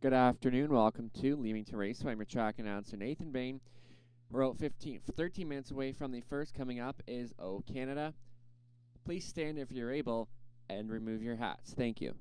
Good afternoon. Welcome to Leamington Raceway. I'm your track announcer, Nathan Bain. We're about 13 minutes away from the first. Coming up is O Canada. Please stand if you're able and remove your hats. Thank you.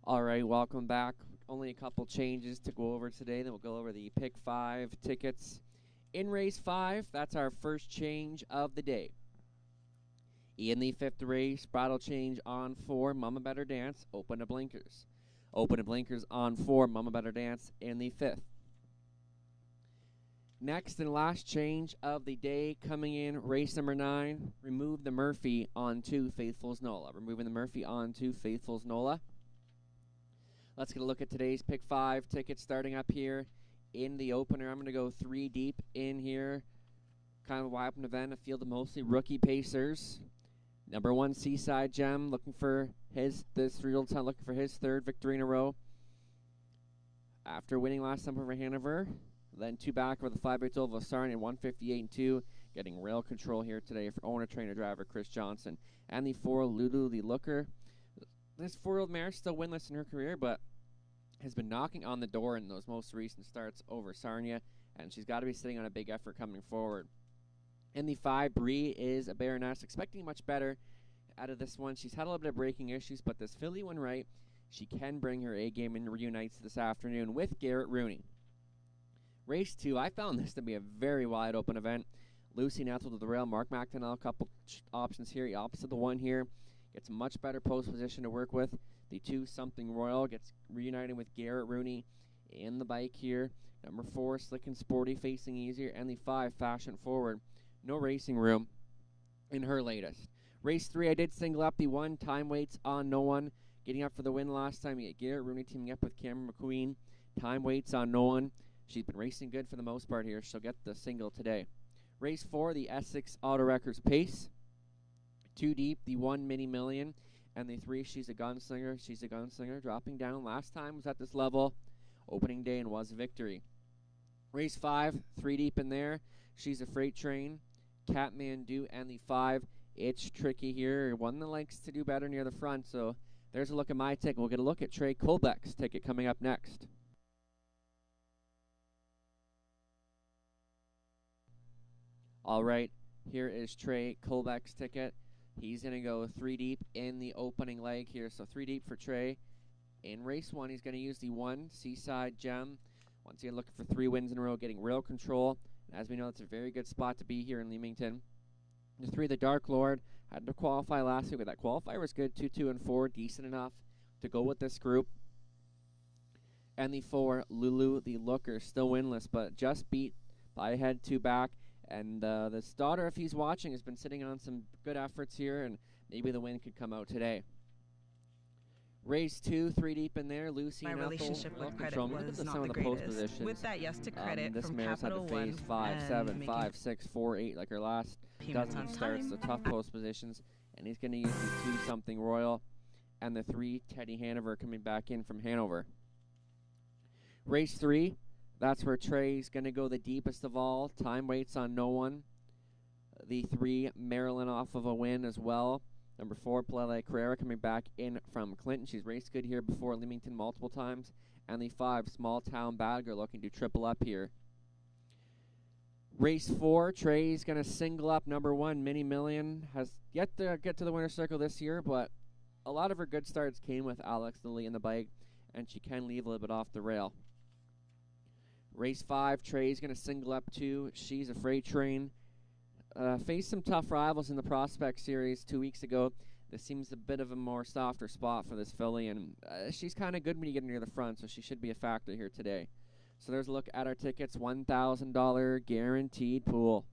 All right, welcome back. Only a couple changes to go over today. Then we'll go over the Pick 5 tickets. In race 5, that's our first change of the day. In the 5th race, bridle change on 4, Mama Better Dance, open to blinkers. Open to blinkers on 4, Mama Better Dance in the 5th. Next and last change of the day, coming in race number 9, remove the Murphy on 2, Faithful's Nola. Removing the Murphy on 2, Faithful's Nola. Let's get a look at today's Pick 5 tickets starting up here in the opener. I'm going to go 3 deep in here. Kind of a wide open event, a field of mostly rookie pacers. Number 1, Seaside Gem, looking for his 3rd victory in a row. After winning last time over Hanover, then 2 back over the 5x12 of Sarnia, 158-2, getting rail control here today for owner, trainer, driver Chris Johnson. And the 4, Lulu the Looker. This 4-year-old mare still winless in her career, but has been knocking on the door in those most recent starts over Sarnia, and she's got to be sitting on a big effort coming forward. In the 5, Bree is a Baroness, expecting much better out of this one. She's had a little bit of braking issues, but this filly, when right, she can bring her A game and reunites this afternoon with Garrett Rooney. Race 2, I found this to be a very wide open event. Lucy Nethel to the rail, Mark McDonnell, a couple options here, opposite the 1 here. Gets a much better post position to work with. The 2, Something Royal, gets reunited with Garrett Rooney in the bike here. Number 4, Slick and Sporty, facing easier. And the 5, Fashion Forward. No racing room in her latest. Race 3, I did single up the 1, Time Waits on No One. Getting up for the win last time. You get Garrett Rooney teaming up with Cameron McQueen. Time Waits on No One. She's been racing good for the most part here. She'll get the single today. Race 4, the Essex Auto Wreckers Pace. 2 deep, the 1, Mini Million, and the 3, She's a Gunslinger. She's a Gunslinger, dropping down. Last time was at this level, opening day, and was a victory. Race 5, 3 deep in there. She's a Freight Train, Catmandu, and the 5, It's Tricky here. One that likes to do better near the front, so there's a look at my ticket. We'll get a look at Trey Kobach's ticket coming up next. All right, here is Trey Kobach's ticket. He's going to go 3 deep in the opening leg here. So 3 deep for Trey. In race 1, he's going to use the 1, Seaside Gem. Once again, looking for 3 wins in a row, getting rail control. And as we know, it's a very good spot to be here in Leamington. The 3, the Dark Lord, had to qualify last week, but that qualifier was good. 2, 2, and 4, decent enough to go with this group. And the 4, Lulu, the Looker, still winless, but just beat by a head 2 back. And this daughter, if he's watching, has been sitting on some good efforts here, and maybe the win could come out today. Race 2, 3 deep in there. Lucy and Ethel. My relationship with credit was not the greatest. With that yes to credit this from mare's Capital had to face 5, 7, 5, 6, 4, 8, like her last dozen starts. The tough post positions, and he's going to use the 2 something Royal, and the 3 Teddy Hanover coming back in from Hanover. Race 3, that's where Trey's going to go the deepest of all. Time waits on no one. The 3 Maryland off of a win as well. Number 4, Palele Carrera coming back in from Clinton. She's raced good here before Leamington multiple times. And the 5, Small Town Bad Girl, looking to triple up here. Race 4, Trey's going to single up number 1, Mini Million. Has yet to get to the winner's circle this year, but a lot of her good starts came with Alex Lilly in the bike, and she can leave a little bit off the rail. Race 5, Trey's going to single up 2, She's a Freight Train. Faced some tough rivals in the Prospect Series 2 weeks ago. This seems a bit of a more softer spot for this filly, and she's kind of good when you get near the front, so she should be a factor here today. So there's a look at our tickets, $1,000 guaranteed pool.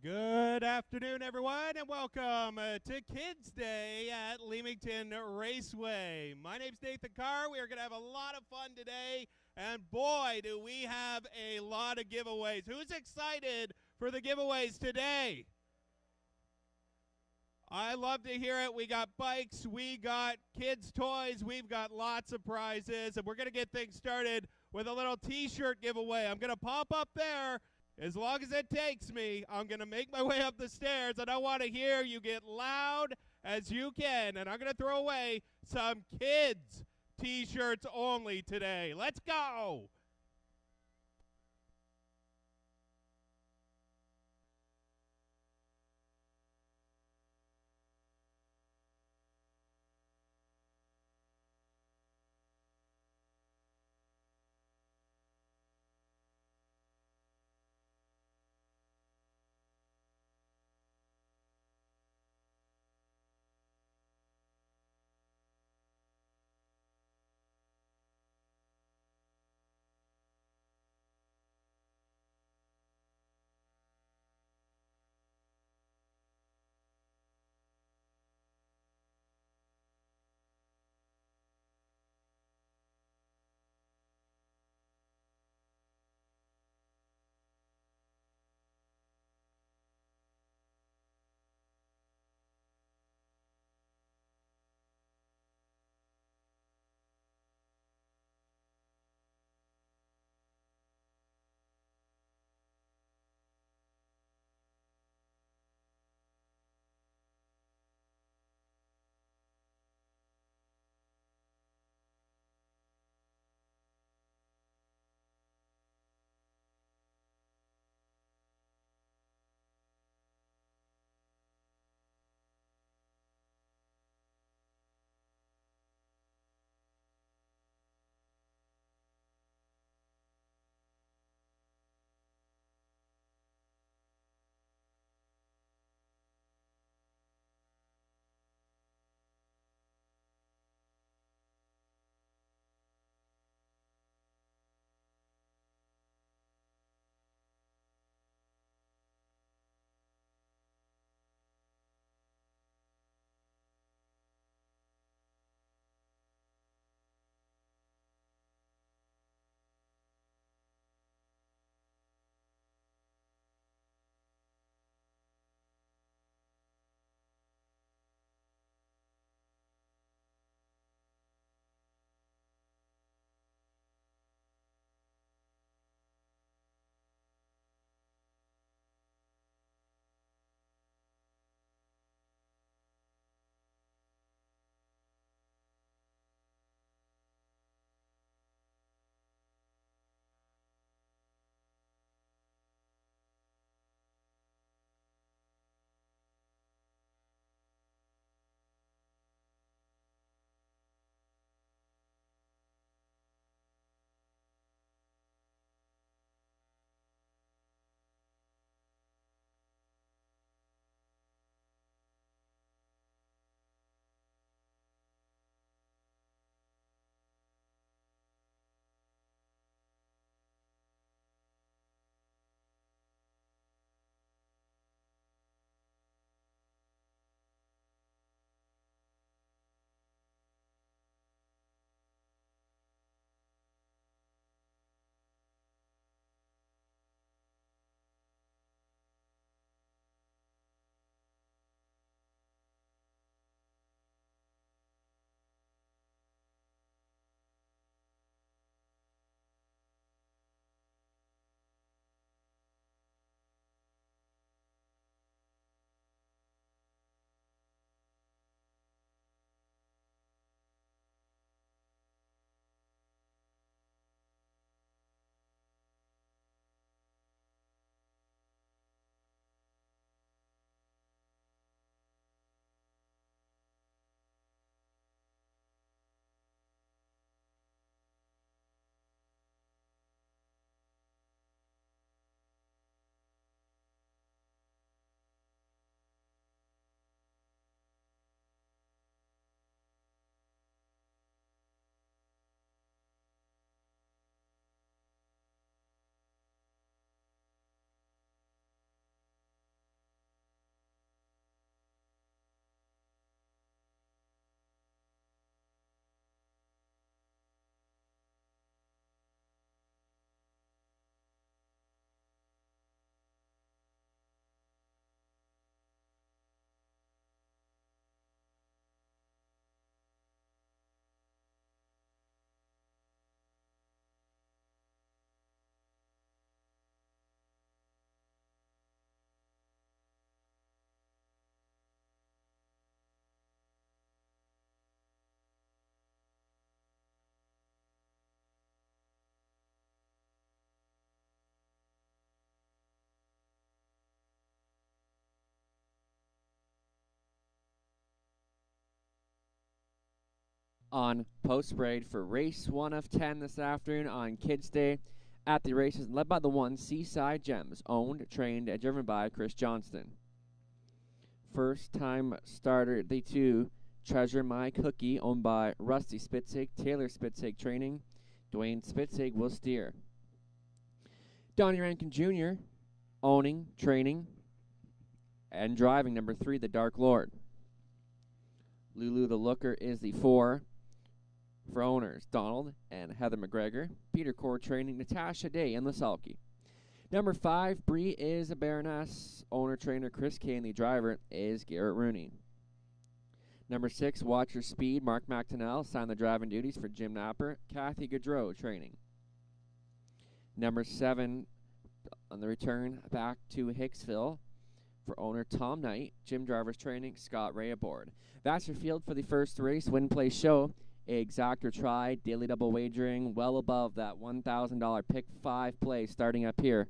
Good afternoon, everyone, and welcome to Kids Day at Leamington Raceway. My name's Nathan Carr. We are going to have a lot of fun today, and boy, do we have a lot of giveaways. Who's excited for the giveaways today? I love to hear it. We got bikes, we got kids' toys, we've got lots of prizes, and we're going to get things started with a little T-shirt giveaway. I'm going to pop up there. As long as it takes me, I'm going to make my way up the stairs, and I want to hear you get loud as you can. And I'm going to throw away some kids' T-shirts only today. Let's go! on post parade for race 1 of 10 this afternoon on Kids Day at the races, led by the one Seaside Gems, owned, trained, and driven by Chris Johnston. First time starter, the 2 Treasure My Cookie, owned by Rusty Spitzig, Taylor Spitzig training. Dwayne Spitzig will steer. Donnie Rankin Jr., owning, training, and driving number 3, the Dark Lord. Lulu the Looker is the 4 for owners, Donald and Heather McGregor. Peter Core training, Natasha Day and the Sulky. Number 5, Bree is a Baroness, owner, trainer, Chris Kane. The driver is Garrett Rooney. Number 6, Watch Your Speed, Mark McTonnell, signed the driving duties for Jim Napper. Kathy Gaudreau training. Number 7, on the return back to Hicksville for owner Tom Knight. Jim Driver's training, Scott Ray aboard. That's your field for the first race. Win, play, show. Exact or try, daily double wagering, well above that $1,000 pick 5 play starting up here.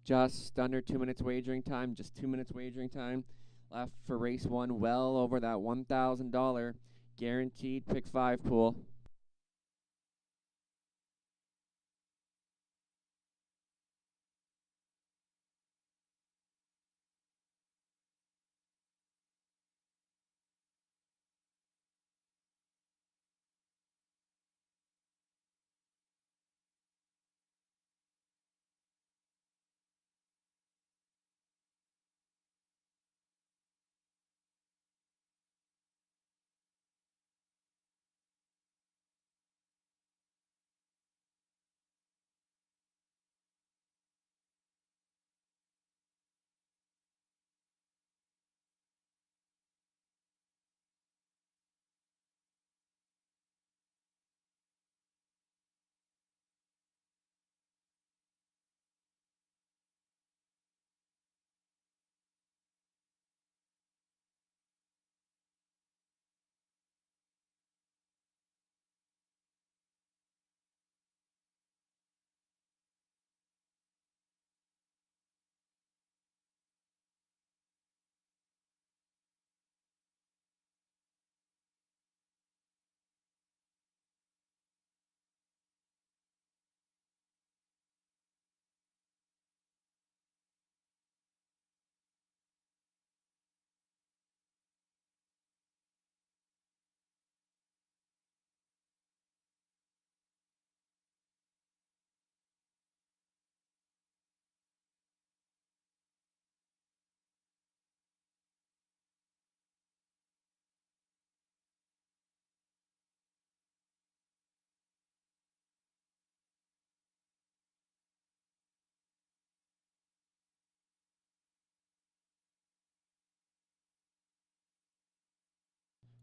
Just under 2 minutes wagering time, just 2 minutes wagering time left for race 1, well over that $1,000 guaranteed pick 5 pool.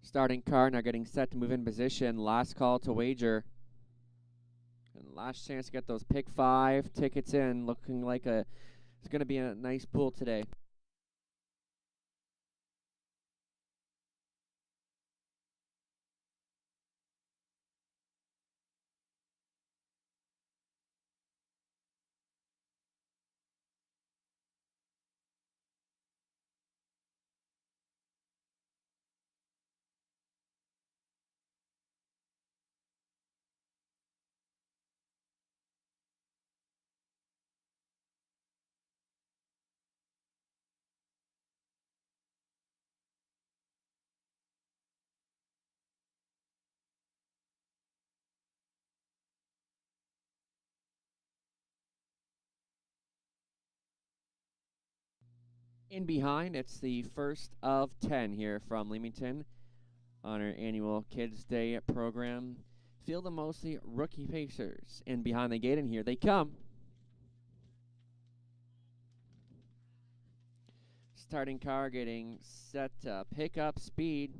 Starting car now getting set to move in position. Last call to wager. And last chance to get those pick 5 tickets in. Looking like it's going to be a nice pool today. In behind, it's the first of 10 here from Leamington on our annual Kids Day program. Field of mostly rookie pacers. In behind the gate, and here they come. Starting car getting set to pick up speed.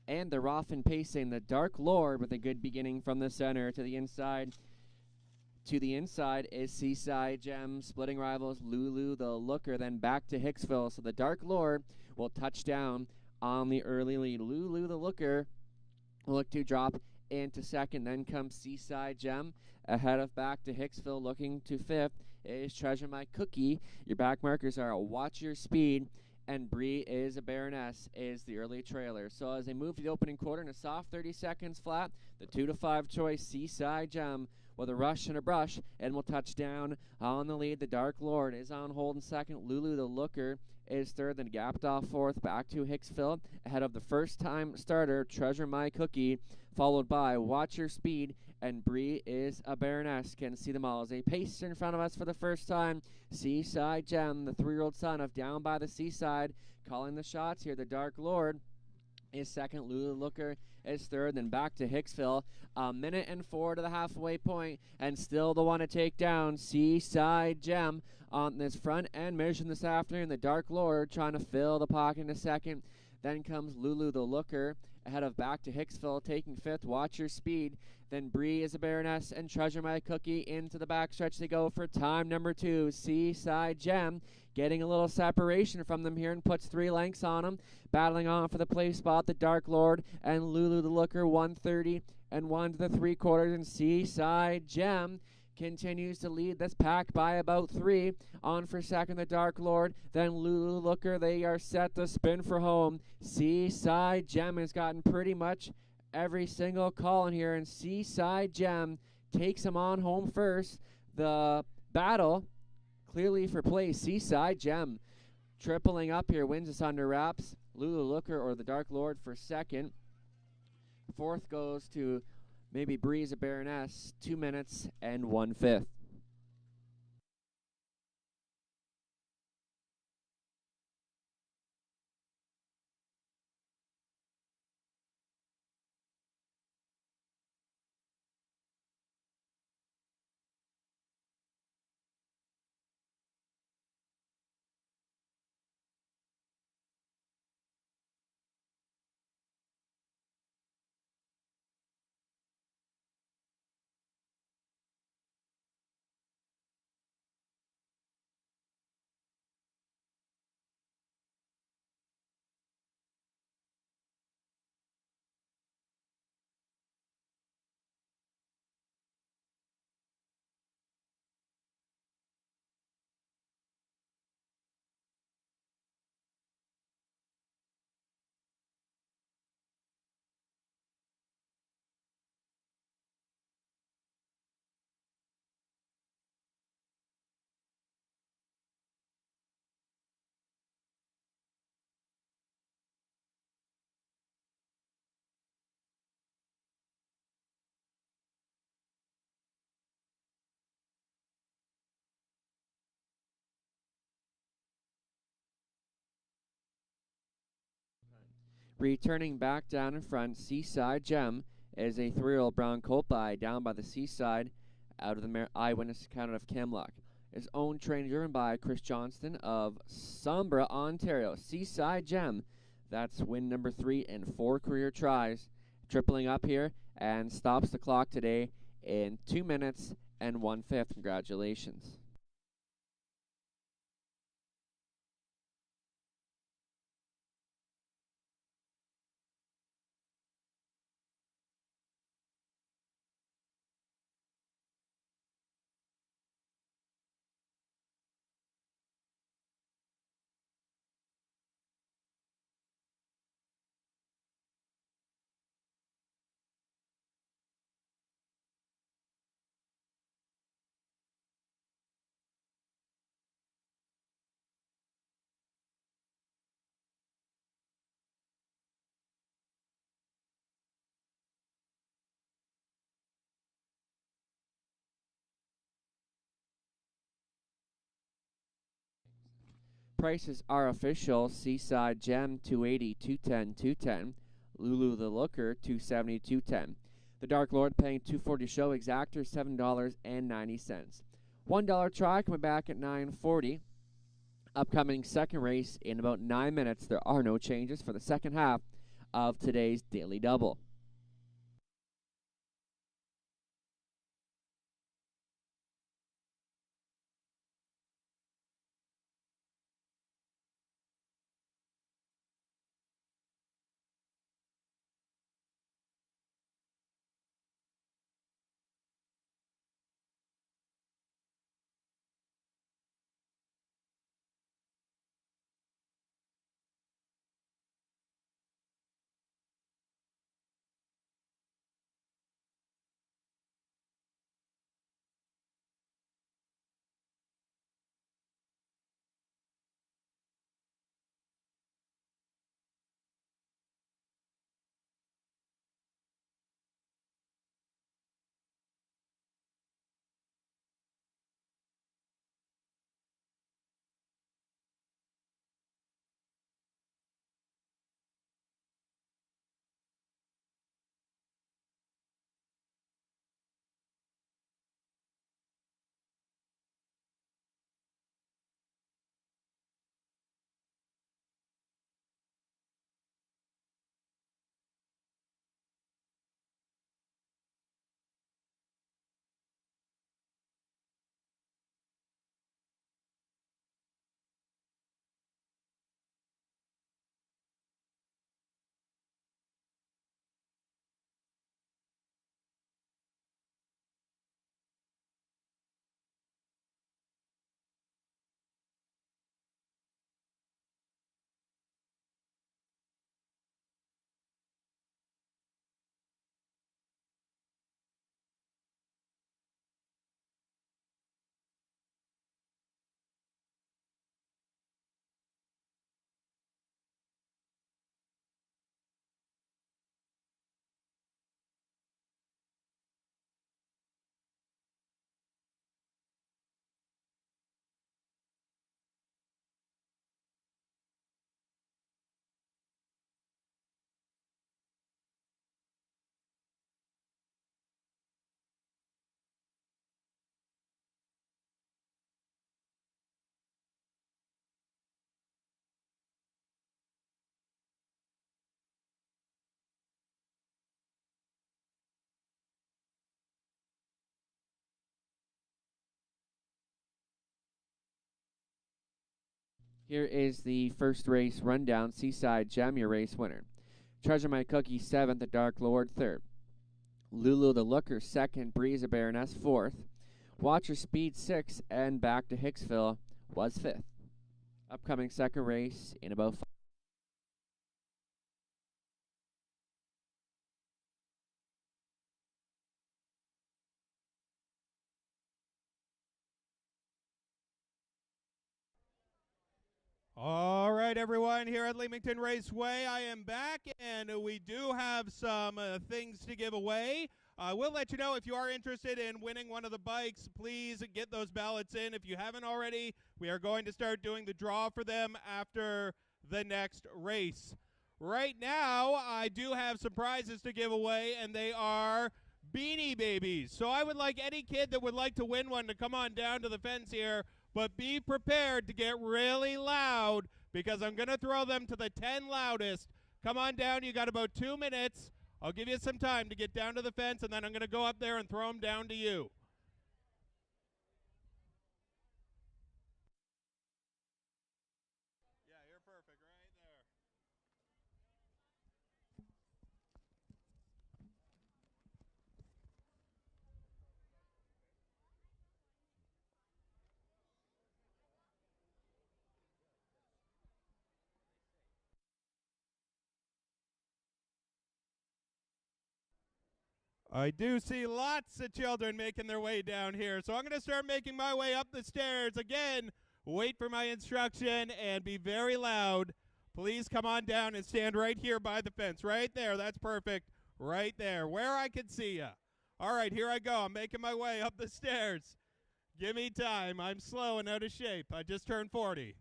And they're off and pacing. The Dark Lord with a good beginning from the center to the inside. To the inside is Seaside Gem, splitting rivals Lulu the Looker, then back to Hicksville. So the Dark Lord will touch down on the early lead. Lulu the Looker will look to drop into second. Then comes Seaside Gem ahead of back to Hicksville. Looking to fifth is Treasure My Cookie. Your back markers are Watch Your Speed, and Bree is a Baroness is the early trailer. So as they move to the opening quarter in a soft 30 seconds flat, the 2 to 5 choice Seaside Gem with a rush and a brush and will touch down on the lead. The Dark Lord is on hold in second. Lulu the Looker is third, then gapped off fourth back to Hicksville ahead of the first time starter Treasure My Cookie, followed by Watch Your Speed, and Bree is a Baroness. Can see them all as they pace in front of us for the first time. Seaside Gem, the 3-year-old son of Down by the Seaside, calling the shots here. The Dark Lord is second. Lulu the Looker is third, then back to Hicksville. A minute and 4 to the halfway point, and still the one to take down Seaside Gem on this front end mission this afternoon. The Dark Lord trying to fill the pocket in a second. Then comes Lulu the Looker ahead of back to Hicksville, taking fifth. Watch Your Speed. Then Bree is a Baroness and Treasure My Cookie into the backstretch. They go for time number 2. Seaside Gem getting a little separation from them here and puts 3 lengths on them. Battling on for the place spot, the Dark Lord and Lulu the Looker, 130 and 1 to the 3/4. And Seaside Gem continues to lead this pack by about 3. On for second, the Dark Lord, then Lulu the Looker. They are set to spin for home. Seaside Gem has gotten pretty much every single call in here, and Seaside Gem takes him on home first. The battle clearly for place. Seaside Gem tripling up here, wins us under wraps. Lulu Looker or the Dark Lord for second. Fourth goes to maybe Breeze a Baroness, 2 minutes and 1/5. Returning back down in front, Seaside Gem is a 3-year-old brown colt by down by the Seaside out of the eyewitness account of Camlock. His own train driven by Chris Johnston of Sombra, Ontario. Seaside Gem That's win number 3 in 4 career tries. Tripling up here and stops the clock today in 2 minutes and 1/5. Congratulations. Prices are official. Seaside Gem 280, 210, 210. Lulu the Looker 270, 210. The Dark Lord paying 240 show. Exactor $7.90. $1 try coming back at 9:40. Upcoming second race in about 9 minutes. There are no changes for the second half of today's Daily Double. Here is the first race rundown. Seaside Gem, your race winner. Treasure My Cookie, 7th. The Dark Lord, 3rd. Lulu the Looker, 2nd. Breeze a Baroness, 4th. Watcher Speed, 6th. And Back to Hicksville was 5th. Upcoming second race in about 5. All right, everyone, here at Leamington Raceway, I am back, and we do have some things to give away. We'll let you know if you are interested in winning one of the bikes. Please get those ballots in. If you haven't already, we are going to start doing the draw for them after the next race. Right now, I do have some prizes to give away, and they are Beanie Babies. So I would like any kid that would like to win one to come on down to the fence here, but be prepared to get really loud because I'm going to throw them to the 10 loudest. Come on down. You got about 2 minutes. I'll give you some time to get down to the fence, and then I'm going to go up there and throw them down to you. Yeah, you're perfect right there. I do see lots of children making their way down here, so I'm going to start making my way up the stairs. Again, wait for my instruction and be very loud. Please come on down and stand right here by the fence. Right there. That's perfect. Right there, where I can see you. All right, here I go. I'm making my way up the stairs. Give me time. I'm slow and out of shape. I just turned 40.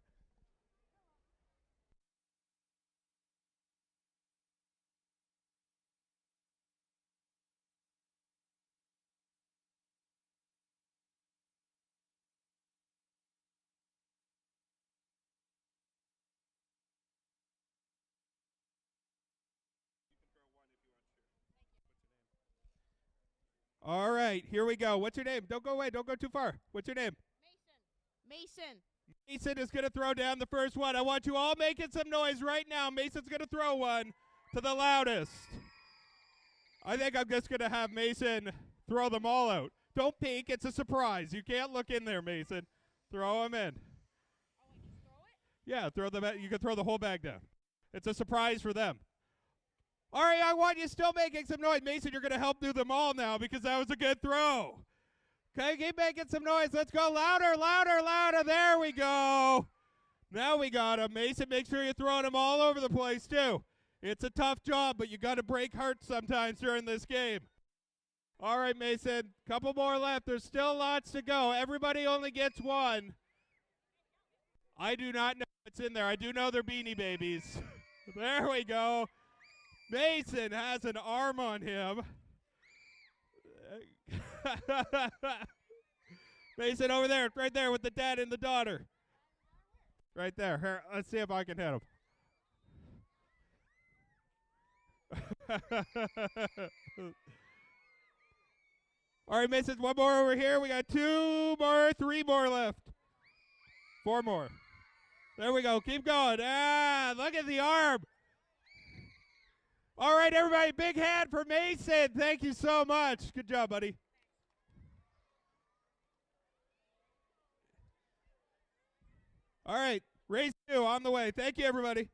All right, here we go. What's your name? Don't go away. Don't go too far. What's your name? Mason. Mason is going to throw down the first one. I want you all making some noise right now. Mason's going to throw one to the loudest. I think I'm just going to have Mason throw them all out. Don't peek. It's a surprise. You can't look in there, Mason. Throw them in. Oh, I just throw it? Yeah, throw them. You can throw the whole bag down. It's a surprise for them. All right, I want you still making some noise. Mason, you're going to help do them all now because that was a good throw. Okay, keep making some noise. Let's go louder, louder, louder. There we go. Now we got him. Mason, make sure you're throwing them all over the place, too. It's a tough job, but you got to break hearts sometimes during this game. All right, Mason, couple more left. There's still lots to go. Everybody only gets one. I do not know what's in there. I do know they're Beanie Babies. There we go. Mason has an arm on him. Mason over there, right there with the dad and the daughter. Right there. Here, let's see if I can hit him. All right, Mason, one more over here. We got 2 more, 3 more left. 4 more. There we go. Keep going. Ah, look at the arm. All right, everybody, big hand for Mason. Thank you so much. Good job, buddy. All right, race 2 on the way. Thank you, everybody.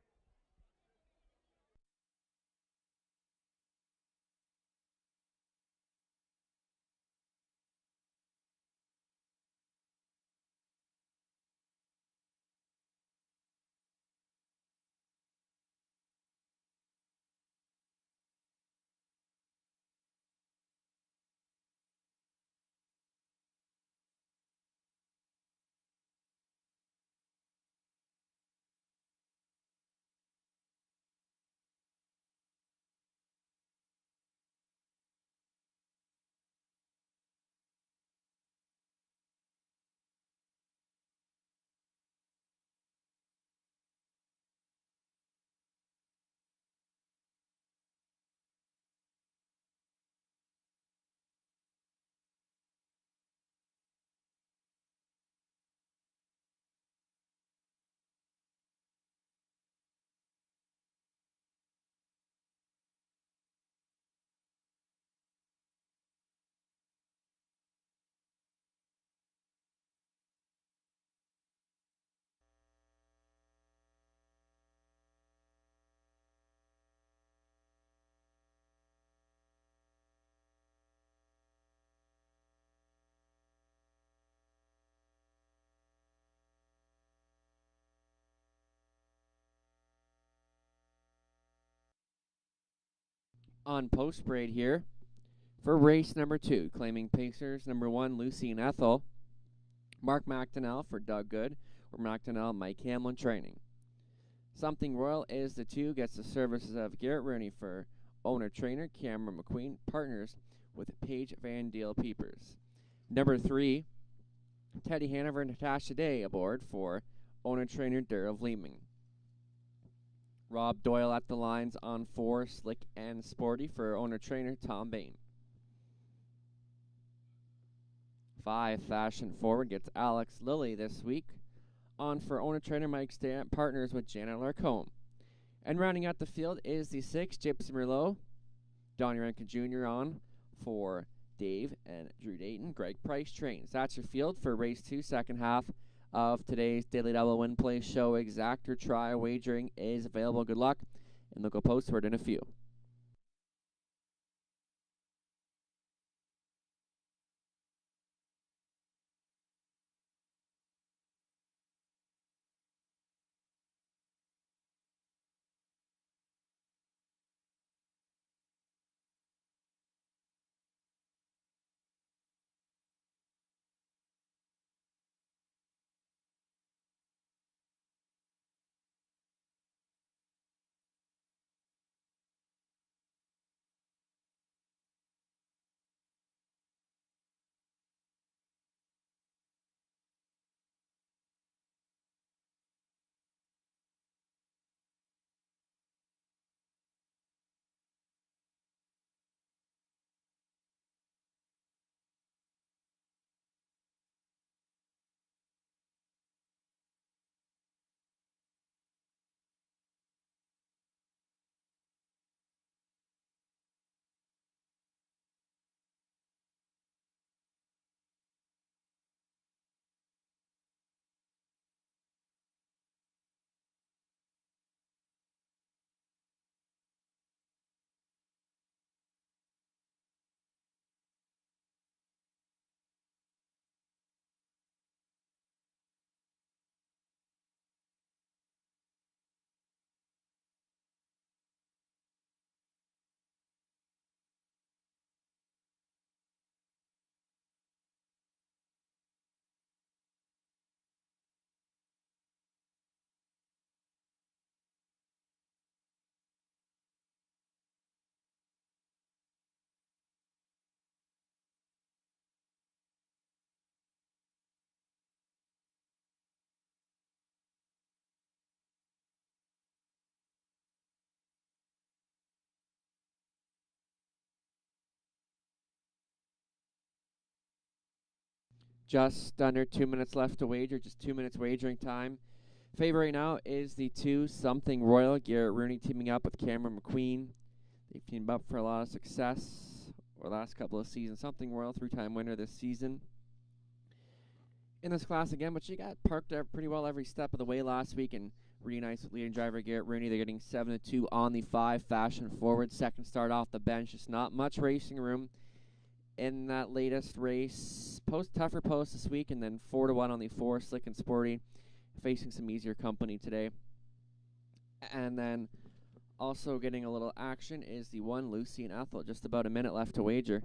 On post parade here for race number 2, claiming Pacers number 1, Lucy and Ethel, Mark McDonnell for Doug Good, or McDonnell, Mike Hamlin training. Something Royal is the 2, gets the services of Garrett Rooney for owner-trainer, Cameron McQueen, partners with Paige Van Deel Peepers. Number 3, Teddy Hanover and Natasha Day aboard for owner-trainer Daryl Leaming. Rob Doyle at the lines on 4, Slick and Sporty for owner-trainer Tom Bain. 5, Fashion Forward gets Alex Lilly this week. On for owner-trainer Mike Stamp, partners with Janet Larcombe. And rounding out the field is the 6, Gypsy Merlot. Donnie Rankin Jr. on for Dave and Drew Dayton. Greg Price trains. That's your field for race 2, second half of today's Daily Double Win Play Show. Exact or try wagering is available. Good luck, and they'll go postward in a few. Just under 2 minutes left to wager, just 2 minutes wagering time. Favorite right now is the 2, Something Royal. Garrett Rooney teaming up with Cameron McQueen. They've teamed up for a lot of success over the last couple of seasons. Something Royal, 3-time winner this season in this class again, but she got parked up pretty well every step of the way last week and reunites with leading driver Garrett Rooney. They're getting 7-2 on the 5, Fashion Forward. Second start off the bench. Just not much racing room in that latest race. Tougher post this week, and then 4-1 on the 4, Slick and Sporty, facing some easier company today. And then also getting a little action is the 1, Lucy and Ethel. Just about a minute left to wager.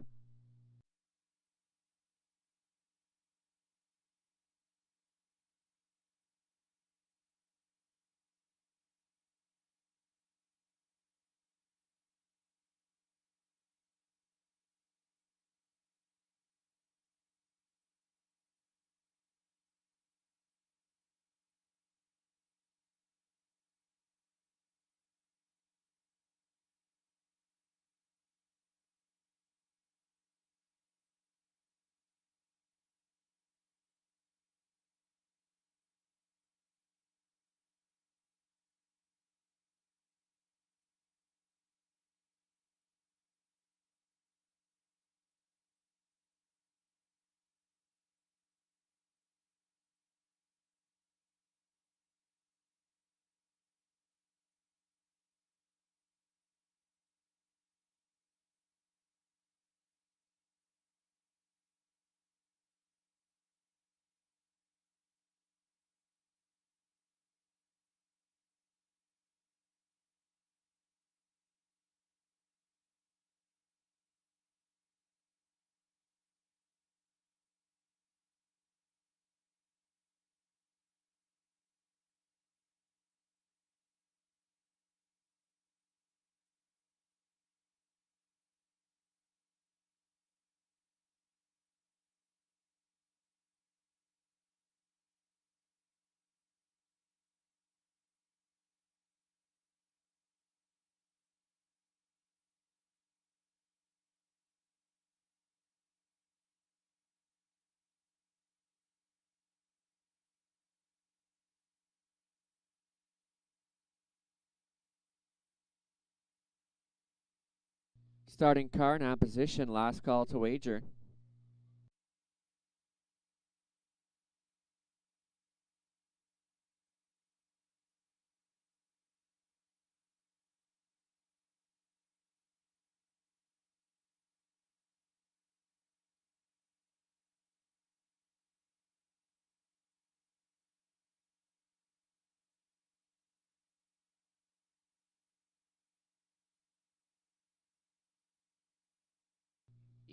Starting car in opposition, last call to wager.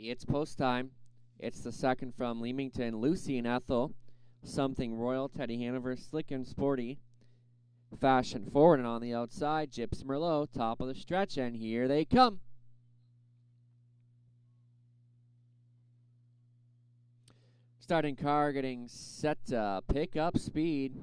It's post time. It's the second from Leamington, Lucy and Ethel. Something Royal, Teddy Hanover, Slick and Sporty. Fashion Forward and on the outside, Gypsy Merlot, top of the stretch, and here they come. Starting car getting set to pick up speed.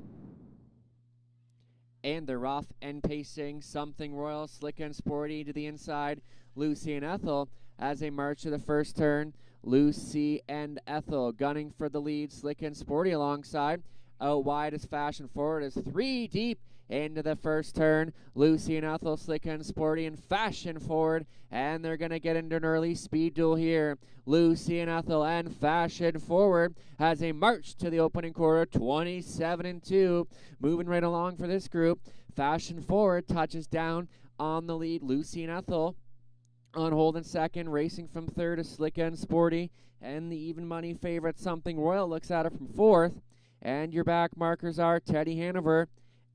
And they're off and pacing. Something Royal, Slick and Sporty to the inside. Lucy and Ethel as they march to the first turn. Lucy and Ethel gunning for the lead. Slick and Sporty alongside. Out wide is Fashion Forward is 3 deep into the first turn. Lucy and Ethel, Slick and Sporty, and Fashion Forward. And they're going to get into an early speed duel here. Lucy and Ethel and Fashion Forward as they march to the opening quarter, 27-2. Moving right along for this group. Fashion Forward touches down on the lead. Lucy and Ethel on hold in second. Racing from third is Slick and Sporty. And the even money favorite, Something Royal, looks at it from fourth. And your back markers are Teddy Hanover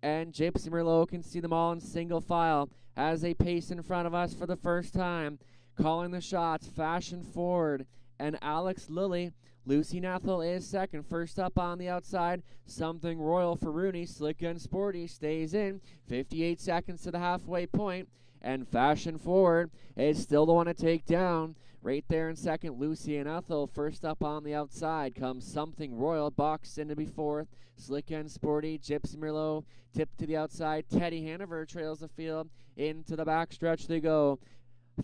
and Gypsy Merlot. Can see them all in single file as they pace in front of us for the first time. Calling the shots, Fashion Forward and Alex Lilly. Lucy and Ethel is second. First up on the outside, Something Royal for Rooney. Slick and Sporty stays in. 58 seconds to the halfway point. And Fashion Forward is still the one to take down. Right there in second, Lucy and Ethel. First up on the outside comes Something Royal, boxed in to be fourth. Slick and Sporty, Gypsy Merlot, tipped to the outside. Teddy Hanover trails the field. Into the backstretch they go.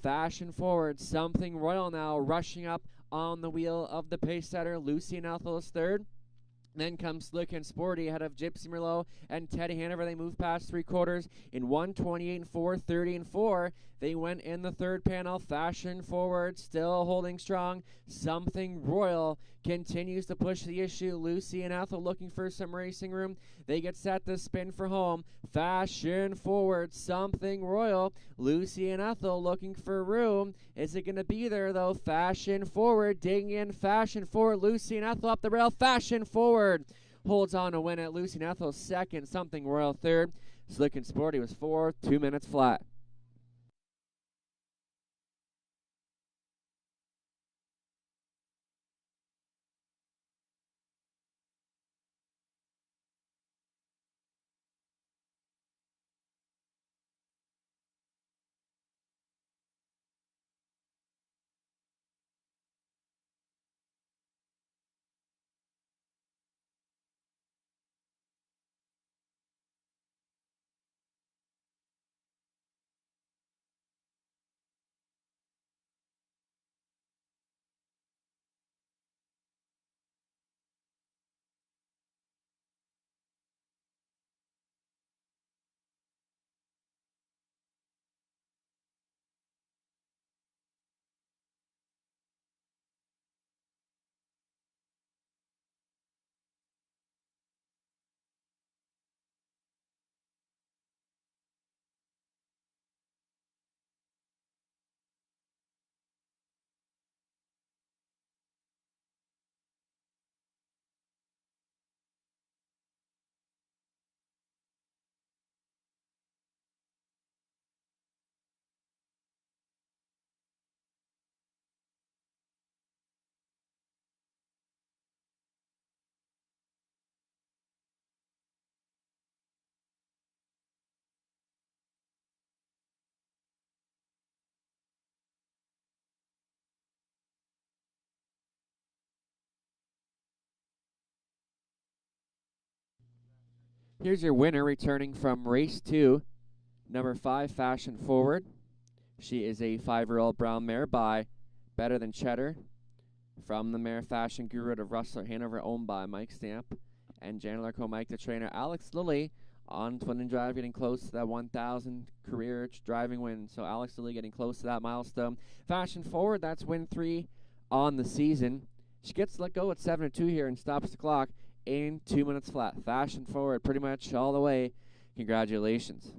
Fashion Forward, Something Royal now rushing up on the wheel of the pace setter. Lucy and Ethel is third. Then comes Slick and Sporty ahead of Gypsy Merlot and Teddy Hanover. They move past three quarters in 1:28.4, 30-4. They went in the third panel. Fashion Forward still holding strong. Something Royal continues to push the issue. Lucy and Ethel looking for some racing room. They get set to spin for home. Fashion Forward, Something Royal. Lucy and Ethel looking for room. Is it going to be there, though? Fashion Forward digging in. Fashion Forward. Lucy and Ethel up the rail. Fashion Forward holds on to win it. Lucy and Ethel second. Something Royal third. Slick and Sporty was fourth. 2 minutes flat. Here's your winner returning from race 2, number 5, Fashion Forward. She is a 5-year-old brown mare by Better Than Cheddar from the mare Fashion Guru to Rustler Hanover, owned by Mike Stamp and Jan Larco Mike, the trainer. Alex Lilly on Twin and Drive, getting close to that 1,000 career driving win. So Alex Lilly getting close to that milestone. Fashion Forward, that's win 3 on the season. She gets let go at 7-2 here and stops the clock in 2 minutes flat. Fashion Forward pretty much all the way. Congratulations.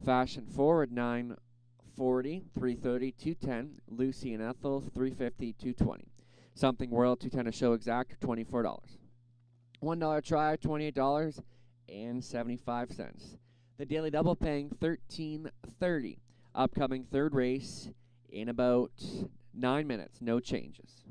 Fashion Forward 940, 330, 210. Lucy and Ethel 350, 220. Something World 210 a show exact $24. $1 try $28.75. The daily double paying $13.30. Upcoming third race in about 9 minutes. No changes.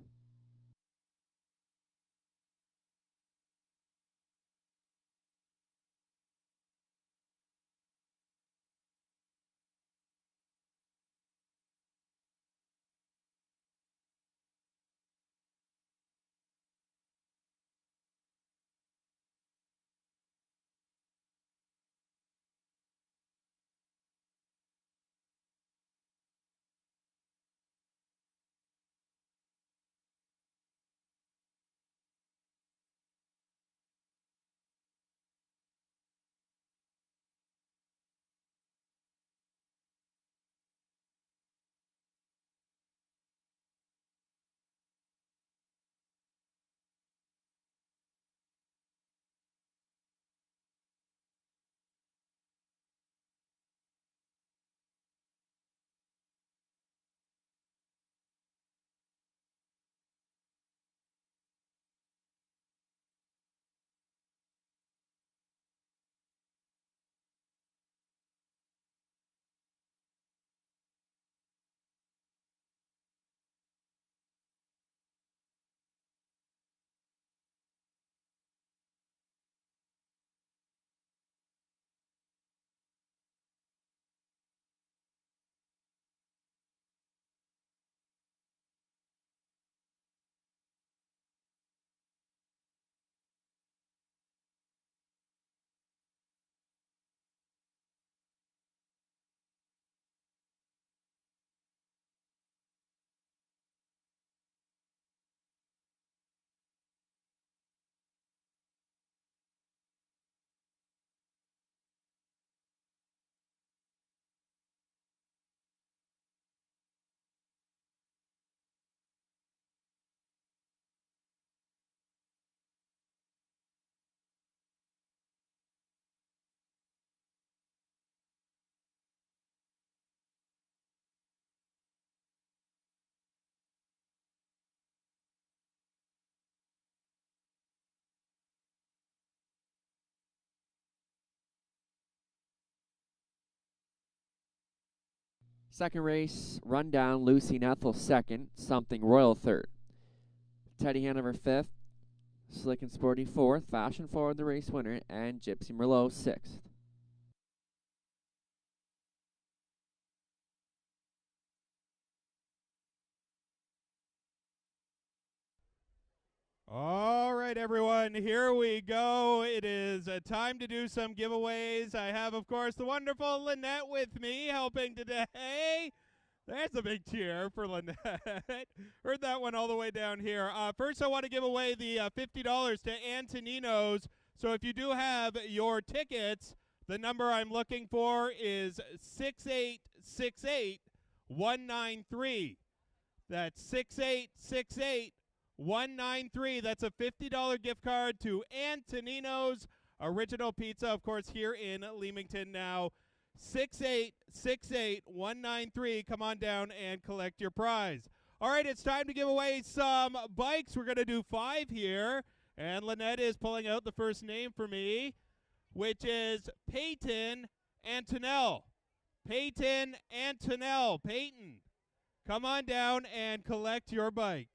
Second race, Rundown, Lucy and Ethel second, Something Royal third. Teddy Hanover fifth, Slick and Sporty fourth, Fashion Forward the race winner, and Gypsy Merlot sixth. All right, everyone, here we go. It is time to do some giveaways. I have, of course, the wonderful Lynette with me helping today. There's a big cheer for Lynette. Heard that one all the way down here. First, I want to give away the $50 to Antonino's. So if you do have your tickets, the number I'm looking for is 6868193. That's 6868193. That's a $50 gift card to Antonino's Original Pizza, of course, here in Leamington now. 6868193. Come on down and collect your prize. All right, it's time to give away some bikes. We're going to do 5 here. And Lynette is pulling out the first name for me, which is Peyton Antonell. Peyton Antonell. Peyton, come on down and collect your bike.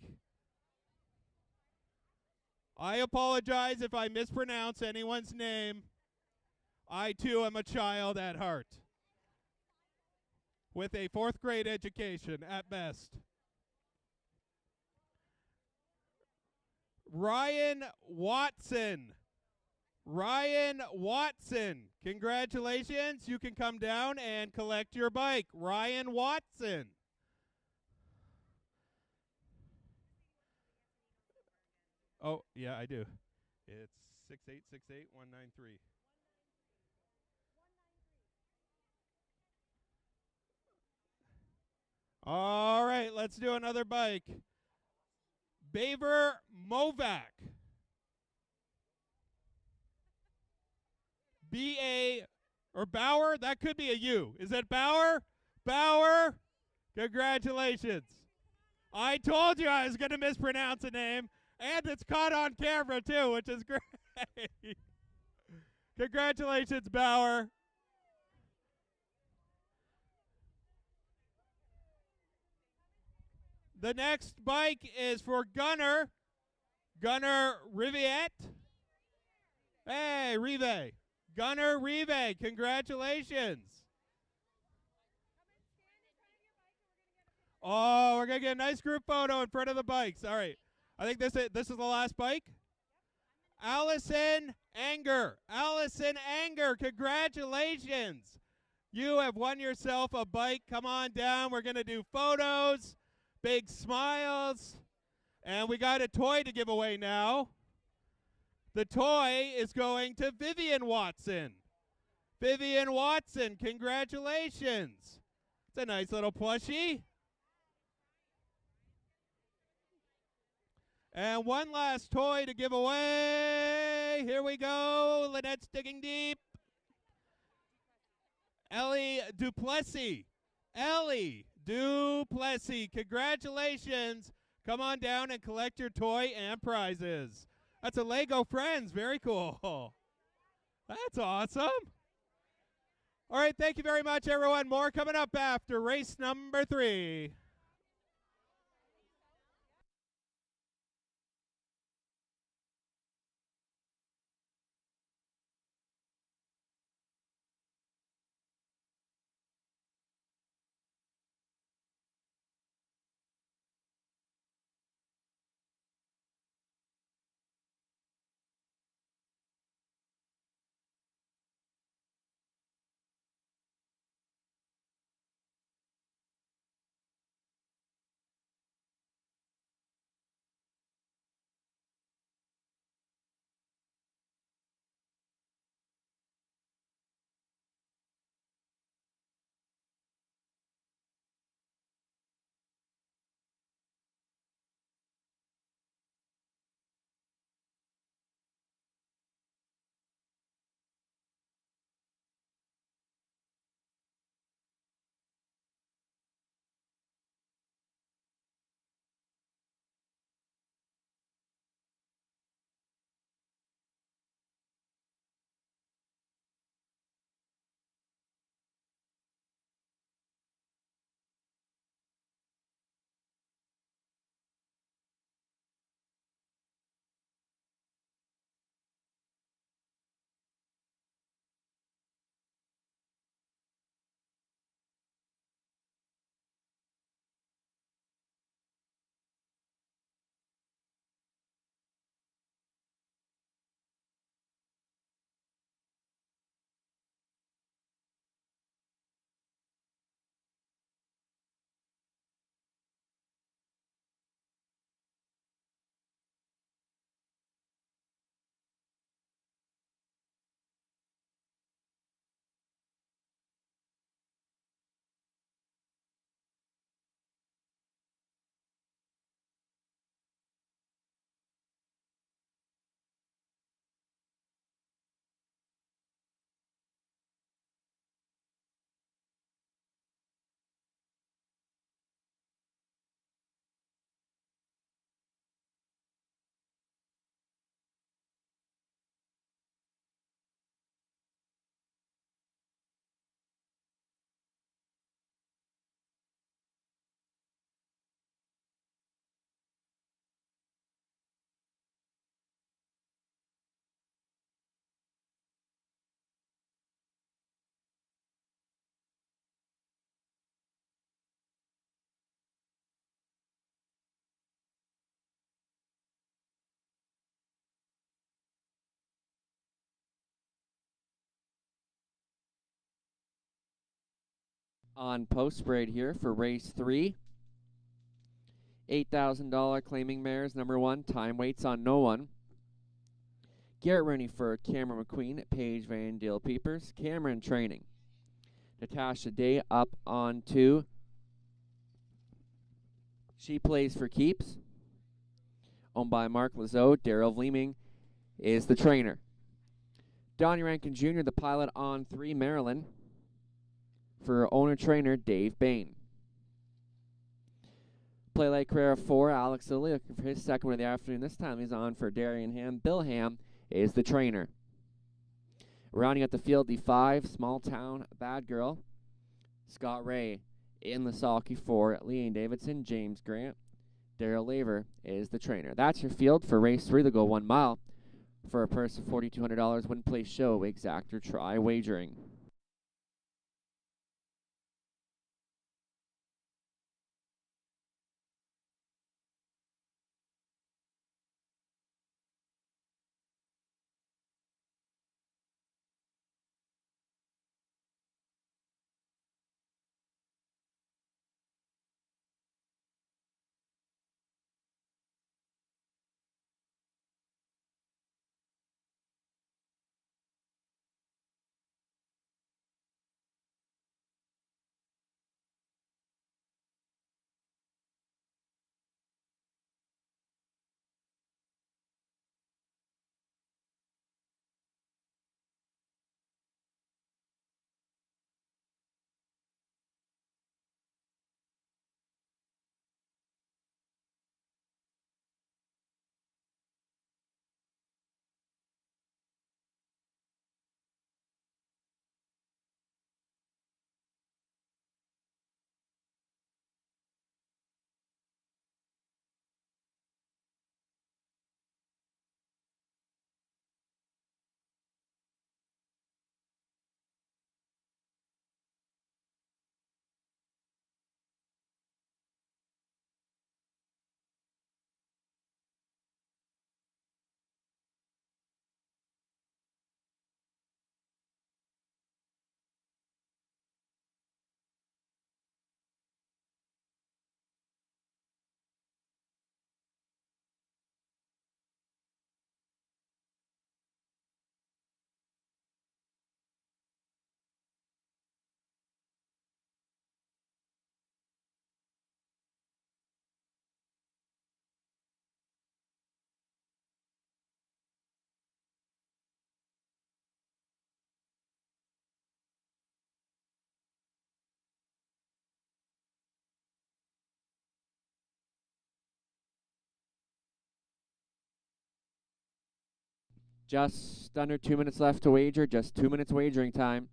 I apologize if I mispronounce anyone's name. I, too, am a child at heart with a 4th grade education at best. Ryan Watson. Ryan Watson. Congratulations. You can come down and collect your bike. Ryan Watson. Oh, yeah, I do. It's 6868193. All right, let's do another bike. Baver Movac. B-A, or Bauer? That could be a U. Is that Bauer? Bauer? Congratulations. I told you I was going to mispronounce a name, and it's caught on camera, too, which is great. Congratulations, Bauer. The next bike is for Gunnar Riviette. Hey, Rive. Gunnar Rive, congratulations. Oh, we're going to get a nice group photo in front of the bikes. All right. I think this is the last bike. Allison Anger. Allison Anger, congratulations. You have won yourself a bike. Come on down. We're going to do photos, big smiles, and we got a toy to give away now. The toy is going to Vivian Watson. Vivian Watson, congratulations. It's a nice little plushie. And one last toy to give away. Here we go. Lynette's digging deep. Ellie Duplessis. Ellie Duplessis, congratulations. Come on down and collect your toy and prizes. That's a Lego Friends. Very cool. That's awesome. All right, thank you very much, everyone. More coming up after race number 3. On post parade here for race 3. $8,000 claiming mares. Number 1, Time Waits on No One. Garrett Rooney for Cameron McQueen, Paige Van Dale Peepers. Cameron Training. Natasha Day up on 2. She plays for keeps. Owned by Mark Lazo. Daryl Vleeming is the trainer. Donnie Rankin Jr., the pilot on 3, Maryland. For owner-trainer Dave Bain. Play Like Carrera 4, Alex Lilly looking for his second win of the afternoon. This time he's on for Darian Ham. Bill Ham is the trainer. Rounding out the field, the 5, Small Town Bad Girl. Scott Ray in the sulky for Leanne Davidson. James Grant. Daryl Laver is the trainer. That's your field for race 3 to go 1 mile. For a purse of $4,200, win, play, show, exact, or try wagering. Just under 2 minutes left to wager. Just 2 minutes wagering time.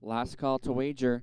Last call to wager.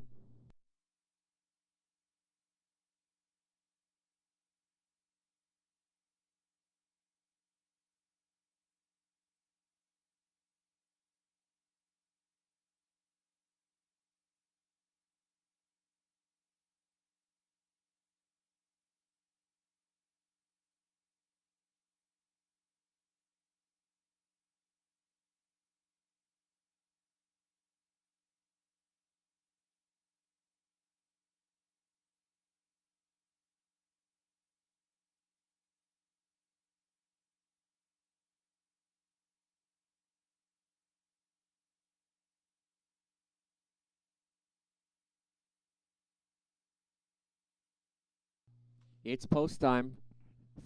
It's post time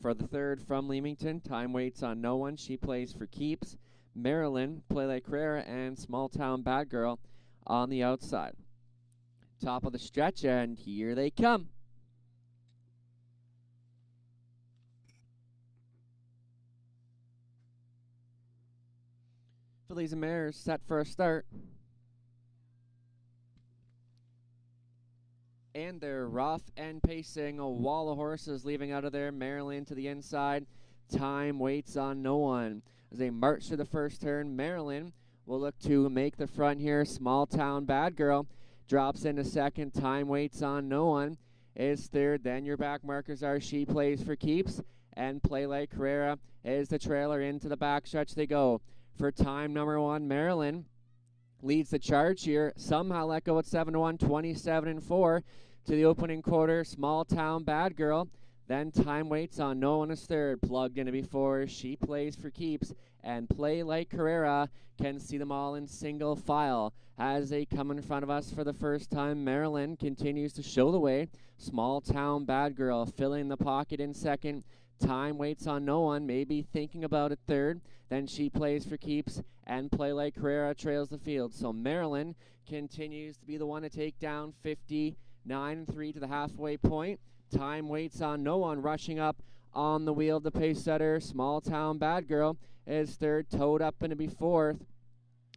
for the third from Leamington. Time waits on no one. She plays for keeps. Marilyn, Play Like Carrera, and Small Town Bad Girl on the outside. Top of the stretch, and here they come. Fillies and Mares set for a start. And they're rough and pacing. A wall of horses leaving out of there. Maryland to the inside. Time waits on no one. As they march to the first turn, Maryland will look to make the front here. Small Town Bad Girl drops into second. Time waits on no one is third. Then your back markers are She Plays for Keeps and Play Like Carrera is the trailer. Into the backstretch they go. For time number one, Maryland leads the charge here. Somehow let go at 7-1, 27-4 to the opening quarter. Small Town Bad Girl. Then time waits on no one is third. Plugged into before. She Plays for Keeps and Play Like Carrera. Can see them all in single file as they come in front of us for the first time. Maryland continues to show the way. Small Town Bad Girl filling the pocket in second. Time waits on no one, maybe thinking about it third. Then She Plays for Keeps and Play Like Carrera trails the field. So Maryland continues to be the one to take down 59-3 to the halfway point. Time waits on no one, rushing up on the wheel of the pace setter. Small Town Bad Girl is third, towed up into be fourth.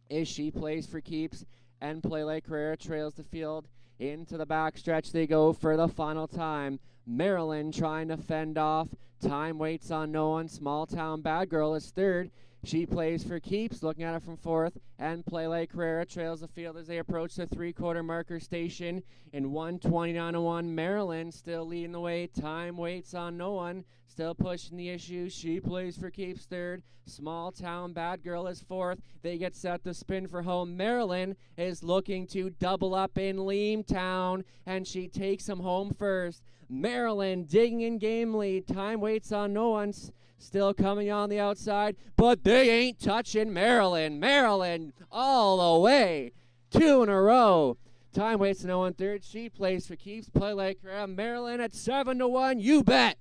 Is She Plays for Keeps and Play Like Carrera trails the field. Into the backstretch they go for the final time. Maryland trying to fend off. Time waits on no one. Small Town Bad Girl is third. She Plays for Keeps, looking at it from fourth, and Play Like Carrera trails the field as they approach the three-quarter marker station. In 1:29:1, Maryland still leading the way. Time waits on no one, still pushing the issue. She Plays for Keeps third. Small Town Bad Girl is fourth. They get set to spin for home. Maryland is looking to double up in Leamtown, and she takes them home first. Maryland digging in game lead. Time waits on no one. Still coming on the outside, but they ain't touching Maryland. Maryland all the way. Two in a row. Time waits no one third. She Plays for Keeps. Play Like Carrera. Maryland at 7-1. You bet.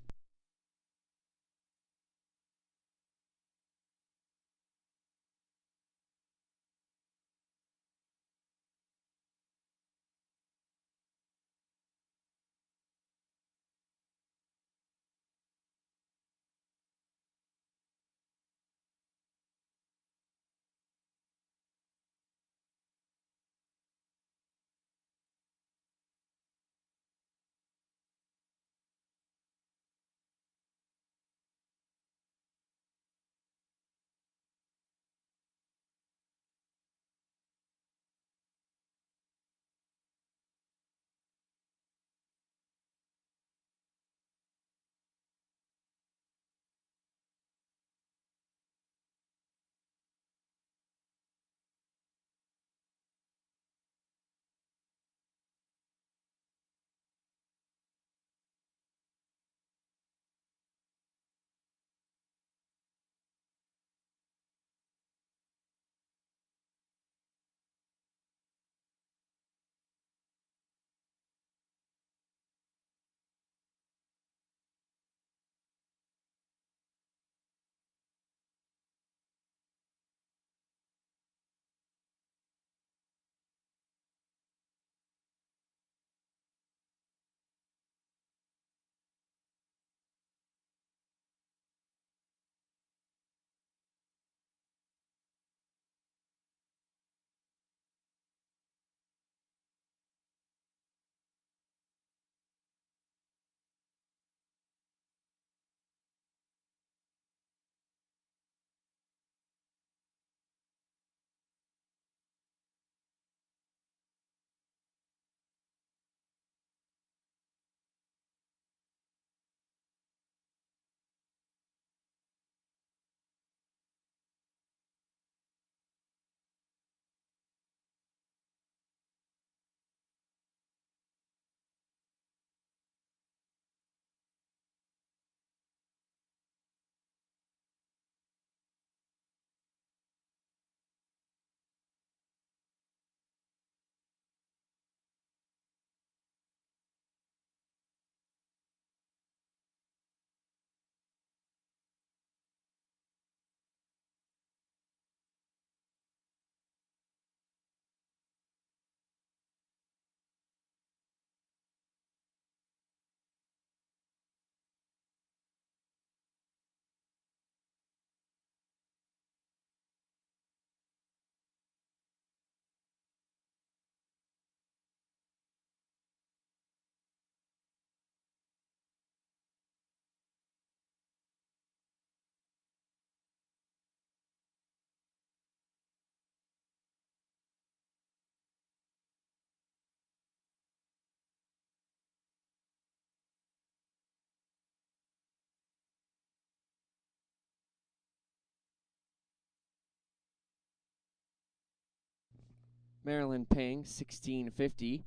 Marilyn Ping, 1650.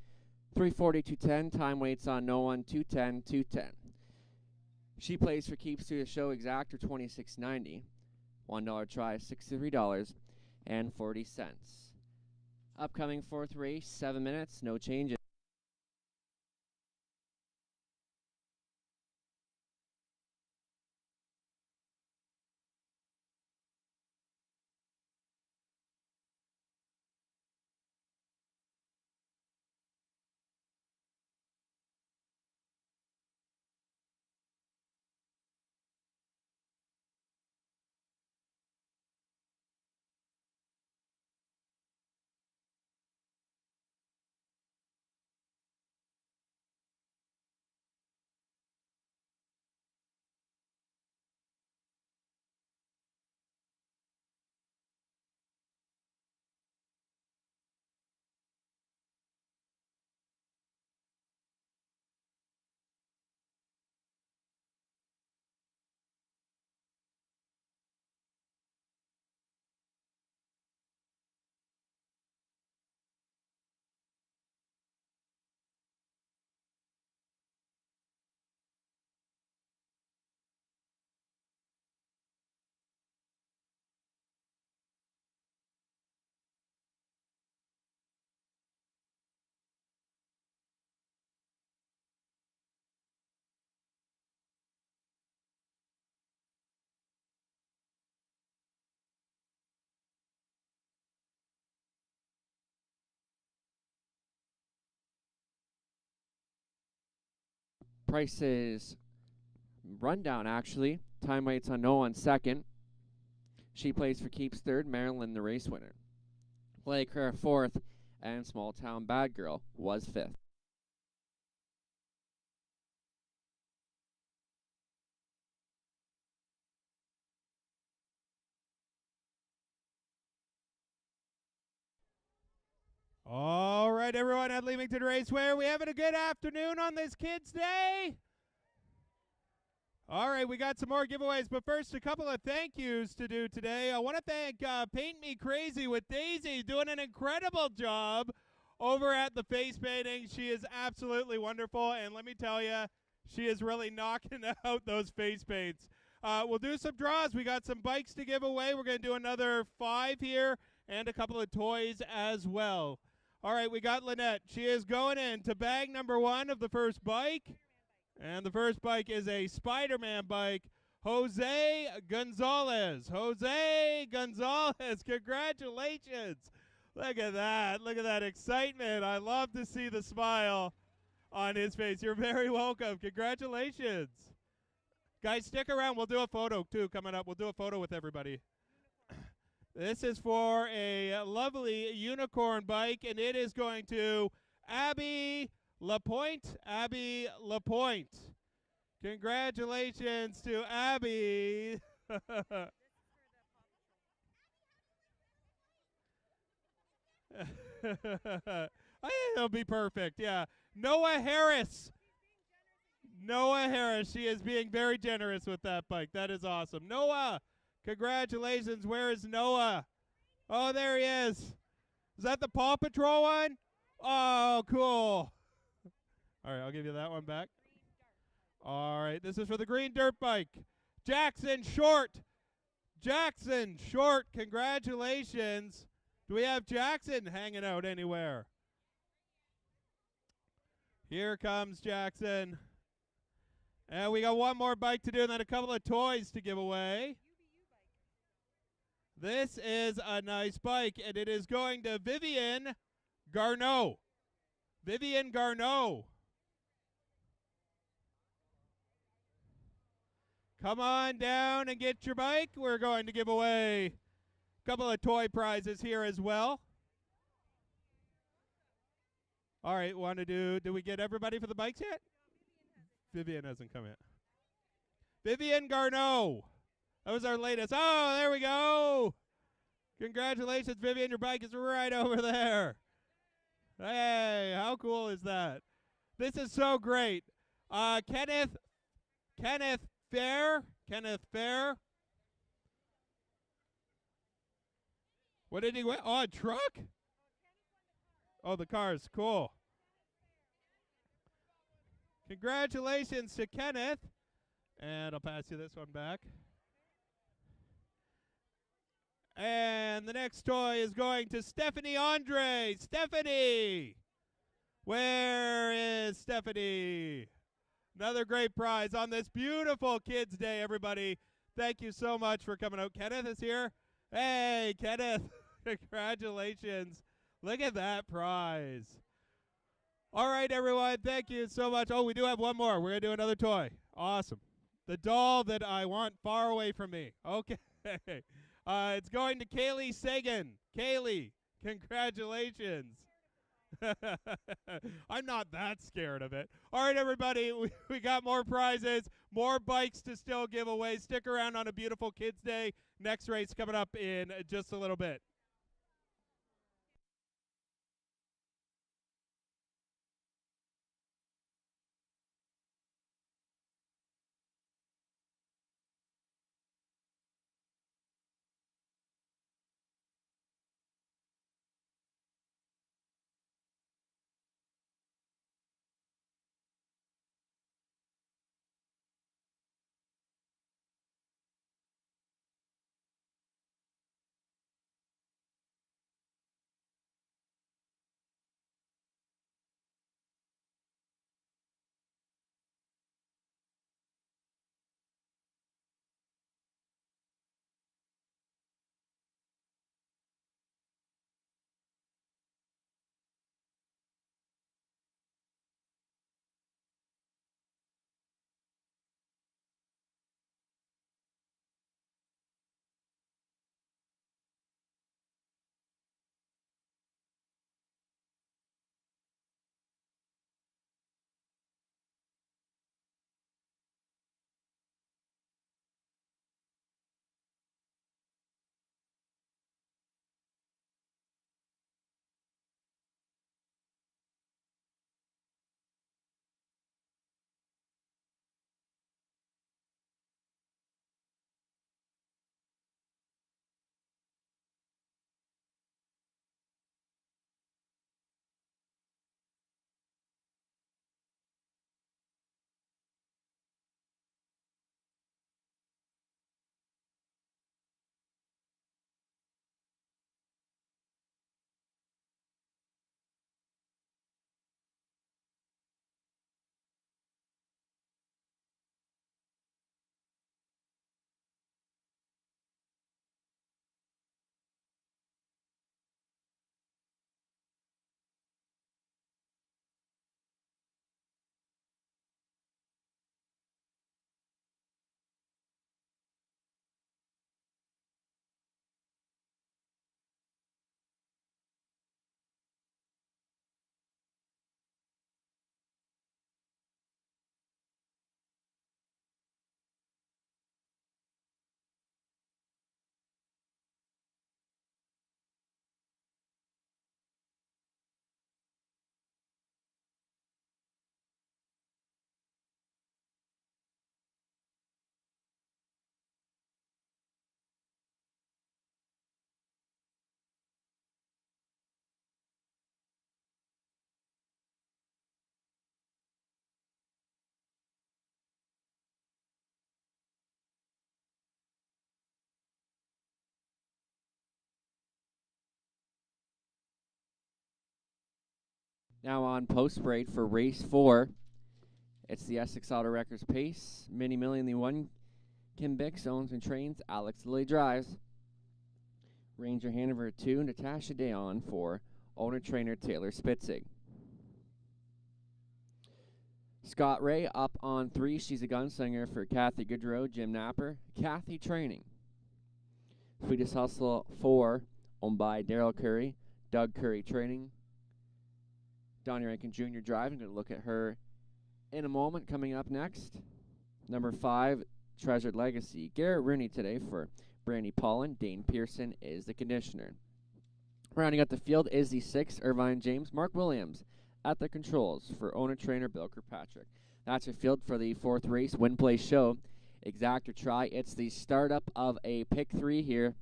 340, 210. Time waits on no one, 210, 210. She plays for keeps to the show exact or 26.90. $1 try, $63.40. Upcoming fourth race, 7 minutes, no changes. Prices rundown, actually. Time waits on no one, second. She plays for keeps third. Marilyn, the race winner. Lake Her, fourth. And Small Town Bad Girl was fifth. All right, everyone at Leamington Raceway, are we having a good afternoon on this Kids Day? All right, we got some more giveaways, but first, a couple of thank yous to do today. I want to thank Paint Me Crazy with Daisy, doing an incredible job over at the face painting. She is absolutely wonderful, and let me tell you, she is really knocking out those face paints. We'll do some draws. We got some bikes to give away. We're going to do another 5 here and a couple of toys as well. All right, we got Lynette. She is going in to bag number 1 of the first bike. And the first bike is a Spider-Man bike. Jose Gonzalez. Jose Gonzalez, congratulations. Look at that. Look at that excitement. I love to see the smile on his face. You're very welcome. Congratulations. Guys, stick around. We'll do a photo, too, coming up. We'll do a photo with everybody. This is for a lovely unicorn bike, and it is going to Abby Lapointe. Abby Lapointe. Congratulations to Abby. I think it'll be perfect, yeah. Noah Harris. Noah Harris. She is being very generous with that bike. That is awesome. Noah, congratulations. Where is Noah? Oh, there he is. Is that the Paw Patrol one? Oh, cool. All right, I'll give you that one back. All right, this is for the green dirt bike. Jackson Short. Jackson Short, congratulations. Do we have Jackson hanging out anywhere? Here comes Jackson. And we got one more bike to do and then a couple of toys to give away. This is a nice bike, and it is going to Vivian Garneau. Vivian Garneau. Come on down and get your bike. We're going to give away a couple of toy prizes here as well. All right, want to do we get everybody for the bikes yet? Vivian hasn't come yet. Vivian Garneau. That was our latest. Oh, there we go. Congratulations, Vivian. Your bike is right over there. Hey, how cool is that? This is so great. Kenneth Fair. Kenneth Fair. What did he win? Oh, a truck? Oh, the cars. Cool. Congratulations to Kenneth. And I'll pass you this one back. And the next toy is going to Stephanie Andre. Stephanie! Where is Stephanie? Another great prize on this beautiful Kids Day, everybody. Thank you so much for coming out. Kenneth is here. Hey, Kenneth. Congratulations. Look at that prize. All right, everyone. Thank you so much. Oh, we do have one more. We're going to do another toy. Awesome. The doll that I want far away from me. Okay. It's going to Kaylee Sagan. Kaylee, congratulations. I'm not that scared of it. All right, everybody, we got more prizes, more bikes to still give away. Stick around on a beautiful Kids Day. Next race coming up in just a little bit. Now on post parade for race 4, it's the Essex Auto Records pace. Mini Millie in the 1. Kim Bix owns and trains. Alex Lilly drives. Ranger Hanover at 2. Natasha Dayon for owner trainer Taylor Spitzig. Scott Ray up on 3. She's a gunslinger for Kathy Goodrow, Jim Napper. Kathy training. Sweetest Hustle 4, owned by Daryl Curry. Doug Curry training. Donnie Rankin Jr. driving. Going to look at her in a moment. Coming up next, number 5, Treasured Legacy. Garrett Rooney today for Brandy Pollen. Dane Pearson is the conditioner. Rounding out the field is the 6, Irvine James. Mark Williams at the controls for owner-trainer Bill Kirkpatrick. That's your field for the 4th race, Win Play Show. Exact or try. It's the startup of a pick 3 here.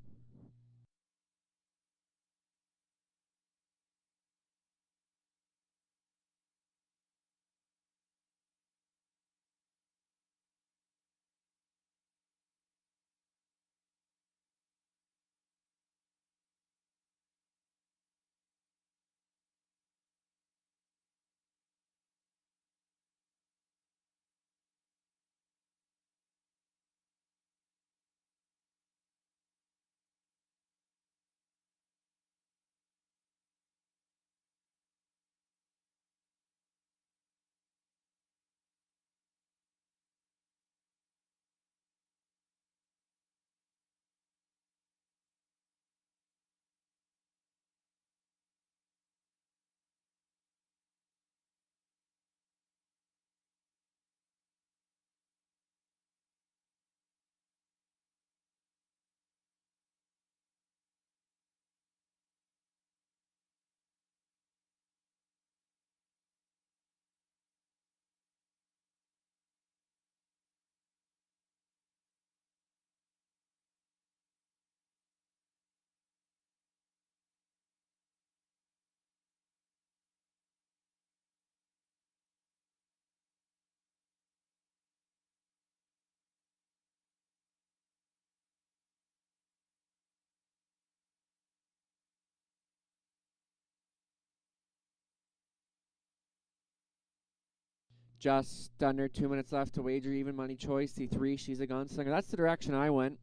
Just under 2 minutes left to wager. Even money choice. The 3, She's a Gunslinger. That's the direction I went.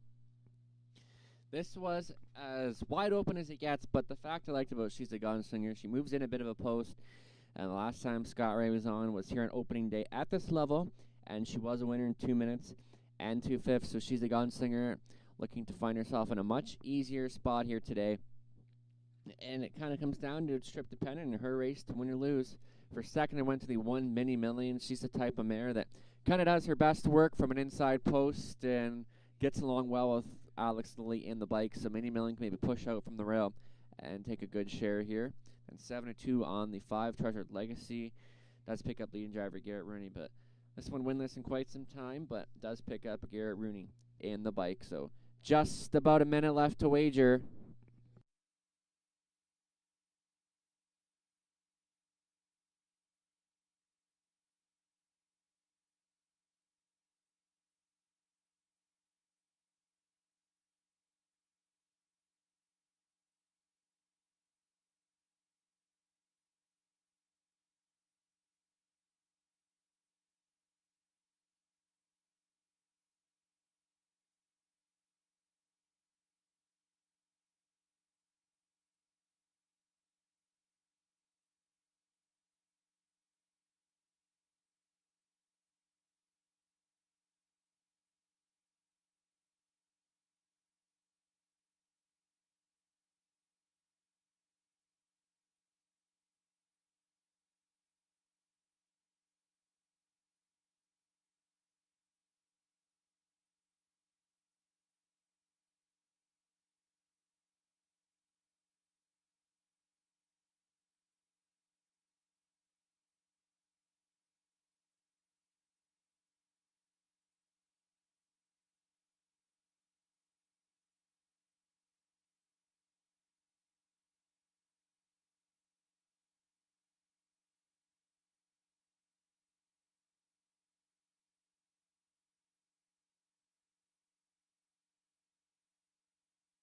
This was as wide open as it gets, but the fact I liked about She's a Gunslinger, she moves in a bit of a post. And the last time Scott Ray was on was here on opening day at this level, and she was a winner in 2 minutes and 2/5. So She's a Gunslinger looking to find herself in a much easier spot here today. And it kind of comes down to it's trip dependent in her race to win or lose. For second, I went to the 1 Mini Million. She's the type of mare that kind of does her best work from an inside post and gets along well with Alex Lilly in the bike. So Mini Million can maybe push out from the rail and take a good share here. And 7-2 on the 5, Treasured Legacy. Does pick up leading driver Garrett Rooney, but this one winless in quite some time, but does pick up Garrett Rooney in the bike. So just about a minute left to wager.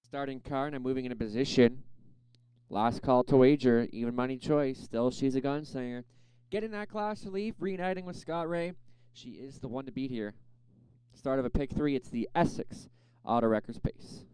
Starting car, and I'm moving into position. Last call to wager, even money choice. Still, She's a Gunslinger. Getting that class relief, reuniting with Scott Ray. She is the one to beat here. Start of a pick 3, it's the Essex Auto Wreckers Pace.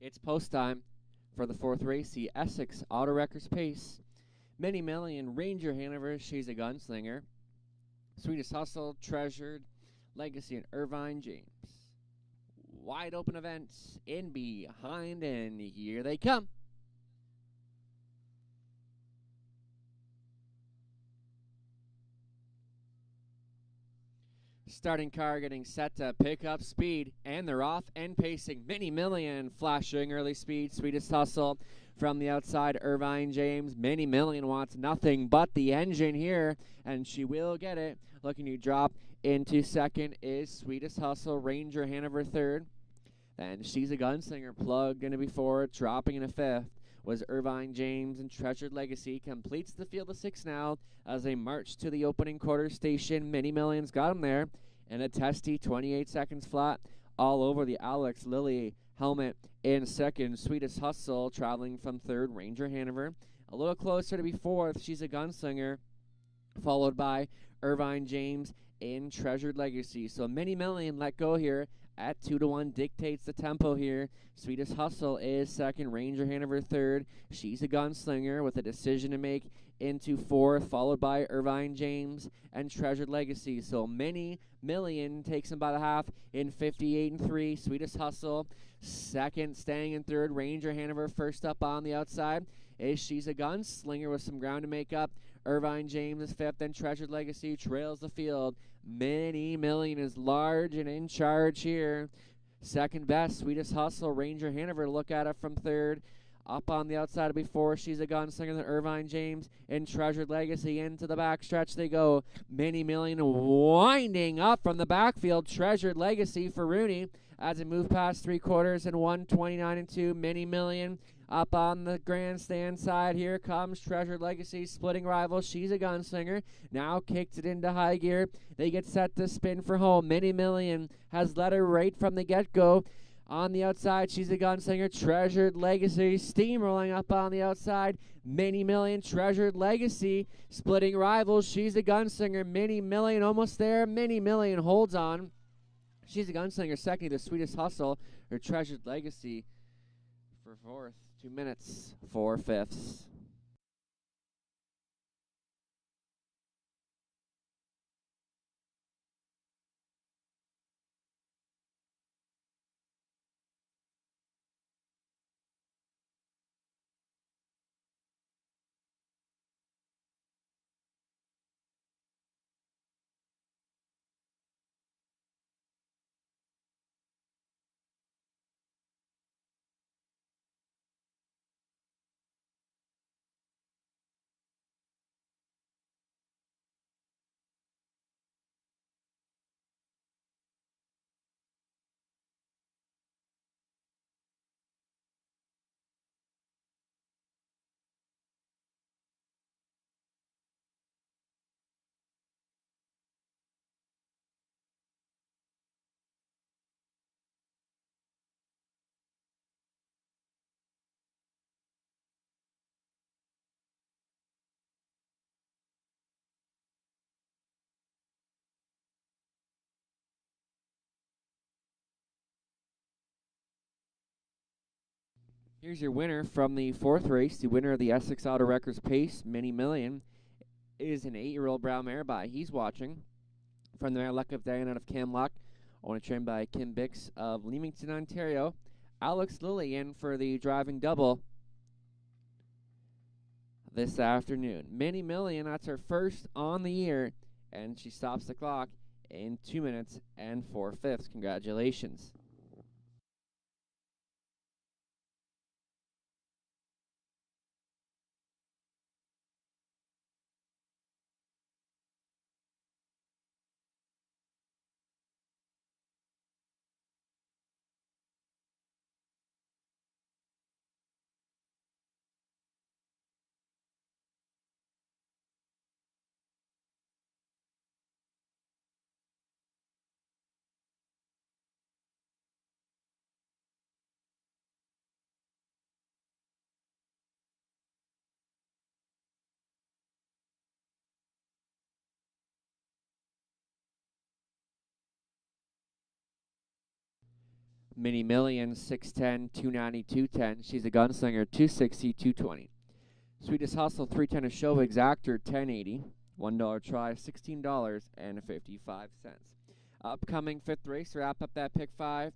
It's post time for the 4th race, the Essex Auto Wreckers Pace. Mini Million, Ranger Hanover, She's a Gunslinger. Sweetest Hustle, Treasured Legacy, and Irvine James. Wide open events in behind, and here they come. Starting car getting set to pick up speed, and they're off and pacing. Mini Million flashing early speed. Sweetest Hustle from the outside. Irvine James. Mini Million wants nothing but the engine here, and she will get it. Looking to drop into second is Sweetest Hustle. Ranger Hanover third. Then She's a Gunslinger plugged into before, dropping in a fifth was Irvine James, and Treasured Legacy completes the field of 6 now as they march to the opening quarter station. Mini Millions got him there, and a testy 28 seconds flat all over the Alex Lilly helmet in second. Sweetest Hustle traveling from third. Ranger Hanover A little closer to be fourth, She's a Gunslinger, followed by Irvine James in Treasured Legacy. So Many Million let go here at 2-1, dictates the tempo here. Sweetest Hustle is second, Ranger Hanover third. She's a Gunslinger with a decision to make into fourth, followed by Irvine James and Treasured Legacy. So Many Million takes him by the half in 58-3. Sweetest Hustle second, staying in third. Ranger Hanover first up on the outside is She's a Gunslinger with some ground to make up. Irvine James is fifth, and Treasured Legacy trails the field. Many Million is large and in charge here. Second best, Sweetest Hustle, Ranger Hanover look at it from third. Up on the outside before, She's a Gunslinger, then Irvine James and Treasured Legacy. Into the backstretch they go. Many Million winding up from the backfield. Treasured Legacy for Rooney as it moved past three quarters and 1:29.2. Many Million up on the grandstand side. Here comes Treasured Legacy, splitting rivals. She's a Gunslinger. Now kicks it into high gear. They get set to spin for home. Many Million has led her right from the get-go. On the outside, She's a Gunslinger. Treasured Legacy steamrolling up on the outside. Many Million, Treasured Legacy splitting rivals. She's a Gunslinger. Many Million almost there. Many Million holds on. She's a Gunslinger second, the Sweetest Hustle. Her Treasured Legacy for fourth. 2 minutes, 4/5. Here's your winner from the fourth race. The winner of the Essex Auto Records Pace, Many Million, is an 8-year-old brown mare by He's Watching. From the mare Luck of Diane out of Camlock, owned and trained by Kim Bix of Leamington, Ontario. Alex Lilly in for the driving double this afternoon. Many Million, that's her first on the year, and she stops the clock in 2 minutes and 4/5. Congratulations. Many Million, 6'10", 290, 210. She's a Gunslinger, 260, 220. Sweetest Hustle, 310 a show, exactor, 1080. $1 try, $16.55. Upcoming fifth race, wrap up that pick 5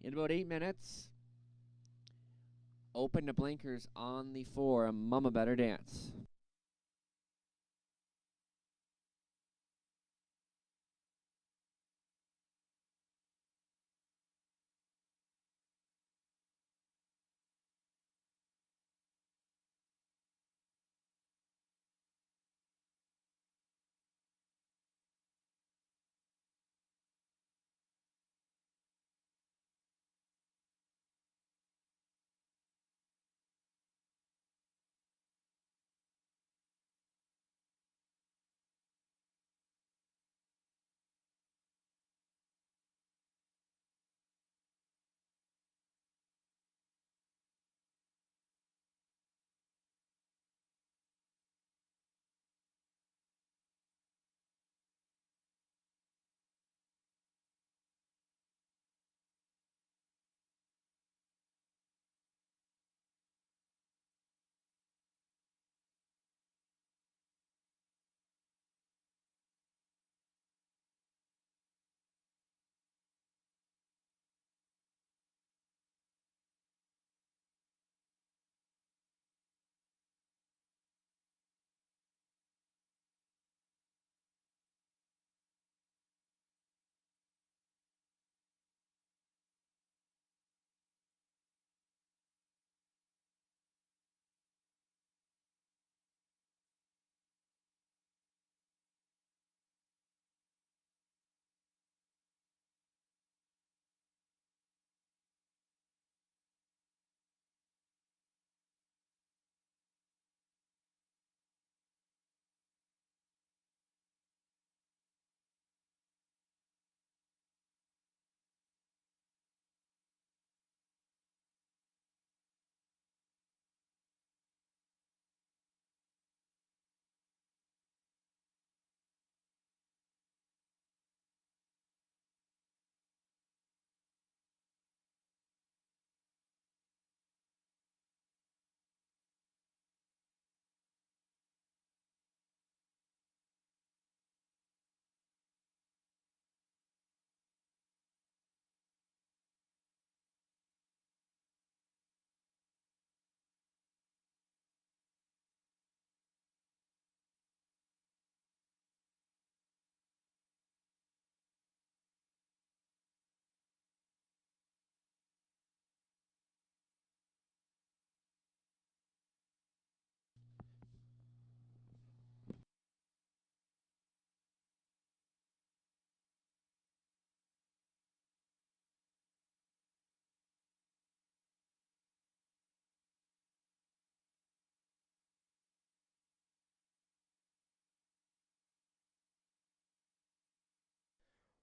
in about 8 minutes. Open to blinkers on the 4, Mama Better Dance.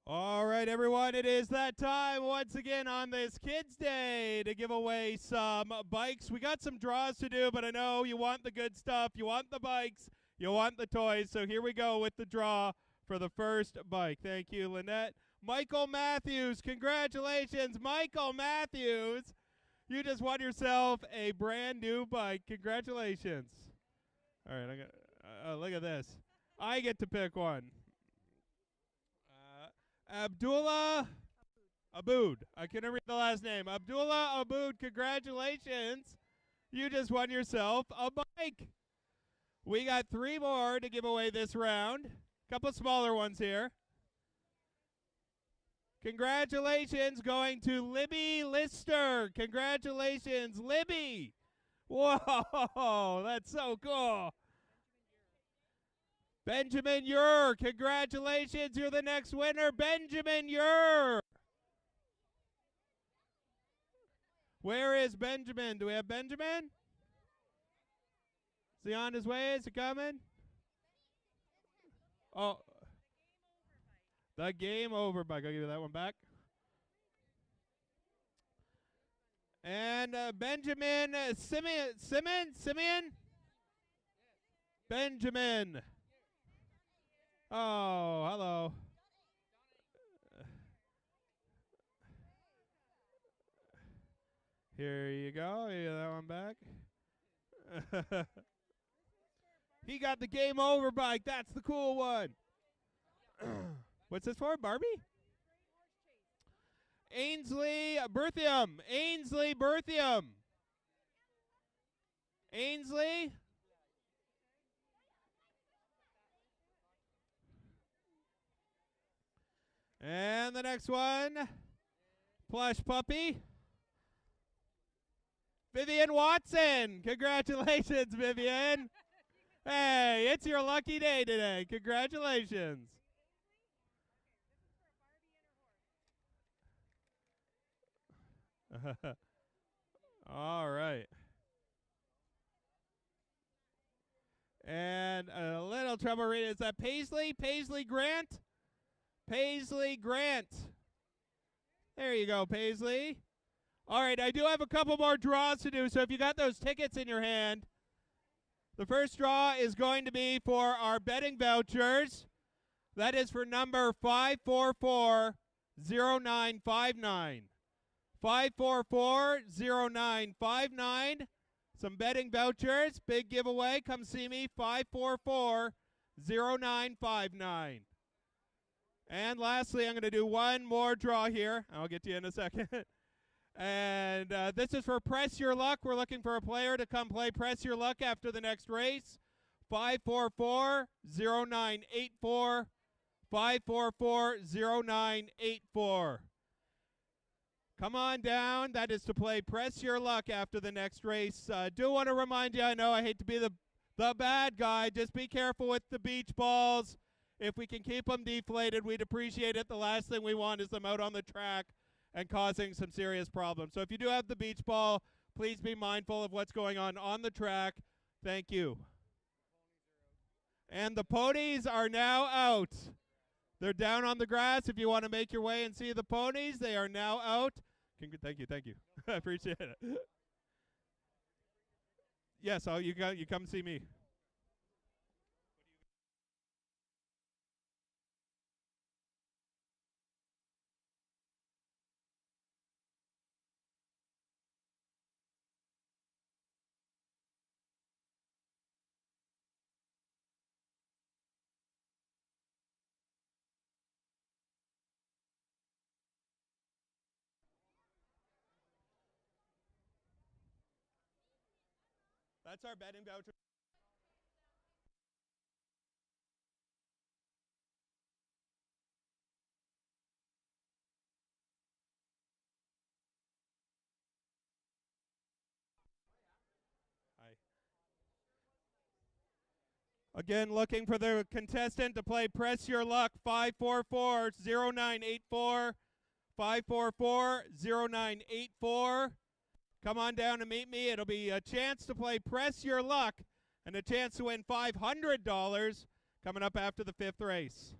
All right, everyone, it is that time once again on this Kids Day to give away some bikes. We got some draws to do, but I know you want the good stuff. You want the bikes. You want the toys. So here we go with the draw for the first bike. Thank you, Lynette. Michael Matthews, congratulations, Michael Matthews. You just won yourself a brand new bike. Congratulations. All right, look at this. I get to pick one. Abdullah Aboud. I couldn't read the last name. Abdullah Aboud, congratulations. You just won yourself a bike. We got 3 more to give away this round. Couple smaller ones here. Congratulations going to Libby Lister. Congratulations, Libby. Whoa, that's so cool. Benjamin Ure, congratulations, you're the next winner, Benjamin Ure. Where is Benjamin? Do we have Benjamin? Is he on his way? Is he coming? Oh, the game over bike. I'll give you that one back. And Benjamin Simeon? Benjamin. Oh, hello. Here you go. You get that one back. He got the game over bike. That's the cool one. What's this for? Barbie? Ainsley Berthium. Ainsley Berthium. Ainsley? And the next one, plush puppy, Vivian Watson. Congratulations, Vivian. Hey, it's your lucky day today. Congratulations. All right. And a little trouble reading. Is that Paisley? Paisley Grant? Paisley Grant. There you go, Paisley. All right, I do have a couple more draws to do, so if you got those tickets in your hand, the first draw is going to be for our betting vouchers. That is for number 5440959. 5440959. Some betting vouchers, big giveaway. Come see me, 5440959. And lastly, I'm going to do one more draw here. I'll get to you in a second. And this is for Press Your Luck. We're looking for a player to come play Press Your Luck after the next race. 5440984. 5440984. Come on down. That is to play Press Your Luck after the next race. Do want to remind you, I know I hate to be the bad guy. Just be careful with the beach balls. If we can keep them deflated, we'd appreciate it. The last thing we want is them out on the track and causing some serious problems. So if you do have the beach ball, please be mindful of what's going on the track. Thank you. And the ponies are now out. They're down on the grass. If you want to make your way and see the ponies, they are now out. Thank you. I appreciate it. Yes, you come see me. That's our betting voucher. Hi. Again, looking for the contestant to play Press Your Luck, 5440984. 5440984. Come on down and meet me. It'll be a chance to play Press Your Luck and a chance to win $500 coming up after the 5th race.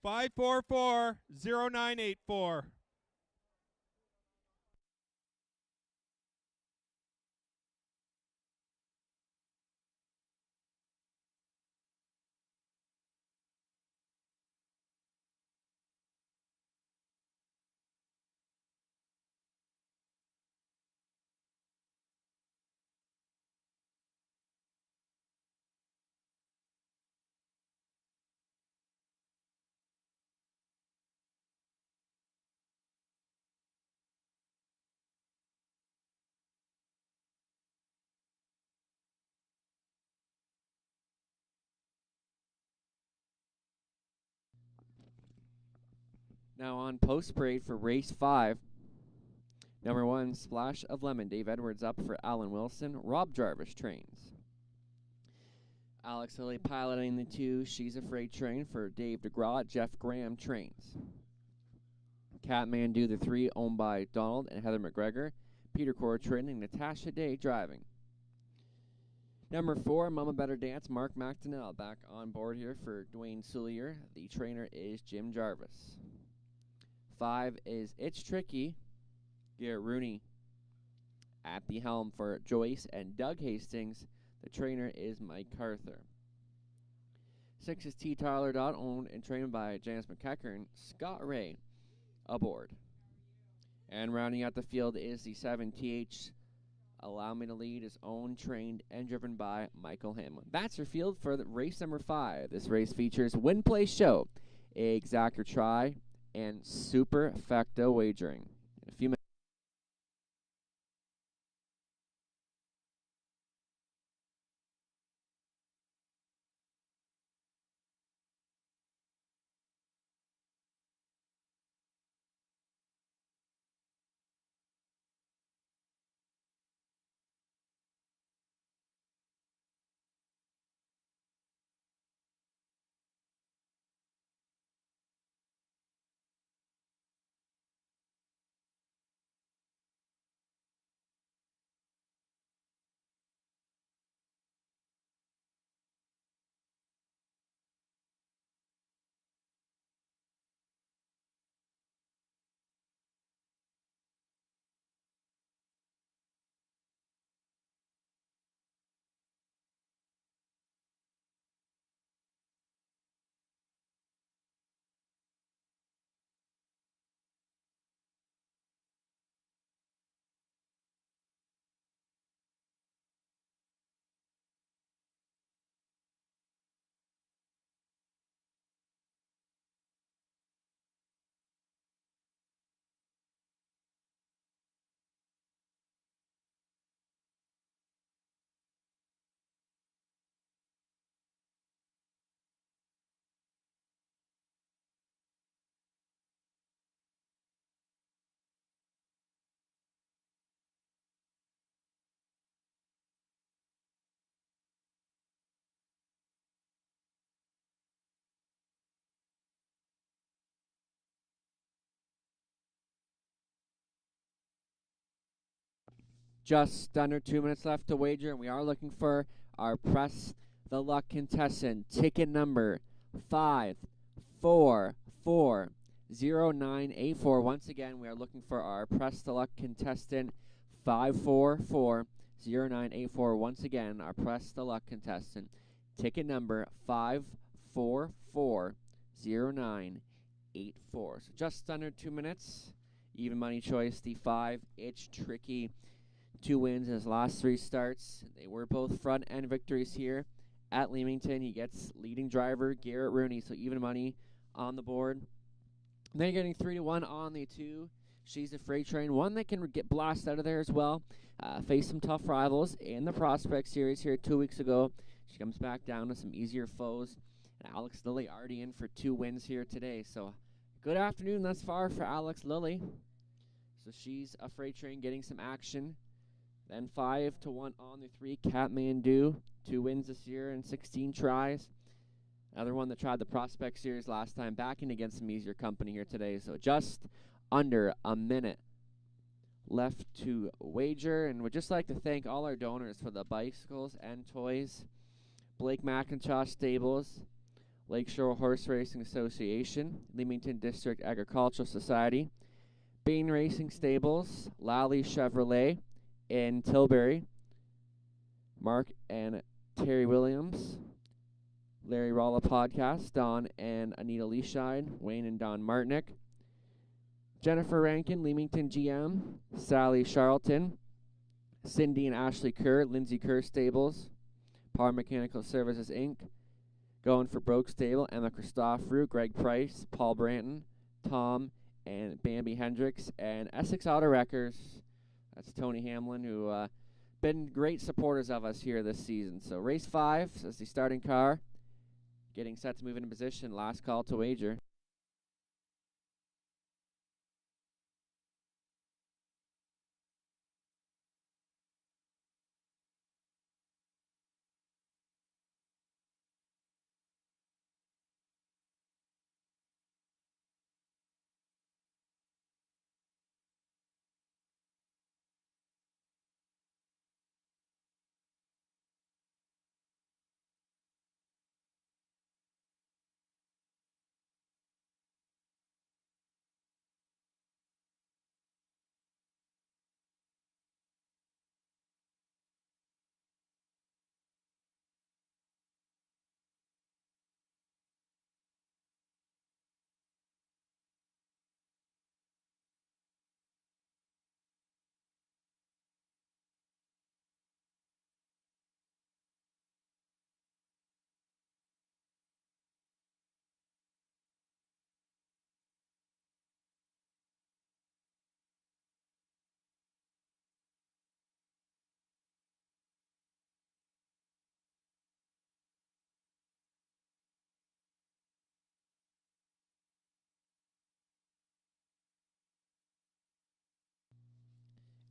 544-0984. Now on post parade for race 5. Number 1, Splash of Lemon. Dave Edwards up for Alan Wilson. Rob Jarvis trains. Alex Lilly piloting the 2 She's Afraid train for Dave DeGraw. Jeff Graham trains. Catmandu the 3 owned by Donald and Heather McGregor. Peter Core training. Natasha Day driving. Number 4, Mama Better Dance. Mark McDonnell back on board here for Dwayne Sullier. The trainer is Jim Jarvis. 5 is It's Tricky. Garrett Rooney at the helm for Joyce and Doug Hastings. The trainer is Mike Carther. 6 is T. Tyler Dodd, owned and trained by Janice McEachern. Scott Ray aboard. And rounding out the field is the 7 TH Allow Me to Lead, is owned, trained, and driven by Michael Hamlin. That's your field for the race number 5. This race features Win Play Show, Exact or Try, and Super Facto Wagering. In a few minutes. Just under 2 minutes left to wager, and we are looking for our Press the Luck contestant. Ticket number 5440984. Once again, we are looking for our Press the Luck contestant. 5440984. Once again, our Press the Luck contestant. Ticket number 5440984. So just under 2 minutes. Even money choice, the 5. It's Tricky. 2 wins in his last 3 starts. They were both front-end victories here at Leamington. He gets leading driver Garrett Rooney, so even money on the board. And then you're getting 3-1 on the 2. She's a Freight Train, one that can get blasted out of there as well. Faced some tough rivals in the Prospect Series here 2 weeks ago. She comes back down to some easier foes. And Alex Lilly already in for 2 wins here today. So good afternoon thus far for Alex Lilly. So she's a Freight Train getting some action. Then 5-1 on the 3, Catmandu. 2 wins this year and 16 tries. Another one that tried the Prospect Series last time, back in against some easier company here today. So just under a minute left to wager. And we'd just like to thank all our donors for the bicycles and toys. Blake McIntosh Stables, Lakeshore Horse Racing Association, Leamington District Agricultural Society, Bean Racing Stables, Lally Chevrolet in Tilbury, Mark and Terry Williams, Larry Rolla Podcast, Don and Anita Leashine, Wayne and Don Martinick, Jennifer Rankin, Leamington GM, Sally Charlton, Cindy and Ashley Kerr, Lindsay Kerr Stables, Power Mechanical Services Inc., Going for Broke Stable, Emma Christophorou, Greg Price, Paul Branton, Tom and Bambi Hendricks, and Essex Auto Wreckers. That's Tony Hamlin, who been great supporters of us here this season. So race 5 as the starting car, getting set to move into position. Last call to wager.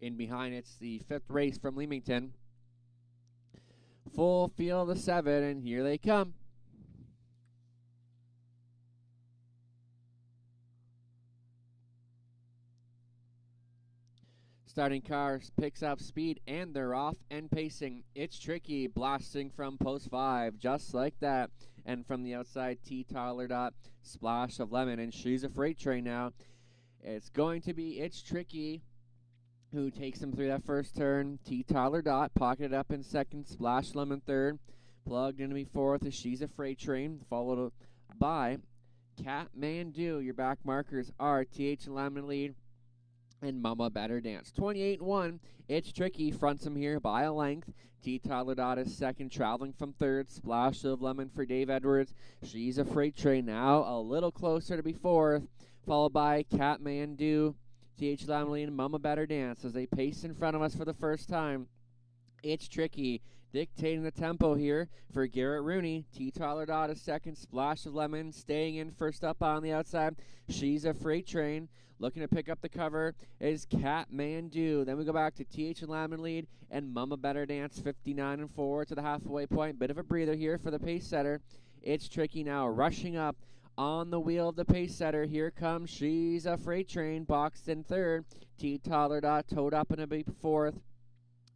In behind, it's the 5th race from Leamington. Full field of 7, and here they come. Starting car picks up speed, and they're off and pacing. It's Tricky, blasting from post 5, just like that. And from the outside, T. Tyler Dot, Splash of Lemon, and she's a freight train now. It's going to be It's Tricky who takes him through that first turn. T. Tyler Dot pocketed up in second, Splash Lemon third, plugged into me fourth as She's a Freight Train, followed by Cat Mandu. Your back markers are TH Lemon lead and Mama Better Dance. 28-1, It's Tricky fronts him here by a length. T. Tyler Dot is second, traveling from third. Splash of Lemon for Dave Edwards. She's a Freight Train now a little closer to be fourth, followed by Cat Mandu, T.H. Lamley and Mama Better Dance as they pace in front of us for the first time. It's Tricky dictating the tempo here for Garrett Rooney. T. Tyler Dot is second, Splash of Lemon staying in first up on the outside. She's a Freight Train. Looking to pick up the cover is Cat Mandu. Then we go back to T.H. Lemon lead and Mama Better Dance 59-4 to the halfway point. Bit of a breather here for the pace setter. It's Tricky now rushing up on the wheel of the pace setter. Here comes She's a Freight Train, boxed in third. T. Tyler Dot towed up in a big fourth.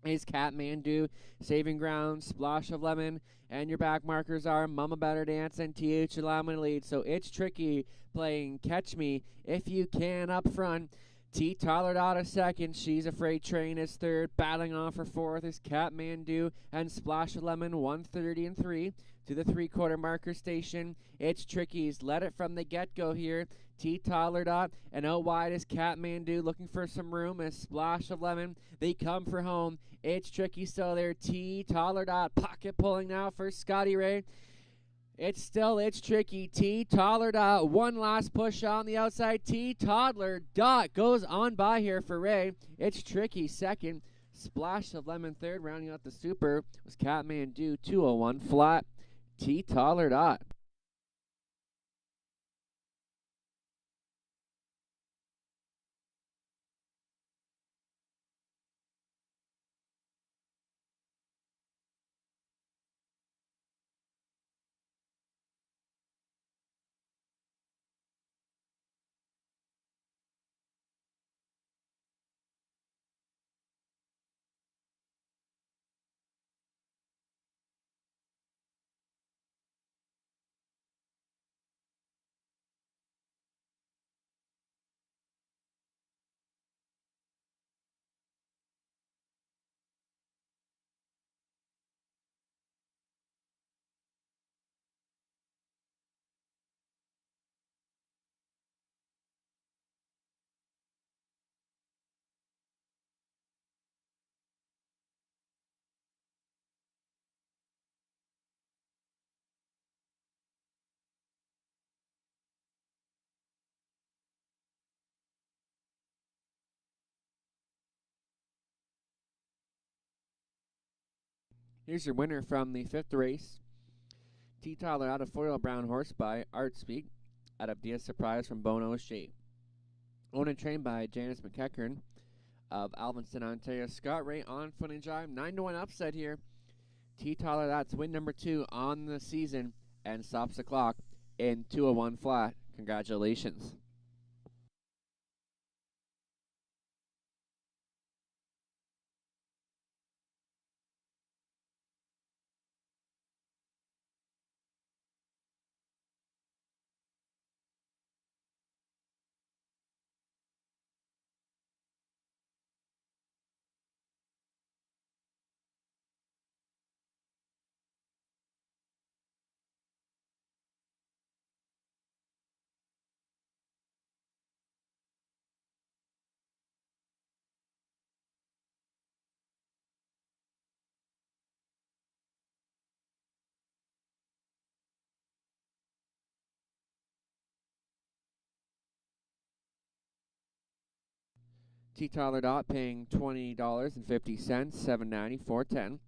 Is Cat Mandu saving ground, Splash of Lemon, and your back markers are Mama Better Dance and T.H. Lemon lead. So It's Tricky playing Catch Me If You Can up front. T. Tyler Dot is second, She's a Freight Train is third, battling on for fourth is Cat Mandu and Splash of Lemon 130-3 to the 3/4 marker station. It's Tricky's led it from the get-go here. T. Tyler Dot and out wide is Cat Mandu looking for some room as Splash of Lemon. They come for home. It's Tricky still there. T. Tyler Dot pocket pulling now for Scotty Ray. It's Tricky. T. Toddler Dot, one last push on the outside. T. Toddler Dot goes on by here for Ray. It's Tricky second. Splash of Lemon third. Rounding out the super was Cat Mandu 201 flat. T. Toddler Dot. Here's your winner from the 5th race. T. Tyler out of Foil Brown Horse by Art Speak. Out of Dia Surprise from Bono Shape. Owned and trained by Janice McEachern of Alvinston, Ontario. Scott Ray on Foot and Jive. 9-1 upset here. T. Tyler, that's win number 2 on the season and stops the clock in 2:01 flat. Congratulations. T. Tyler Dot paying $20.50, $7.90, $4.10.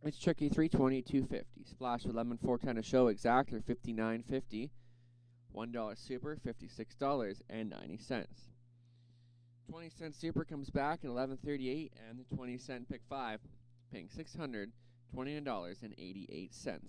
It's Tricky 320, $2.50. Splash with Lemon 410 a show exactor $59.50. $1 super $56.90. 20-cent super comes back at $11.38, and the 20-cent pick 5 paying $629.88.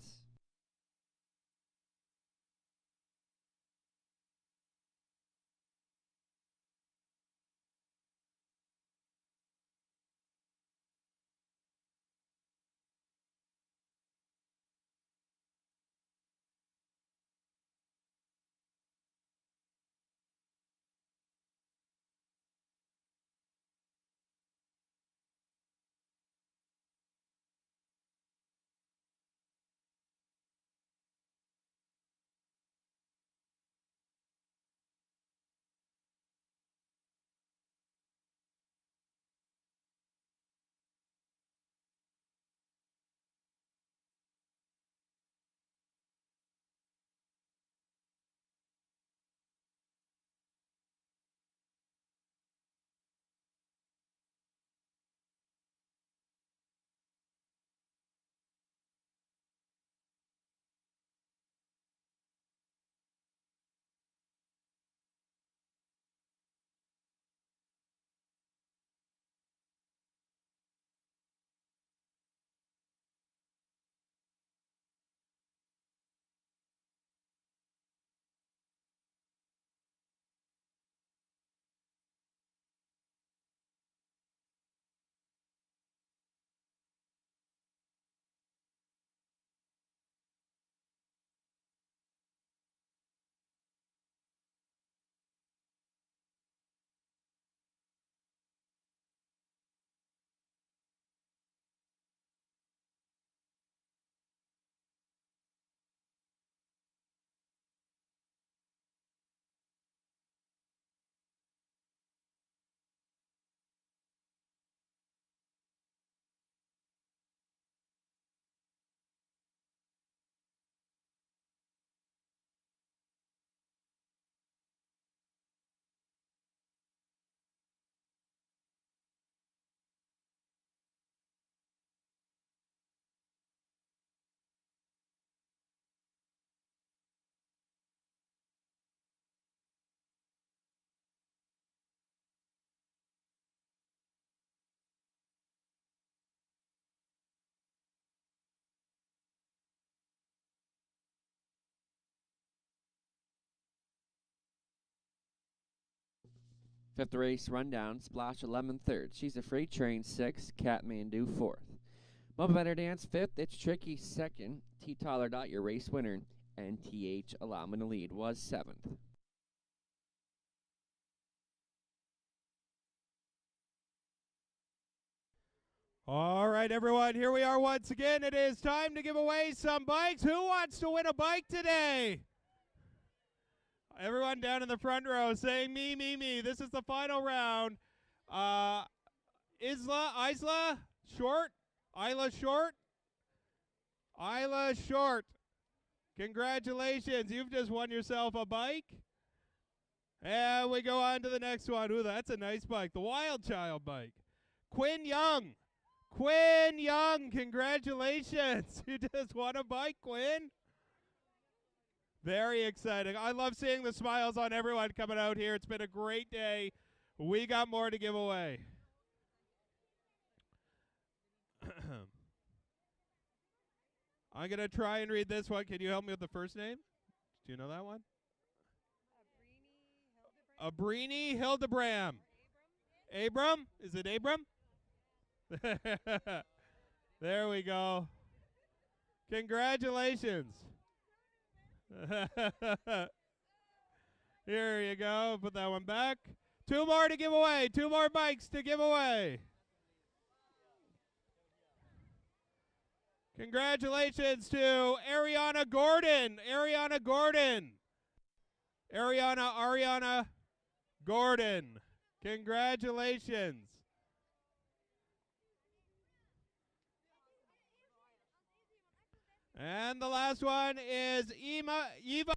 Fifth race rundown, Splash 11 third. She's a Freight Train 6, Kathmandu 4th. Mama Better Dance 5th, It's Tricky 2nd, T. Tyler Dot, your race winner, and TH Allow Me to Lead was 7th. All right, everyone, here we are once again. It is time to give away some bikes. Who wants to win a bike today? Everyone down in the front row saying me, me, me. This is the final round. Isla Short? Isla Short. Congratulations. You've just won yourself a bike. And we go on to the next one. Ooh, that's a nice bike. The Wild Child bike. Quinn Young. Quinn Young, congratulations. You just won a bike, Quinn. Very exciting. I love seeing the smiles on everyone coming out here. It's been a great day. We got more to give away. I'm going to try and read this one. Can you help me with the first name? Do you know that one? Beanie Hildebram. Abram? Is it Abram? There we go. Congratulations. Here you go. Put that one back. 2 more to give away. 2 more bikes to give away. Congratulations to Ariana Gordon. Ariana Gordon. Ariana Gordon. Congratulations. And the last one is Eva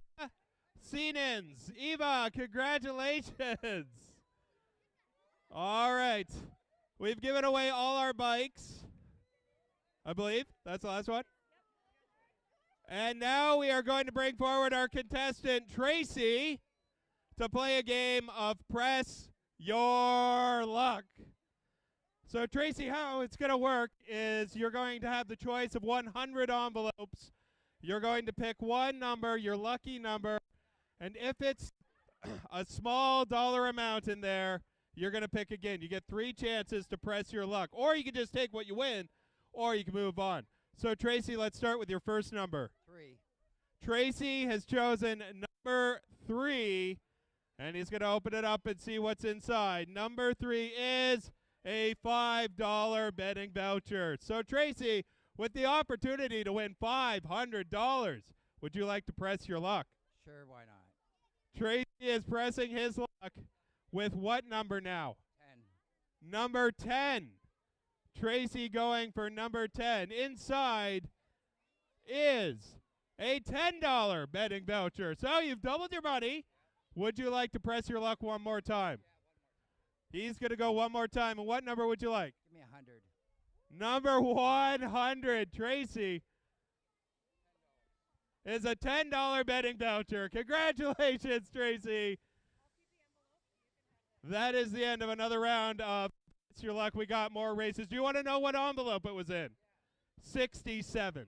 Seenens. Eva, congratulations. All right. We've given away all our bikes, I believe. That's the last one. And now we are going to bring forward our contestant, Tracy, to play a game of Press Your Luck. So, Tracy, how it's going to work is you're going to have the choice of 100 envelopes. You're going to pick one number, your lucky number, and if it's a small dollar amount in there, you're going to pick again. You get 3 chances to press your luck. Or you can just take what you win, or you can move on. So, Tracy, let's start with your first number. 3. Tracy has chosen number 3, and he's going to open it up and see what's inside. Number 3 is a $5 betting voucher. So, Tracy, with the opportunity to win $500, would you like to press your luck? Sure, why not? Tracy is pressing his luck with what number now? 10. Number 10. Tracy going for number 10. Inside is a $10 betting voucher. So you've doubled your money. Would you like to press your luck one more time? He's going to go one more time. And what number would you like? Give me 100. Number 100. Tracy is a $10 betting voucher. Congratulations, Tracy. That is the end of another round of It's Your Luck. We got more races. Do you want to know what envelope it was in? 67.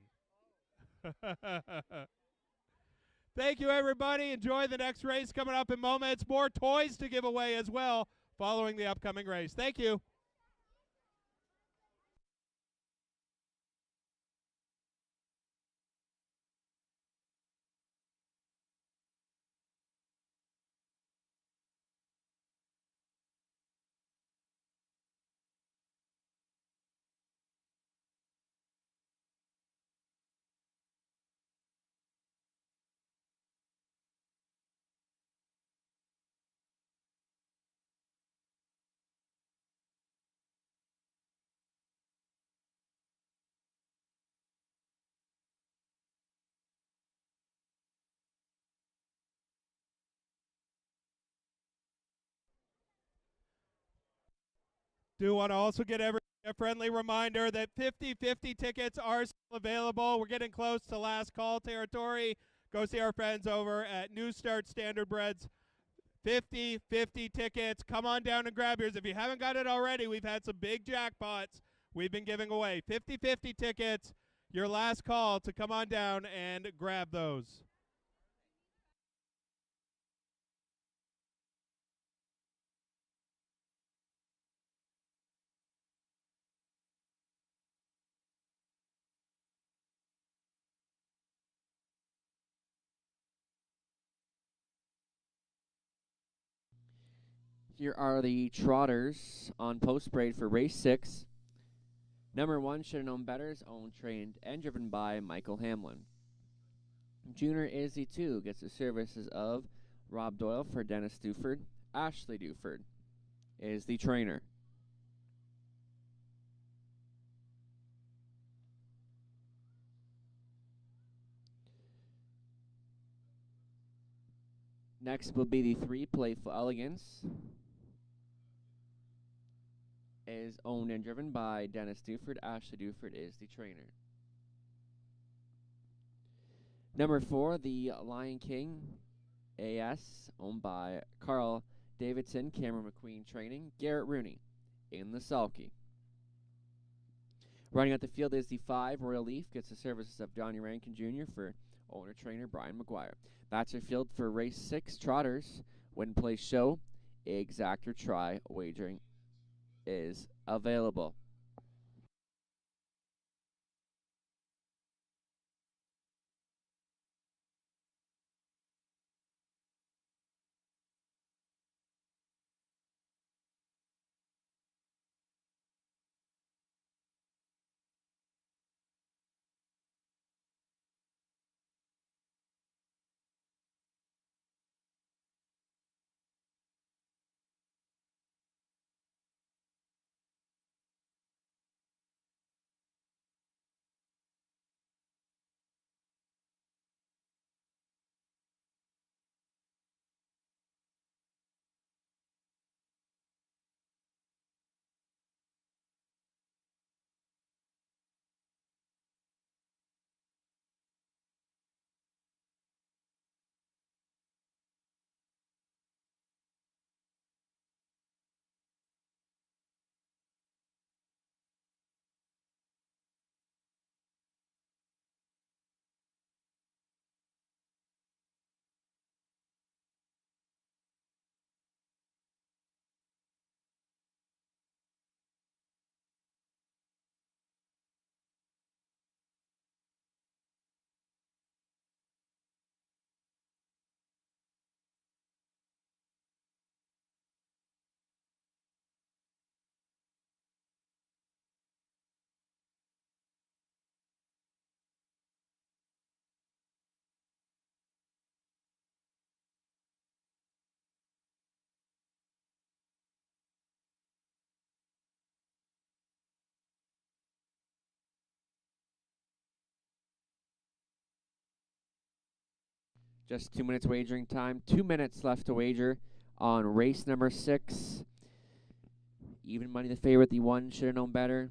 Thank you, everybody. Enjoy the next race coming up in moments. More toys to give away as well following the upcoming race. Thank you. Do want to also get everyone a friendly reminder that 50/50 tickets are still available. We're getting close to last call territory. Go see our friends over at New Start Standard Breads. 50/50 tickets. Come on down and grab yours. If you haven't got it already, we've had some big jackpots we've been giving away. 50/50 tickets. Your last call to come on down and grab those. Here are the trotters on post parade for race 6. Number 1, Should Have Known Better, is owned, trained, and driven by Michael Hamlin. Junior Izzy 2 gets the services of Rob Doyle for Dennis Duford. Ashley Duford is the trainer. Next will be the 3 Playful Elegance. is owned and driven by Dennis Duford. Ashley Duford is the trainer. Number 4, the Lion King AS, owned by Carl Davidson, Cameron McQueen Training, Garrett Rooney in the sulky. Running at the field is the 5, Royal Leaf, gets the services of Johnny Rankin Jr. for owner-trainer Brian McGuire. That's your field for race 6, Trotters. Win, play, show, exact or try wagering is available. Just 2 minutes wagering time. 2 minutes left to wager on race number 6. Even money the favorite, the 1 should have known better.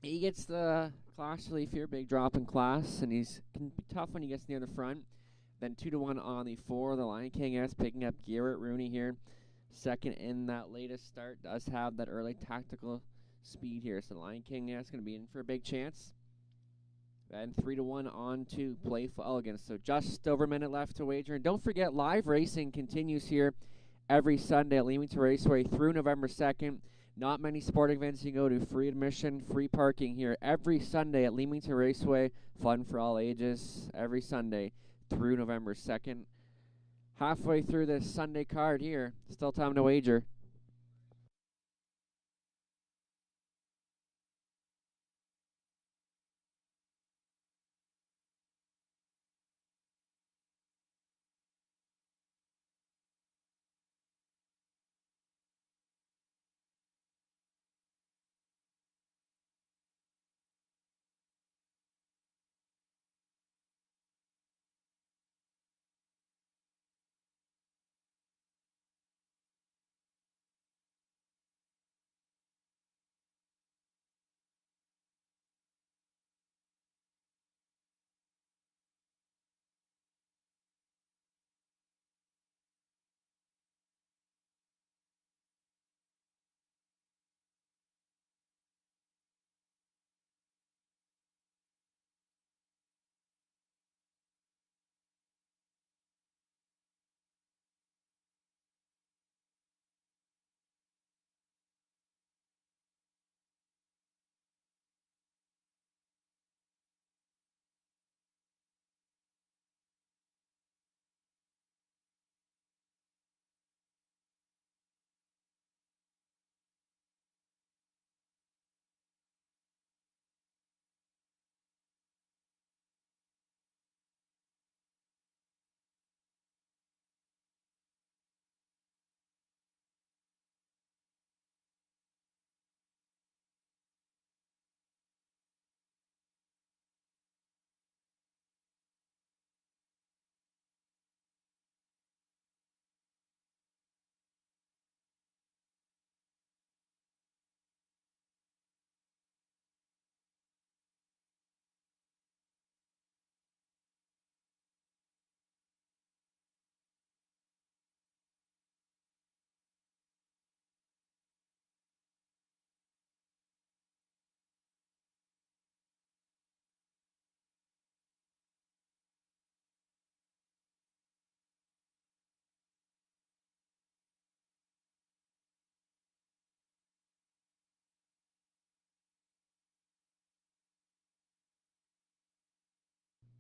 He gets the class relief here, big drop in class, and he's can be tough when he gets near the front. Then 2-1 on the 4. The Lion King S picking up Garrett Rooney here. Second in that latest start, does have that early tactical speed here. So the Lion King S going to be in for a big chance. And 3-1 on to Playful Elegance. So just over a minute left to wager. And don't forget, live racing continues here every Sunday at Leamington Raceway through November 2nd. Not many sporting events you can go to. Free admission, free parking here every Sunday at Leamington Raceway. Fun for all ages every Sunday through November 2nd. Halfway through this Sunday card here. Still time to wager.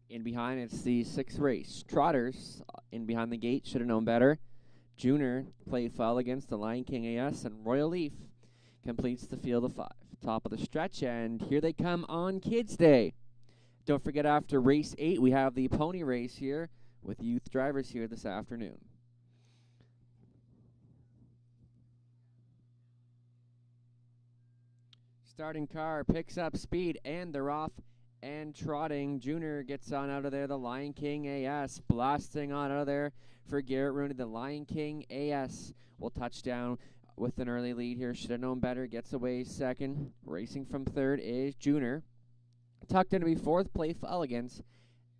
In behind, it's the 6th race. Trotters in behind the gate, should have known better. Junior played foul against the Lion King AS, and Royal Leaf completes the field of 5. Top of the stretch, and here they come on Kids Day. Don't forget, after race 8, we have the pony race here with youth drivers here this afternoon. Starting car picks up speed, and they're off and trotting. Junior gets on out of there. The Lion King AS blasting on out of there for Garrett Rooney. The Lion King AS will touch down with an early lead here. Should have known better. Gets away second. Racing from third is Junior. Tucked in to be fourth, Playful Elegance.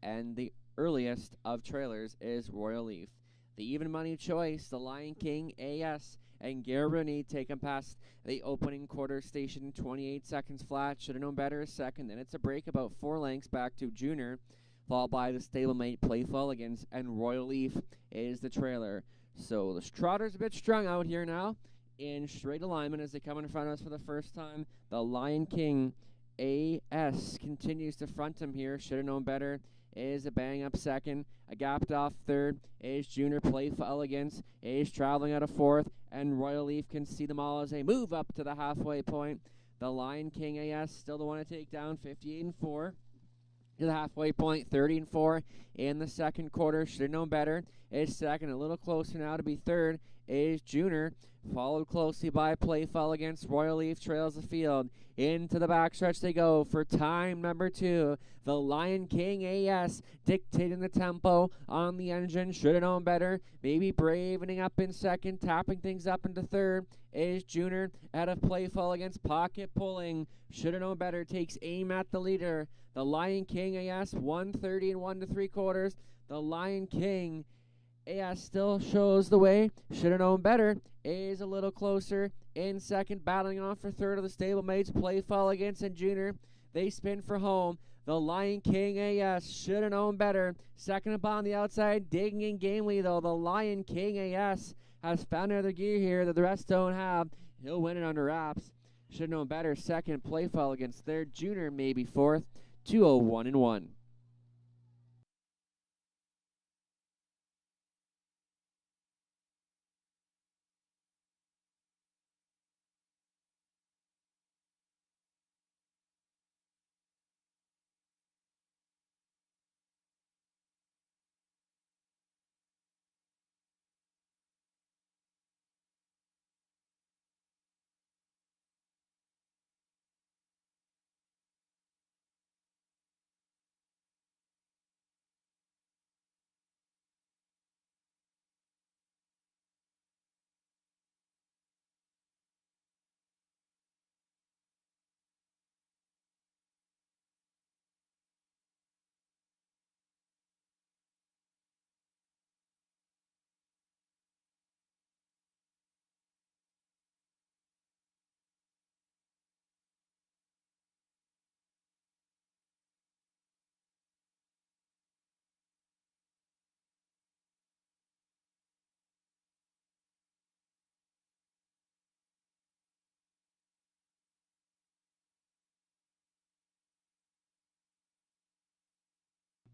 And the earliest of trailers is Royal Leaf. The even money choice, the Lion King AS and Garrett Rooney take him past the opening quarter station, 28 seconds flat. Should have known better a second. Then it's a break about 4 lengths back to Junior, followed by the stablemate Playful Elegance, and Royal Leaf is the trailer. So the Trotter's a bit strung out here now in straight alignment as they come in front of us for the first time. The Lion King AS continues to front him here. Should have known better is a bang up second. A gapped off third is Junior. Playful Elegance is traveling out of fourth, and Royal Leaf can see them all as they move up to the halfway point. The Lion King AS still the one to take down, 58-4. To the halfway point, 30-4 in the second quarter. Should have known better is second. A little closer now to be third is Junior, followed closely by Playful Elegance. Royal Leaf trails the field. Into the backstretch they go for time number 2. The Lion King AS dictating the tempo on the engine. Should have known better. Maybe bravening up in second, tapping things up into third is Junior out of Playful Elegance. Pocket pulling. Should have known better. Takes aim at the leader. The Lion King AS 130 and 1 3/4. The Lion King AS still shows the way. Should have known better. Is a little closer in second, battling on for third of the stablemates. Playful Elegance and Junior. They spin for home. The Lion King AS should have known better. Second up on the outside, digging in gamely though. The Lion King AS has found another gear here that the rest don't have. He'll win it under wraps. Should have known better. Second, Playful Elegance. Third, Junior maybe fourth. 201 and 1.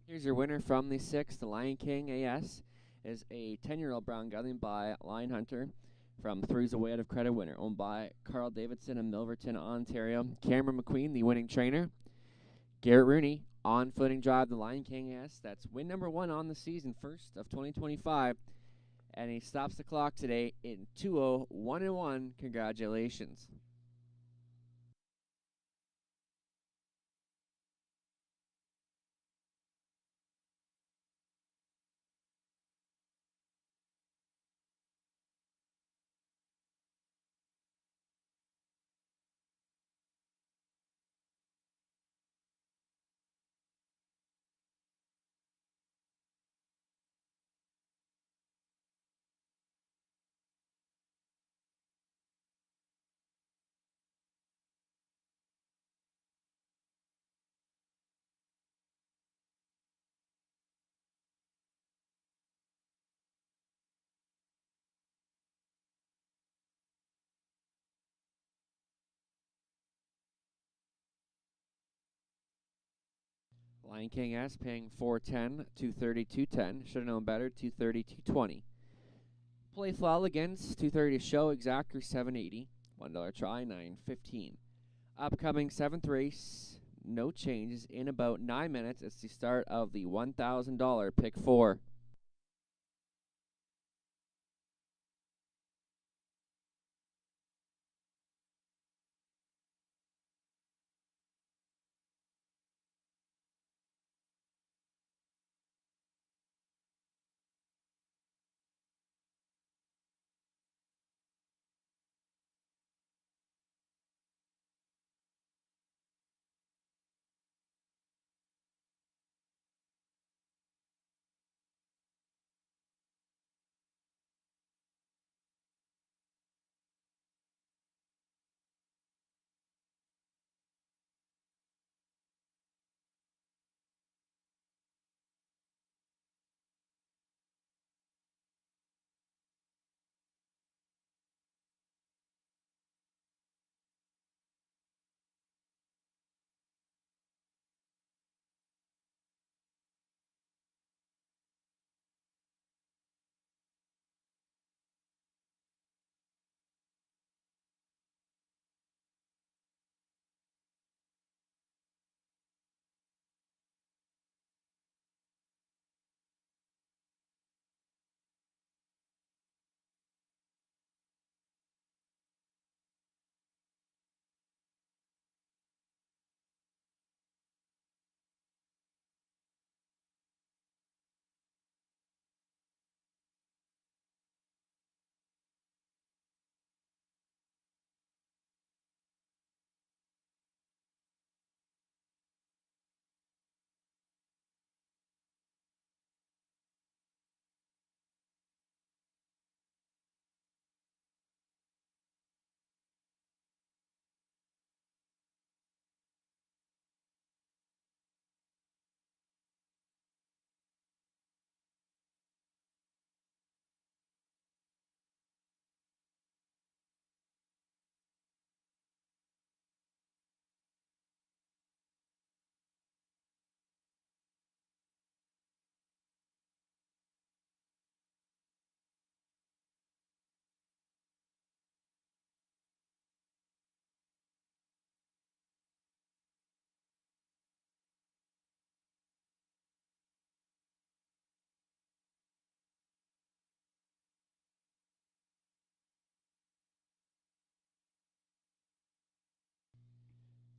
Here's your winner from the 6th. The Lion King AS is a 10-year-old brown gelding by Lion Hunter from Threes Away out of Credit Winner, owned by Carl Davidson in Milverton, Ontario. Cameron McQueen, the winning trainer. Garrett Rooney, on-footing drive, the Lion King AS. That's win number 1 on the season, first of 2025. And he stops the clock today in 201 and 1. Congratulations. Lion King S paying $4.10, $230, $210. Should have known better, $230, $220. Playful against $230 show, exactor $7.80. $1 try, $9.15. Upcoming 7th race, no changes in about 9 minutes. It's the start of the $1,000 pick 4.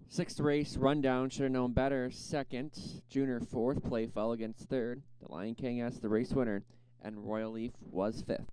Sixth race rundown, should have known better. Second, Junior fourth, Playful against third. The Lion King S, the race winner, and Royal Leaf was fifth.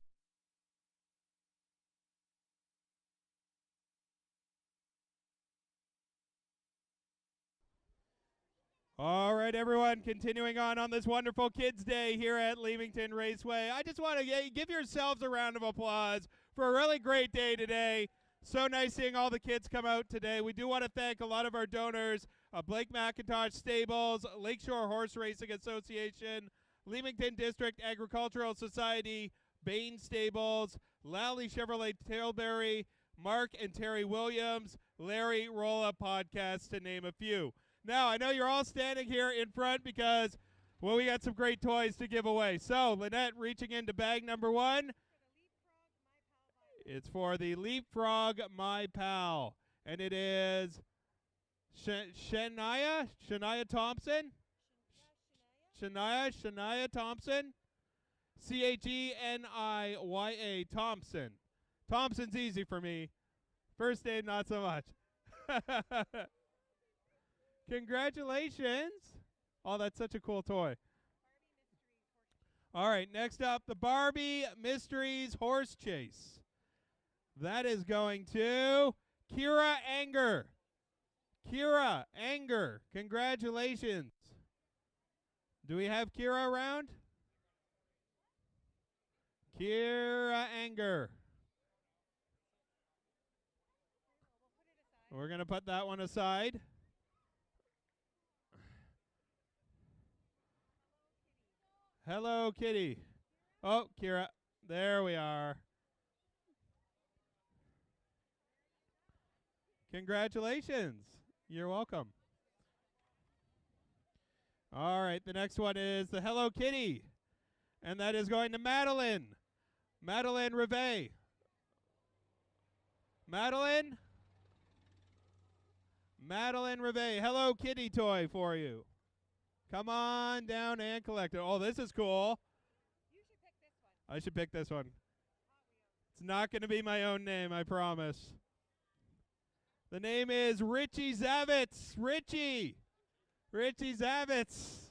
All right, everyone, continuing on this wonderful Kids Day here at Leamington Raceway. I just want to give yourselves a round of applause for a really great day today. So nice seeing all the kids come out today. We do want to thank a lot of our donors, Blake McIntosh Stables, Lakeshore Horse Racing Association, Leamington District Agricultural Society, Bain Stables, Lally Chevrolet Tilbury, Mark and Terry Williams, Larry Rolla Podcast, to name a few. Now, I know you're all standing here in front because, well, we got some great toys to give away. So, Lynette reaching into bag number 1. It's for the Leapfrog My Pal. And it is Shania Thompson? Shania Thompson? Cheniya Thompson. Thompson's easy for me. First name, not so much. Congratulations. Oh, that's such a cool toy. All right, next up, the Barbie Mysteries Horse Chase. That is going to Kira Anger. Kira Anger, congratulations. Do we have Kira around? Kira Anger. We're going to put that one aside. Hello, Kitty. Oh, Kira. There we are. Congratulations. You're welcome. All right, the next one is the Hello Kitty, and that is going to Madeline. Madeline Rivet. Madeline? Madeline Rivet. Hello Kitty toy for you. Come on down and collect it. Oh, this is cool. You should pick this one. I should pick this one. It's not going to be my own name, I promise. The name is Richie Zavitz. Richie Zavitz.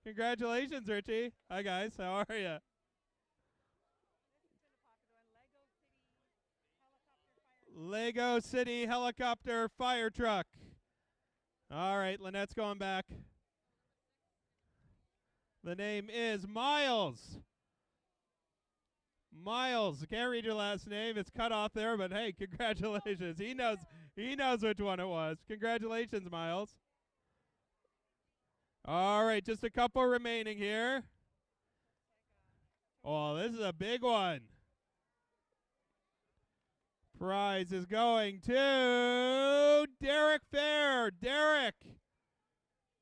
Congratulations, Richie. Hi, guys. How are you? Lego City Helicopter Fire Truck. All right, Lynette's going back. The name is Miles. Miles. Can't read your last name. It's cut off there, but hey, congratulations. He knows which one it was. Congratulations, Miles. All right, just a couple remaining here. Oh, this is a big one. Prize is going to Derek Fair. Derek.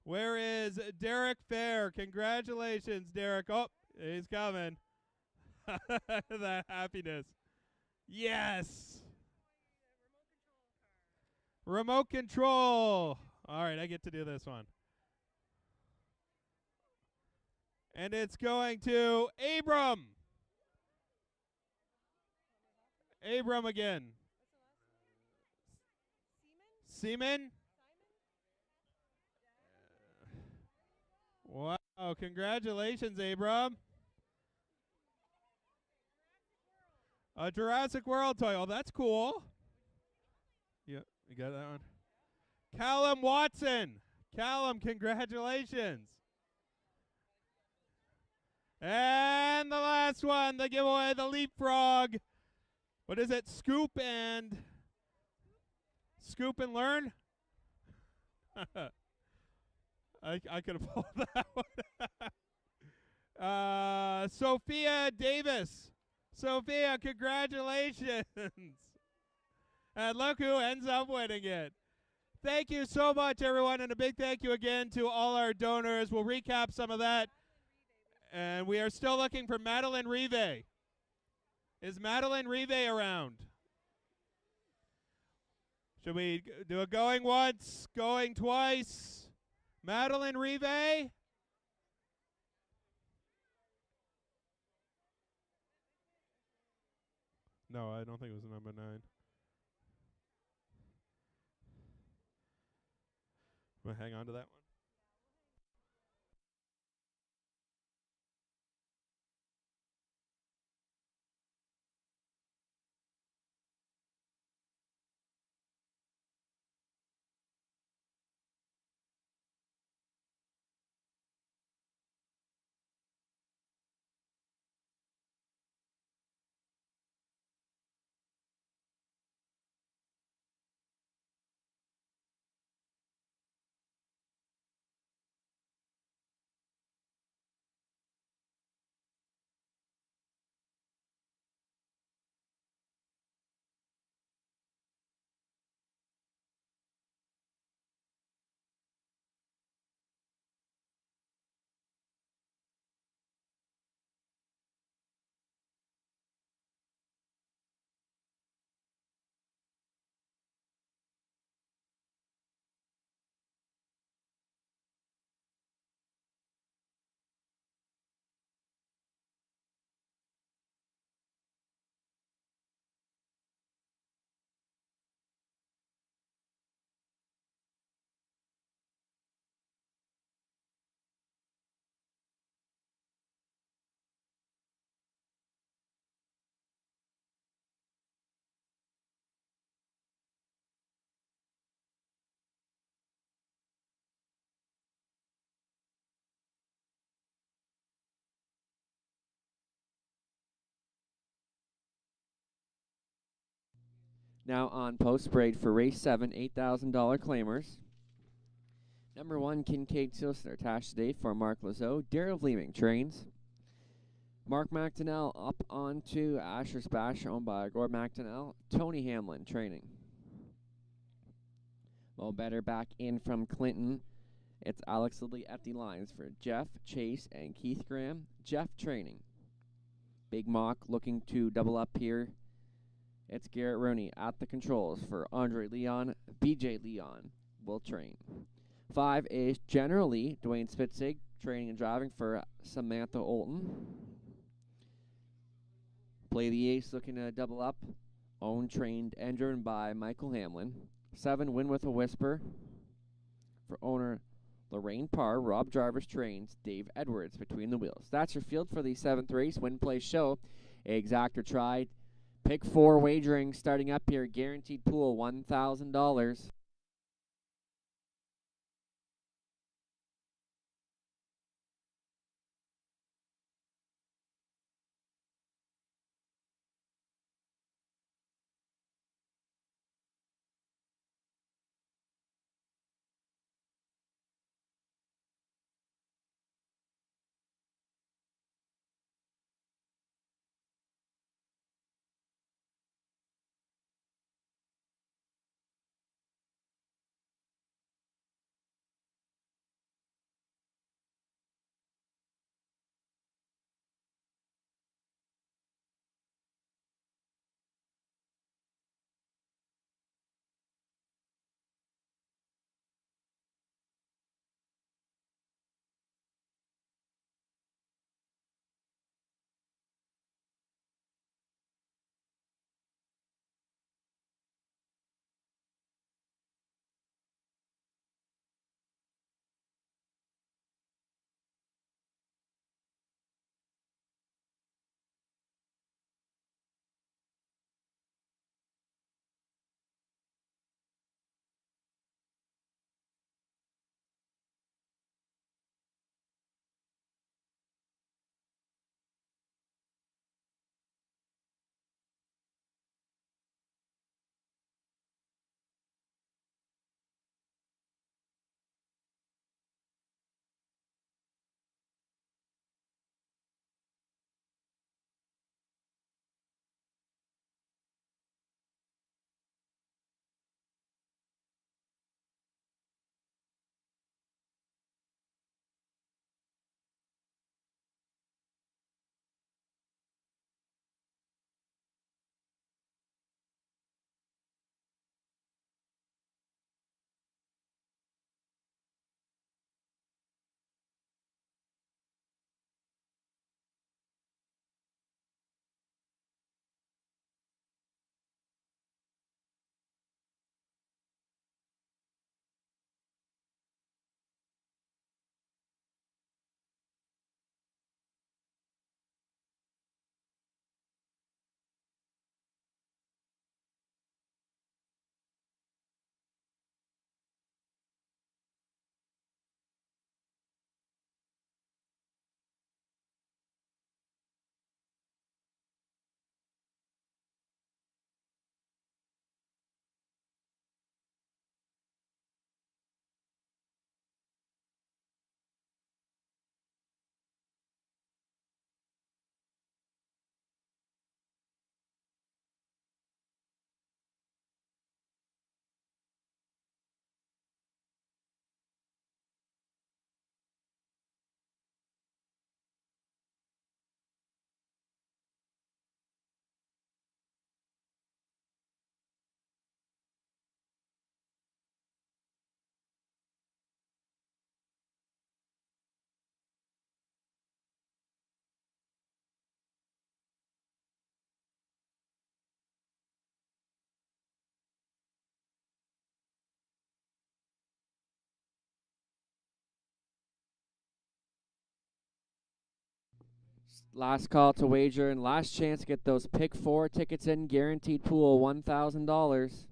Where is Derek Fair? Congratulations, Derek. Oh, he's coming. The happiness. Yes. Remote control. All right, I get to do this one. And it's going to Abram. Abram again. Seaman? Wow, congratulations, Abram. A Jurassic World toy. Oh, that's cool. Yep, you got that one. Callum Watson. Callum, congratulations. And the last one, the giveaway, the Leapfrog. What is it? Scoop and Learn? I could have pulled that one. Sophia Davis. Sophia, congratulations. And look who ends up winning it. Thank you so much, everyone, and a big thank you again to all our donors. We'll recap some of that. And we are still looking for Madeline Rive. Is Madeline Rive around? Should we do a going once, going twice? Madeline Rive? No, I don't think it was number 9. We'll hang on to that one. Now on post parade for race 7, $8,000 claimers. Number 1, Kincaid Silsner, attached today for Mark Lazo. Daryl Leaming trains. Mark McDonnell up onto Asher's Bash, owned by Gord McDonnell. Tony Hamlin training. Well, better back in from Clinton. It's Alex Lidley at the lines for Jeff, Chase, and Keith Graham. Jeff training. Big Mock looking to double up here. It's Garrett Rooney at the controls for Andre Leon. BJ Leon will train. 5 is generally Dwayne Spitzig training and driving for Samantha Olton. Play the ace looking to double up. Owned, trained, and driven by Michael Hamlin. 7, Win with a Whisper for owner Lorraine Parr. Rob Jarvis trains Dave Edwards between the wheels. That's your field for the 7th race. Win, play, show. Exactor tried. Pick 4 wagering starting up here. Guaranteed pool $1,000. Last call to wager and last chance to get those pick 4 tickets in. Guaranteed pool $1,000.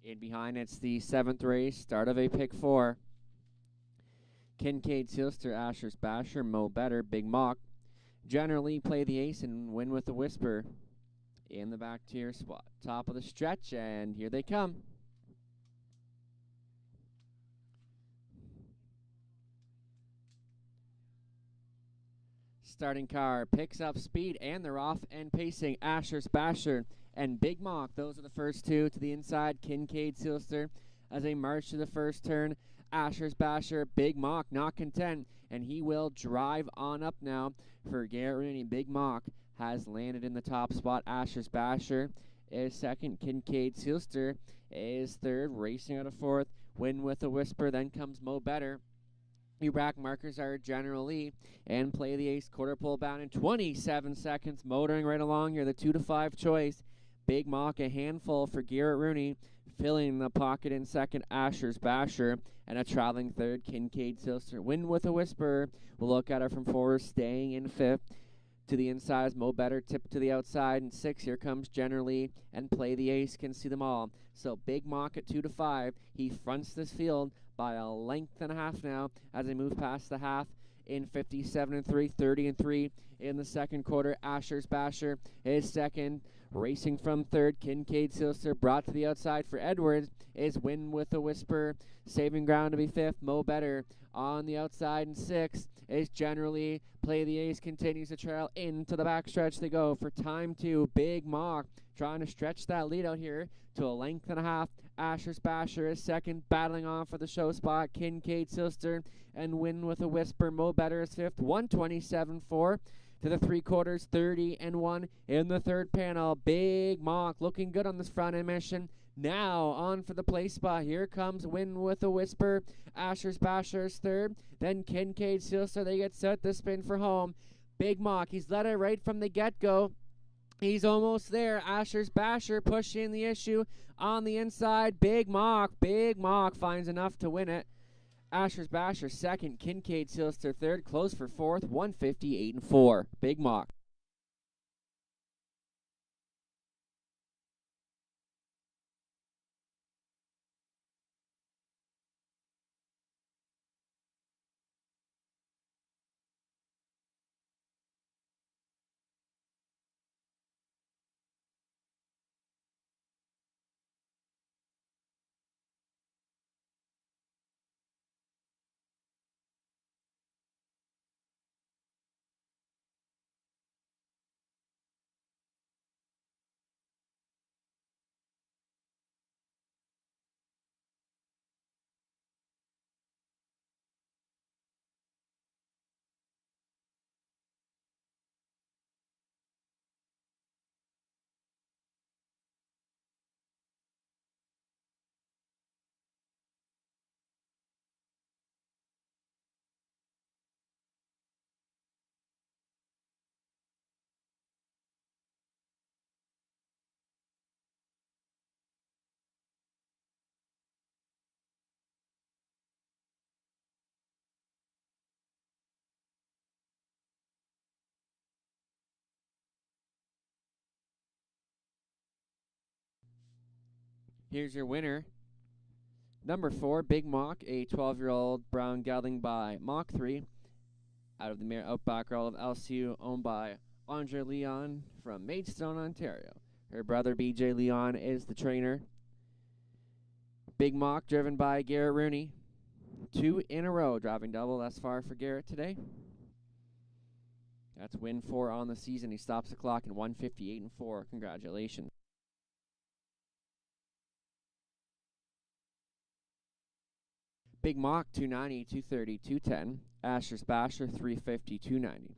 In behind, it's the 7th race, start of a pick 4. Kincaid, Sealster, Asher's Basher, Mo Better, Big Mock. Generally play the ace and win with a whisper in the back tier spot. Top of the stretch, and here they come. Starting car picks up speed, and they're off and pacing. Asher's Basher and Big Mock, those are the first two to the inside. Kincaid, Sealster as they march to the first turn. Asher's Basher, Big Mock not content, and he will drive on up now for Garrett Rooney. Big Mock has landed in the top spot. Asher's Basher is second. Kincaid, Sealster is third. Racing out of fourth. Win with a whisper. Then comes Mo Better. Your back markers are generally and play the ace. Quarter pole bound in 27 seconds. Motoring right along here. The 2 to 5 choice. Big Mock a handful for Garrett Rooney. Filling the pocket in second, Asher's Basher, and a traveling third, Kincaid, Sealster. Win with a whisper. We'll look at her from forward, staying in fifth. To the inside is Mo Better, tip to the outside, and 6. Here comes Generally, and play the ace, can see them all. So Big Mock at 2 to 5. He fronts this field by a length and a half now as they move past the half in 57 and 3, 30 and 3 in the second quarter. Asher's Basher is second. Racing from third, Kincaid, Sealster brought to the outside for Edwards is Win with a Whisper. Saving ground to be fifth. Mo Better on the outside, and 6 is Generally play the ace, continues to trail into the backstretch. They go for time 2. Big Mock trying to stretch that lead out here to a length and a half. Asher's Basher is second, battling on for the show spot. Kincaid, Sealster, and Win with a Whisper. Mo Better is fifth, 127.4. To the 3/4, 30 and 1 in the third panel. Big Mock looking good on this front end mission. Now on for the place spot. Here comes Win with a Whisper. Asher's Basher is third. Then Kincaid, Sealster, they get set to spin for home. Big Mock, he's led it right from the get-go. He's almost there. Asher's Basher pushing the issue on the inside. Big Mock finds enough to win it. Asher's Basher second, Kincaid, Sealster third, close for fourth, 158 and 4. Big Mock. Here's your winner. Number 4, Big Mock, a 12-year-old brown gelding by Mach 3 out of the Mare Outback Earl of LCU, owned by Andre Leon from Maidstone, Ontario. Her brother BJ Leon is the trainer. Big Mock driven by Garrett Rooney. 2 in a row, driving double thus far for Garrett today. That's win 4 on the season. He stops the clock in 158 and 4. Congratulations. Big Mock, 290, 230, 210. Asher's Basher, 350, 290.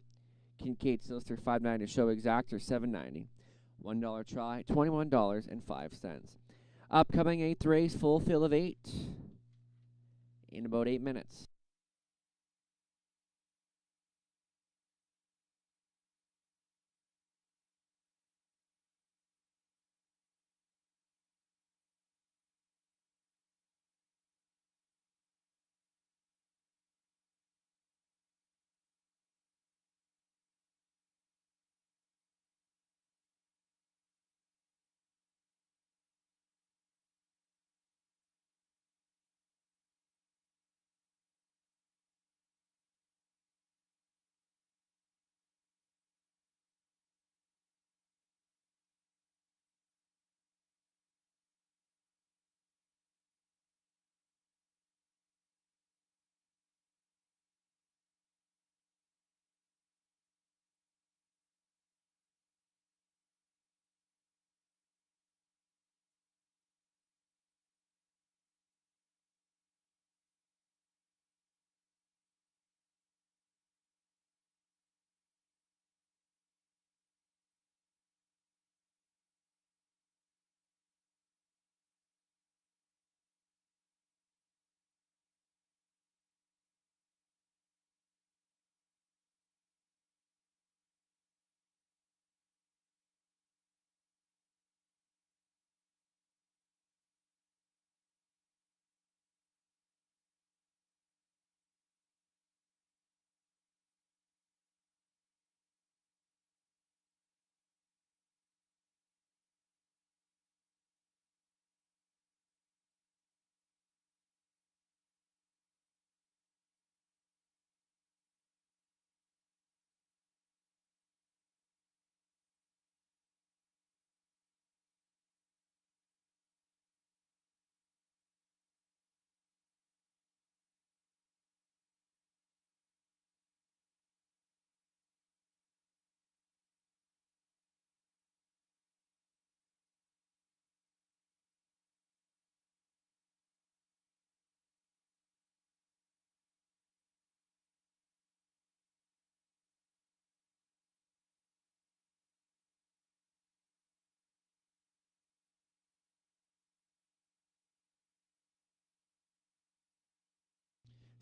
Kincaid, Sealster, 590. Show Exactor, 790. $1 try, $21.05. Upcoming 8th race, full fill of 8 in about 8 minutes.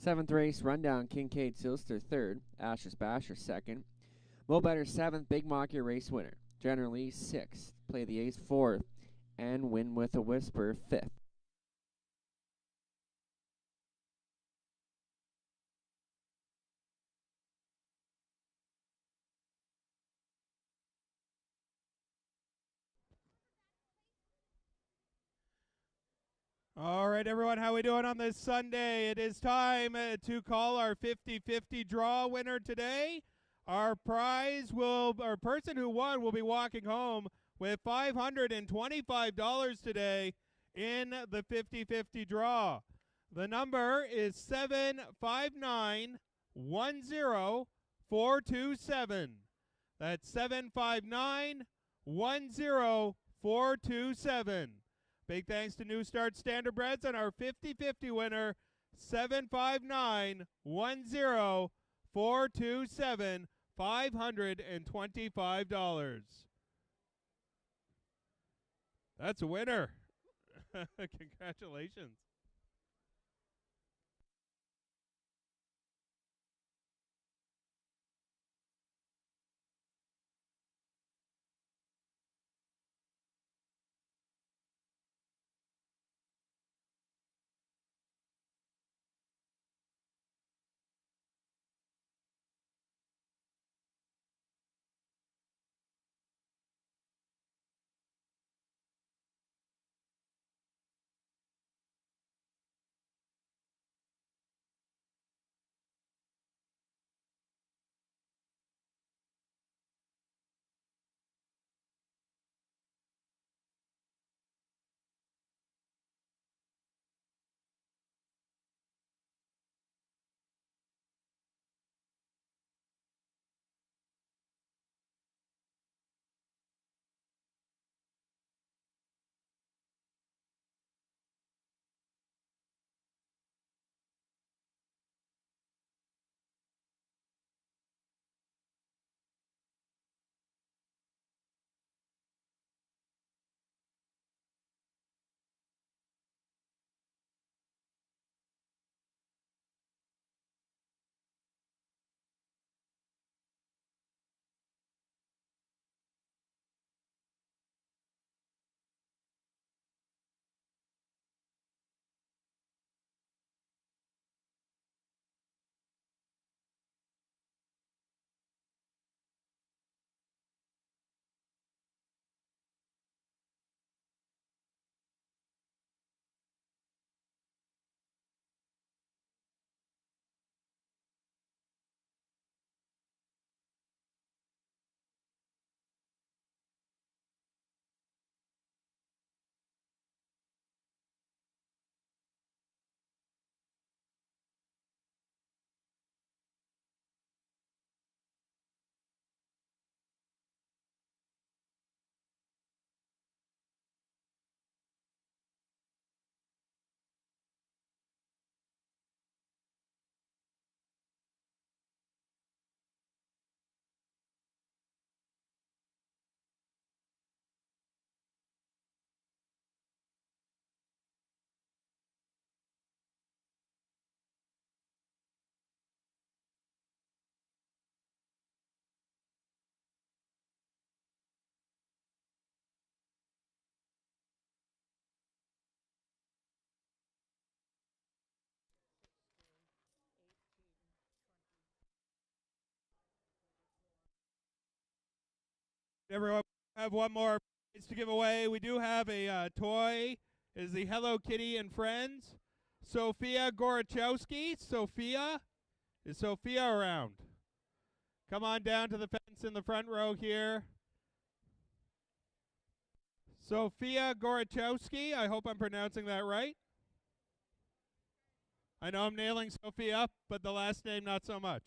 7th race, Rundown, Kincaid Silster 3rd, Asher's Basher 2nd, Mo Better 7th, Big Mocky race winner, Generally 6th, Play the Ace 4th, and Win with a Whisper 5th. All right, everyone, how we doing on this Sunday? It is time to call our 50-50 draw winner today. Our person who won will be walking home with $525 today in the 50-50 draw. The number is 759-10427. That's 759-10427. Big thanks to New Start Standardbreds and our 50-50 winner, 759-10427, $525. That's a winner. Congratulations. Everyone, have one more prize to give away. We do have a toy. It is the Hello Kitty and Friends. Sophia Gorachowski. Sophia? Is Sophia around? Come on down to the fence in the front row here. Sophia Gorachowski. I hope I'm pronouncing that right. I know I'm nailing Sophia, but the last name not so much.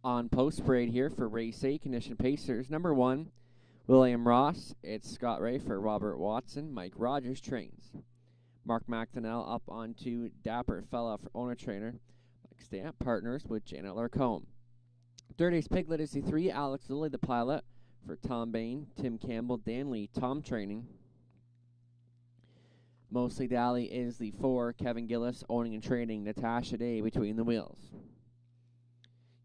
On post parade here for race 8, condition pacers. Number 1, William Ross. It's Scott Ray for Robert Watson. Mike Rogers trains. Mark McDonnell up onto Dapper Fella for owner trainer. Mike Stamp partners with Janet Larcombe. Third Ace Piglet is the 3, Alex Lilly the pilot for Tom Bain, Tim Campbell, Dan Lee, Tom training. Mostly Dally is the 4, Kevin Gillis owning and training, Natasha Day between the wheels.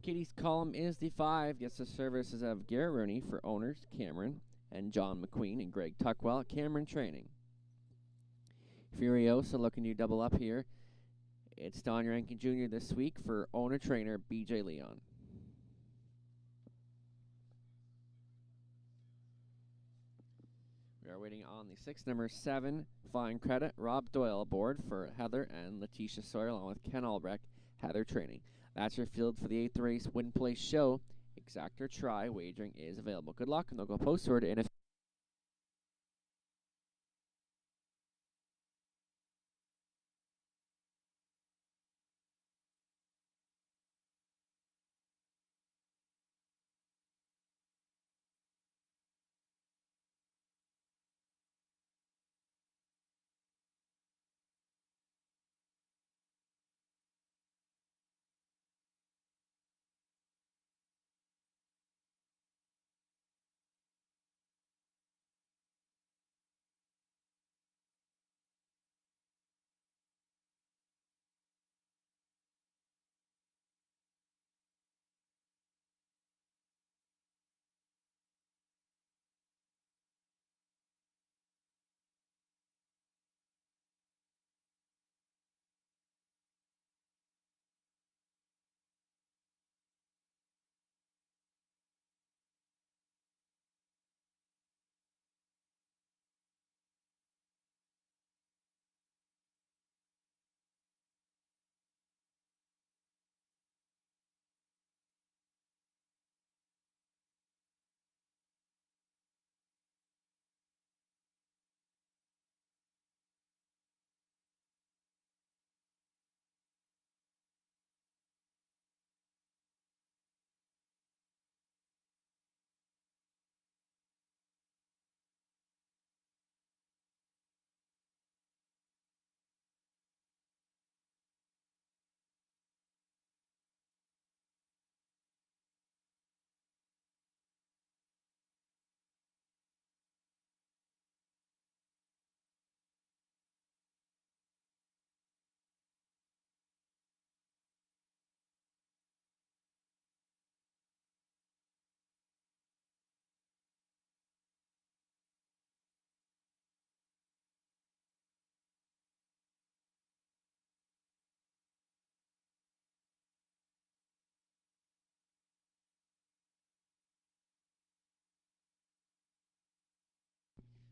Kitty's column is the 5, gets the services of Garrett Rooney for owners, Cameron and John McQueen and Greg Tuckwell, Cameron training. Furiosa looking to double up here. It's Don Rankin Jr. this week for owner-trainer BJ Leon. We are waiting on the 6, number 7, Flying Credit. Rob Doyle aboard for Heather and Letitia Sawyer along with Ken Albrecht, Heather training. That's your field for the 8th race, Win Place Show. Exact or try wagering is available. Good luck, and they'll go post order in a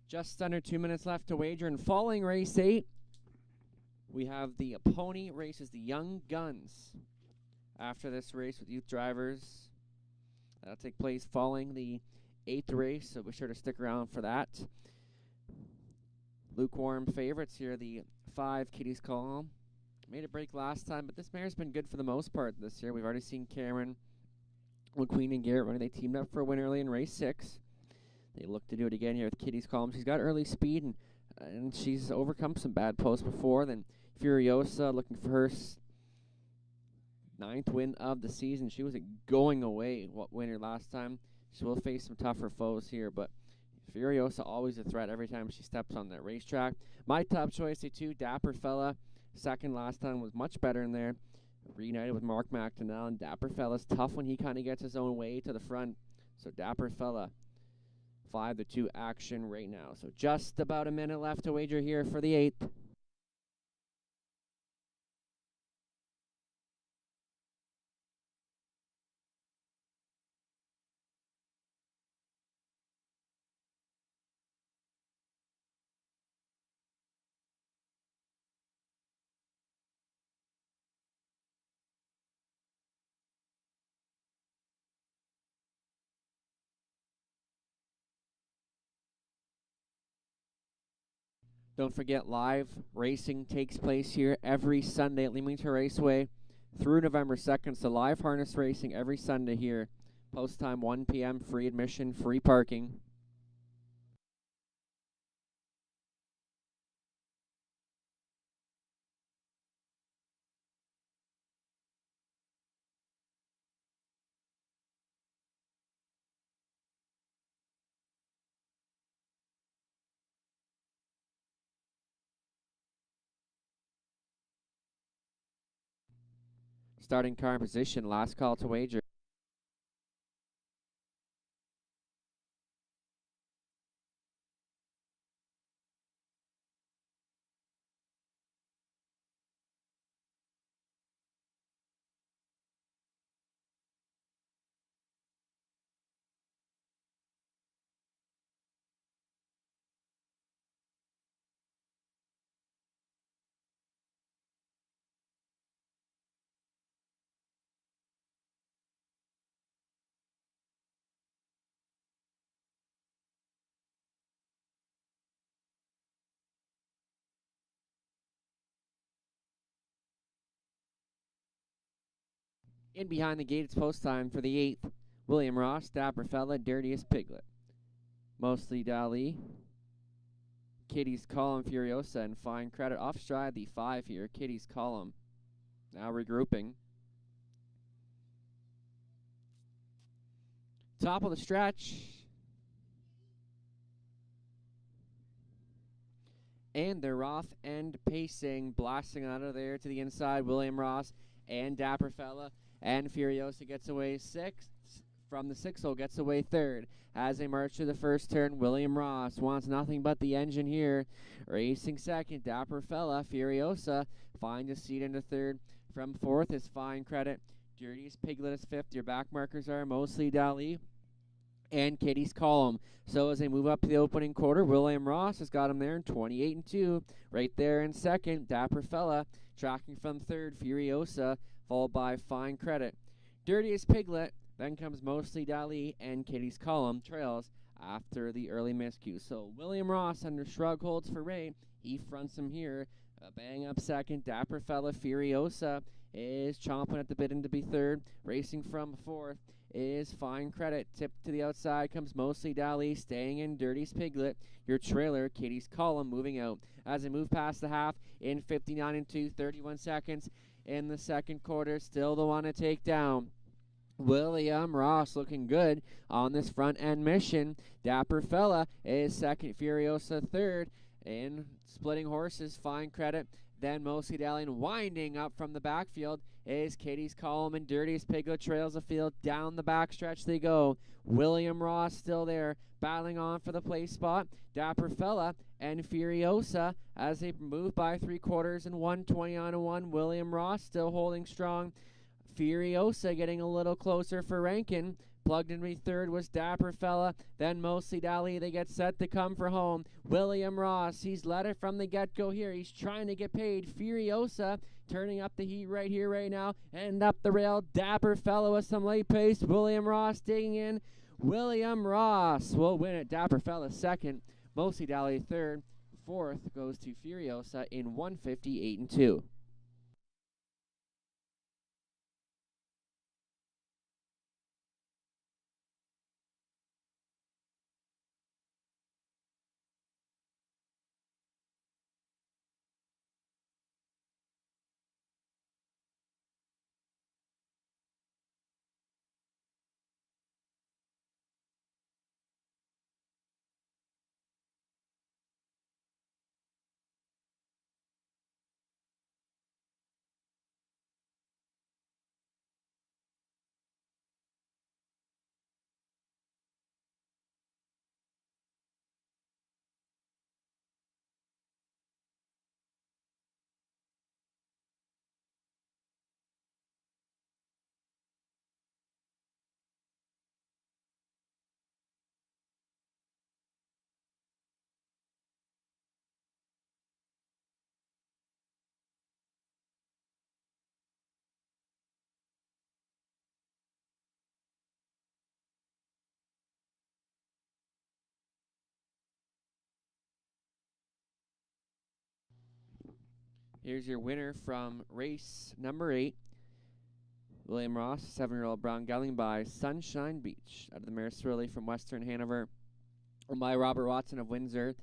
just under 2 minutes left to wager. And following race 8, we have the pony races, the Young Guns. After this race with youth drivers, that'll take place following the 8th race, so be sure to stick around for that. Lukewarm favorites here, the 5, Kitty's Call. Made a break last time, but this mare's been good for the most part this year. We've already seen Cameron, McQueen, and Garrett running. They teamed up for a win early in race 6. They look to do it again here with Kitty's Column. She's got early speed, and she's overcome some bad posts before. Then Furiosa looking for her 9th win of the season. She was a going away winner last time. She will face some tougher foes here, but Furiosa always a threat every time she steps on that racetrack. My top choice, the 2, Dapper Fella. 2nd last time was much better in there. Reunited with Mark McDonnell, and Dapper Fella's tough when he kind of gets his own way to the front. So Dapper Fella, 5-2 action right now. So just about a minute left to wager here for the 8th. Don't forget, live racing takes place here every Sunday at Leamington Raceway. through November 2nd. So live harness racing every Sunday here. Post time 1 p.m. Free admission, free parking. Starting car in position, last call to wager. In behind the gate, it's post time for the 8th. William Ross, Dapper Fella, Dirtiest Piglet. Mostly Dali. Kitty's Column, Furiosa, and Fine Credit off stride. The 5 here. Kitty's Column. Now regrouping. Top of the stretch. And they're off and pacing, blasting out of there to the inside. William Ross and Dapper Fella. And Furiosa gets away 6th. From the 6th hole, gets away 3rd. As they march to the first turn, William Ross wants nothing but the engine here. Racing 2nd, Dapper Fella. Furiosa finds a seat into 3rd. From 4th is Fine Credit. Dirtiest Piglet is 5th. Your back markers are mostly Dali and Kitty's Column. So as they move up to the opening quarter, William Ross has got him there in 28-2. Right there in 2nd, Dapper Fella. Tracking from 3rd, Furiosa, followed by Fine Credit. Dirtiest Piglet, then comes mostly Dali and Kitty's Column, trails after the early miscue. So William Ross under shrug holds for Ray. He fronts him here. Bang up 2nd, Dapper Fella. Furiosa is chomping at the bit to be 3rd. Racing from 4th is Fine Credit. Tip to the outside comes mostly Dali, staying in Dirty's Piglet. Your trailer, Kitty's Column, moving out. As they move past the half in 59-2, 31 seconds in the second quarter. Still the one to take down. William Ross looking good on this front end mission. Dapper Fella is 2nd, Furiosa 3rd. In splitting horses, Fine Credit. Then mostly Dali, winding up from the backfield is Kitty's Column, and Dirtiest Piglet trails the field. Down the backstretch they go. William Ross still there, battling on for the place spot. Dapper Fella and Furiosa as they move by 3/4 and 1:20-1. William Ross still holding strong. Furiosa getting a little closer for Rankin. Plugged in to be 3rd was Dapper Fella. Then mostly Dali. They get set to come for home. William Ross, he's led it from the get-go here. He's trying to get paid. Furiosa turning up the heat right here, right now. And up the rail. Dapper Fella with some late pace. William Ross digging in. William Ross will win it. Dapper Fella 2nd. Mostly Dali 3rd. 4th goes to Furiosa in 158-2. Here's your winner from race number 8. William Ross, 7-year-old brown gelding by Sunshine Beach. Out of the mare Swirly from Western Hanover. By Robert Watson of Windsor.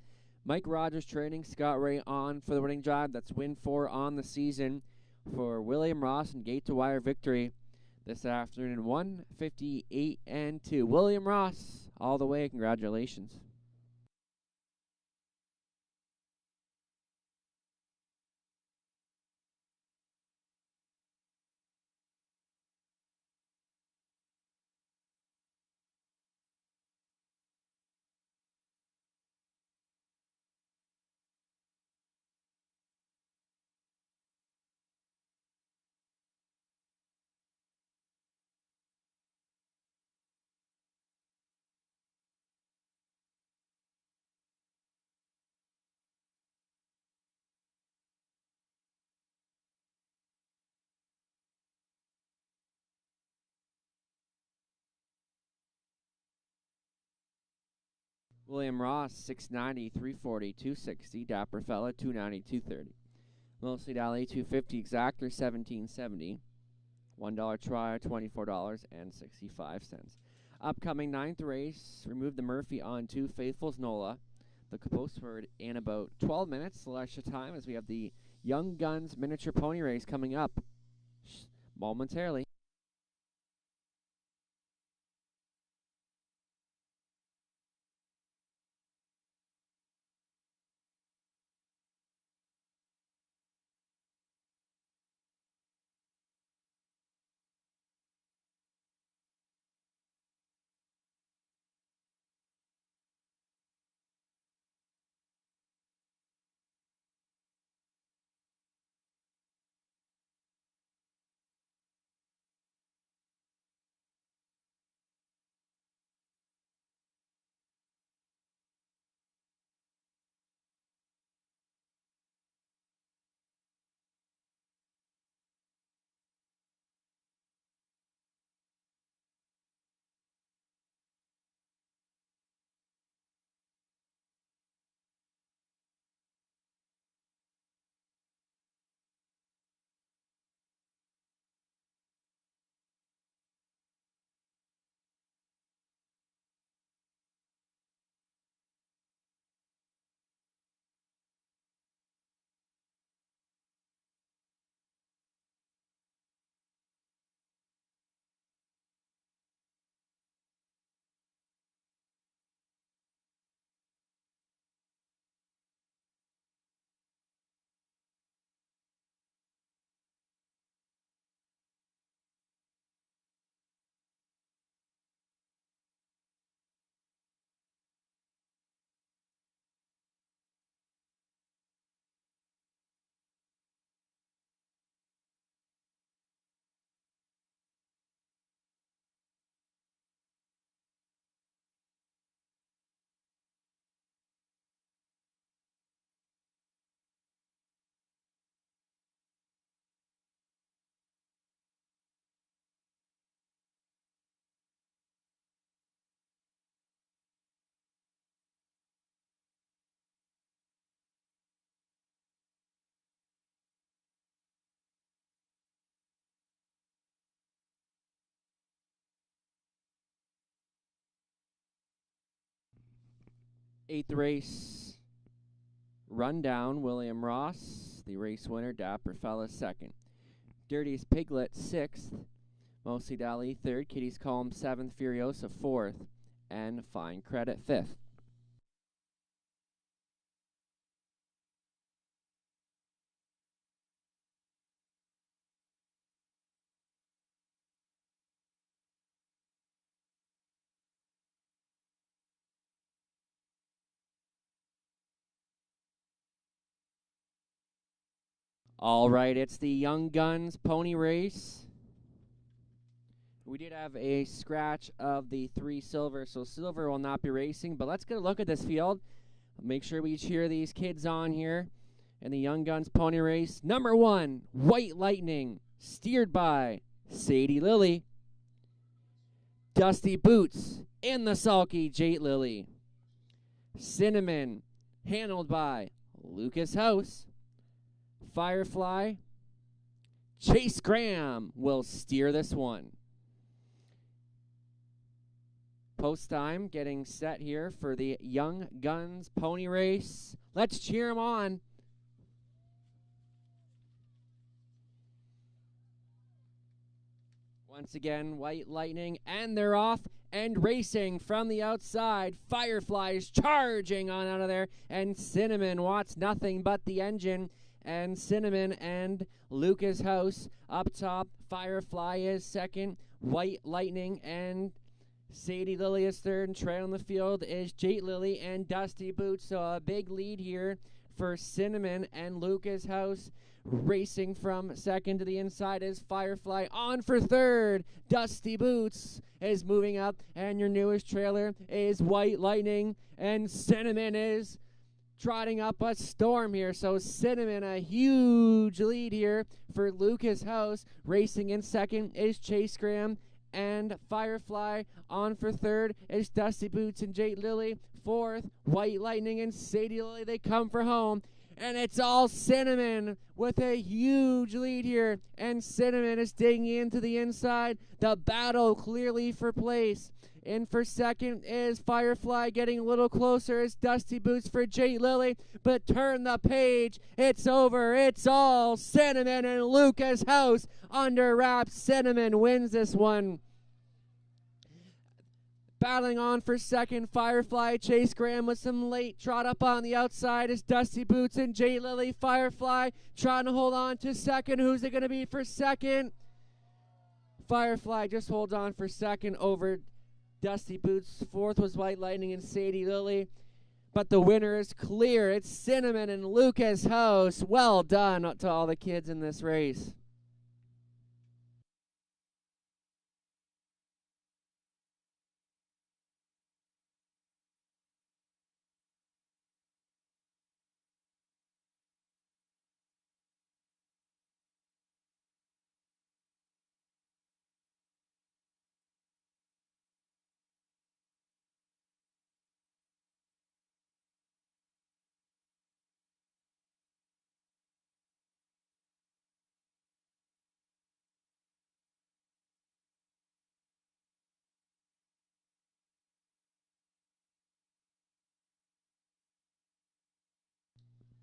Mike Rogers training, Scott Ray on for the winning drive. That's win 4 on the season for William Ross and gate to wire victory this afternoon in 1:58 and 2. William Ross all the way. Congratulations. William Ross, 690, 340, 260. Dapper Fella, 290, 230. Mostly Dally, 250. Exactor, 1770. $1 try, $24.65. Upcoming 9th race, remove the Murphy on 2, Faithful's Nola. The postword in about 12 minutes, extra time, as we have the Young Guns miniature pony race coming up momentarily. Eighth race rundown. William Ross, the race winner. Dapper Fella, second. Dirtiest Piglet, sixth. Mostly Dally, third. Kitty's Calm, seventh. Furiosa, fourth. And Fine Credit, fifth. All right, it's the Young Guns pony race. We did have a scratch of the 3 silver, so silver will not be racing. But let's get a look at this field. Make sure we cheer these kids on here in the Young Guns pony race. Number 1, White Lightning, steered by Sadie Lilly. Dusty Boots in the sulky Jate Lilly. Cinnamon, handled by Lucas House. Firefly, Chase Graham will steer this one. Post time getting set here for the Young Guns pony race. Let's cheer them on. Once again, White Lightning, and they're off and racing from the outside. Firefly is charging on out of there, and Cinnamon wants nothing but the engine. And Cinnamon and Lucas House up top. Firefly is second. White Lightning and Sadie Lily is third. And trailing the field is Jate Lily and Dusty Boots. So a big lead here for Cinnamon and Lucas House. Racing from second to the inside is Firefly. On for third. Dusty Boots is moving up. And your newest trailer is White Lightning. And Cinnamon is trotting up a storm here. So Cinnamon, a huge lead here for Lucas House. Racing in second is Chase Graham. And Firefly on for third is Dusty Boots and Jate Lily. Fourth, White Lightning and Sadie Lily. They come for home. And it's all Cinnamon with a huge lead here. And Cinnamon is digging into the inside. The battle clearly for place. In for second is Firefly, getting a little closer is Dusty Boots for Jate Lily. But turn the page. It's over. It's all Cinnamon and Lucas House. Under wraps, Cinnamon wins this one. Battling on for second, Firefly, Chase Graham with some late trot up on the outside is Dusty Boots and Jate Lily. Firefly trying to hold on to second. Who's it going to be for second? Firefly just holds on for second over Dusty Boots. Fourth was White Lightning and Sadie Lily. But the winner is clear. It's Cinnamon and Lucas House. Well done to all the kids in this race.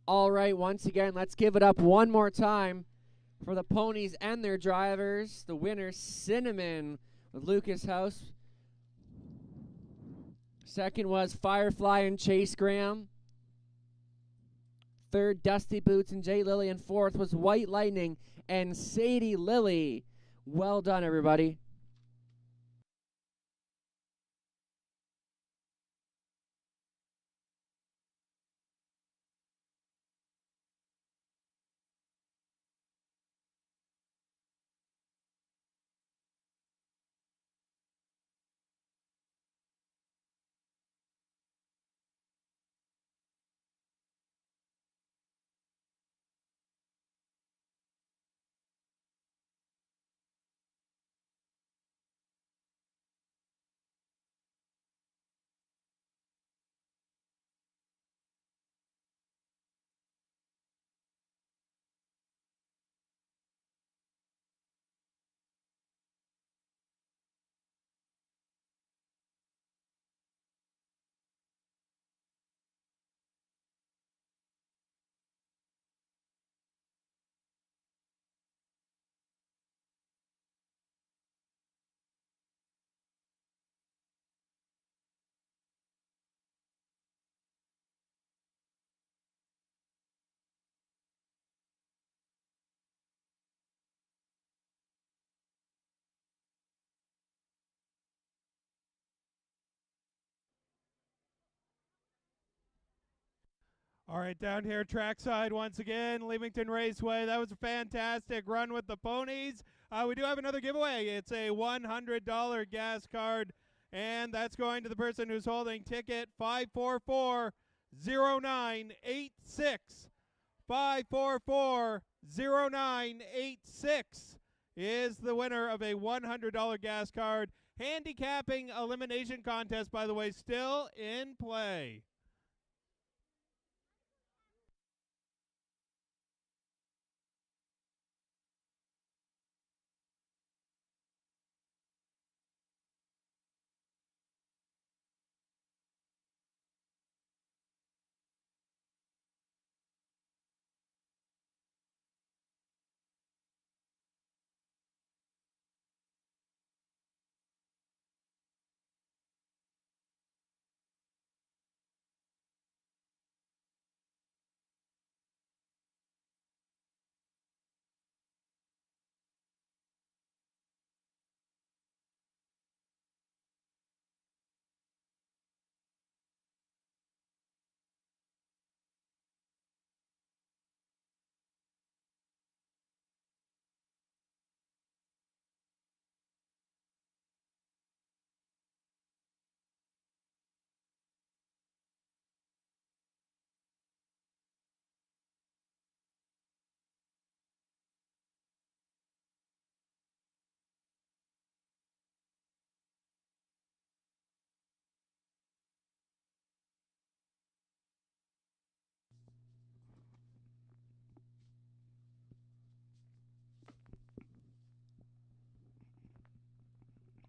All right, once again, let's give it up one more time for the ponies and their drivers. The winner, Cinnamon with Lucas House. Second was Firefly and Chase Graham. Third, Dusty Boots and Jate Lily. And fourth was White Lightning and Sadie Lily. Well done, everybody. All right, down here trackside once again, Leamington Raceway. That was a fantastic run with the ponies. We do have another giveaway. It's a $100 gas card, and that's going to the person who's holding ticket 5440986. 5440986 is the winner of a $100 gas card. Handicapping elimination contest, by the way, still in play.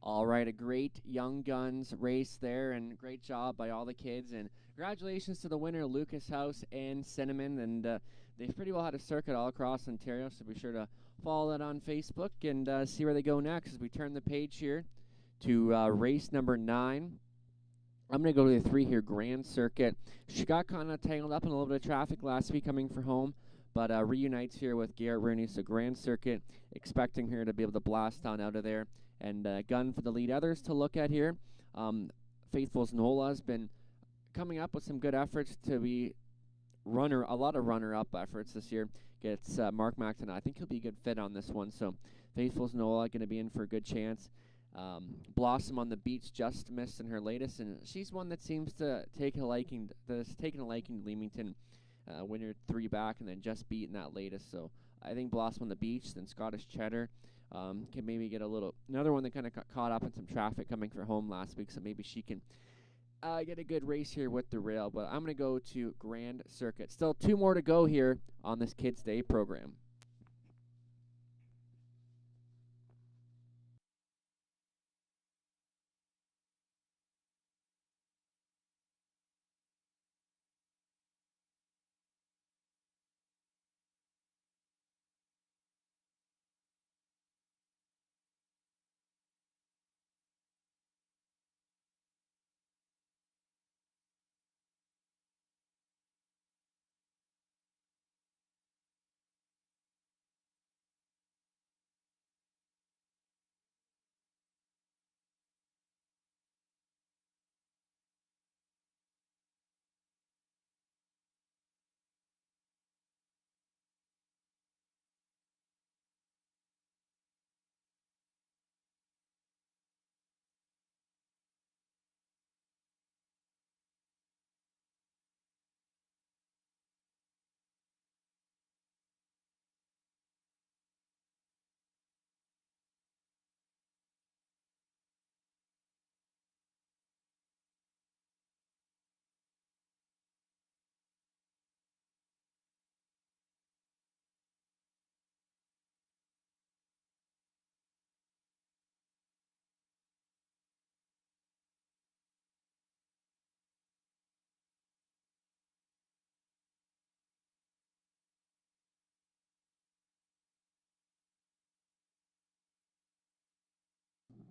All right, a great Young Guns race there, and great job by all the kids. And congratulations to the winner, Lucas House and Cinnamon. And they've pretty well had a circuit all across Ontario, so be sure to follow that on Facebook and see where they go next as we turn the page here to race number 9. I'm going to go to the 3 here, Grand Circuit. She got kind of tangled up in a little bit of traffic last week coming for home, but reunites here with Garrett Rooney. So Grand Circuit, expecting her to be able to blast on out of there. And gun for the lead. Others to look at here, Faithful's Nola has been coming up with some good efforts to be a lot of runner-up efforts this year. Gets Mark Macton. I think he'll be a good fit on this one. So Faithful's Nola going to be in for a good chance. Blossom on the Beach just missed in her latest, and she's one that seems to take a liking. That's taken a liking to Leamington. Winner 3 back and then just beaten that latest. So I think Blossom on the Beach, then Scottish Cheddar. Can maybe get another one that kind of got caught up in some traffic coming for home last week, so maybe she can get a good race here with the rail. But I'm going to go to Grand Circuit. Still 2 more to go here on this Kids Day program.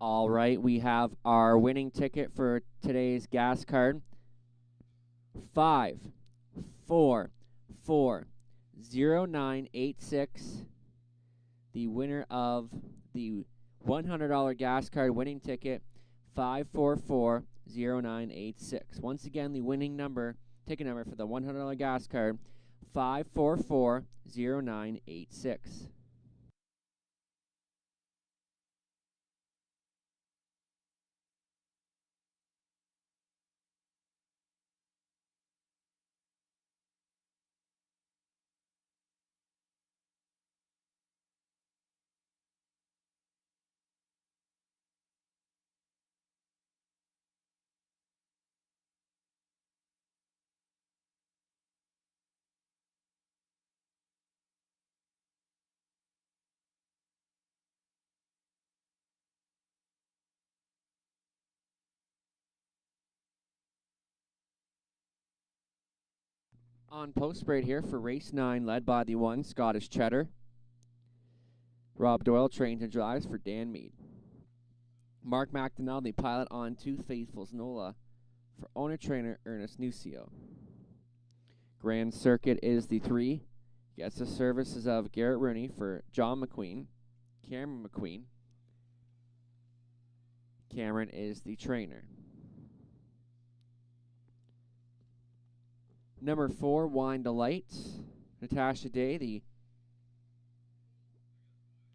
All right, we have our winning ticket for today's gas card. 5440986. The winner of the $100 gas card winning ticket, 5440986. Once again, the winning ticket number for the $100 gas card, 5440986. On post right here for race 9, led by the 1 Scottish Cheddar. Rob Doyle trains and drives for Dan Mead. Mark McDonald, the pilot on 2 Faithful's Nola for owner-trainer Ernest Nucio. Grand Circuit is the 3. Gets the services of Garrett Rooney for John McQueen, Cameron McQueen. Cameron is the trainer. Number 4, Wine Delight. Natasha Day, the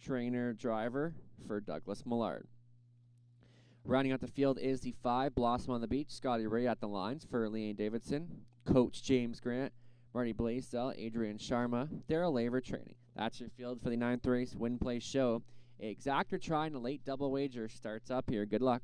trainer-driver for Douglas Millard. Rounding out the field is the 5, Blossom on the Beach. Scotty Ray at the lines for Leanne Davidson. Coach James Grant, Marty Blaisdell, Adrian Sharma, Daryl Laver training. That's your field for the 9th race Win Play Show. Exactor try and a late double wager starts up here. Good luck.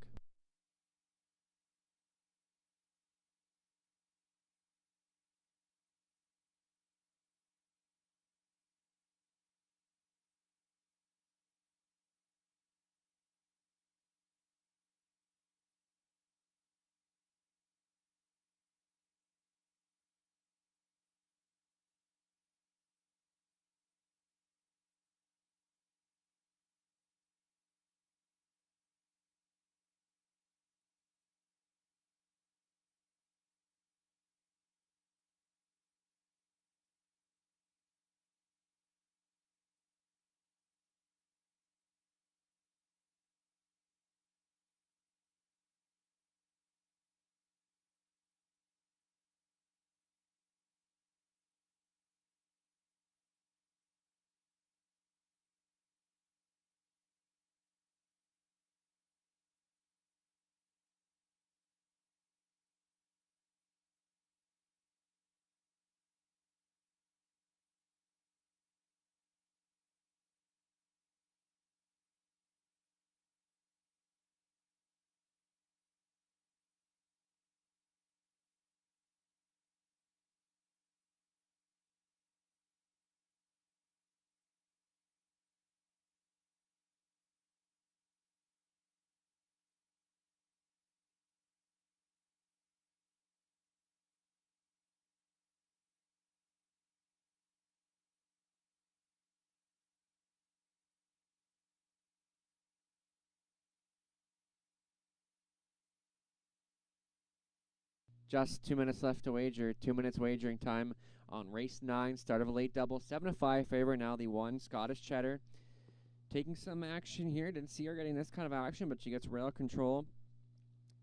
Just 2 minutes left to wager. 2 minutes wagering time on race 9. Start of a late double. 7-5 favor now. The 1 Scottish Cheddar taking some action here. Didn't see her getting this kind of action, but she gets rail control.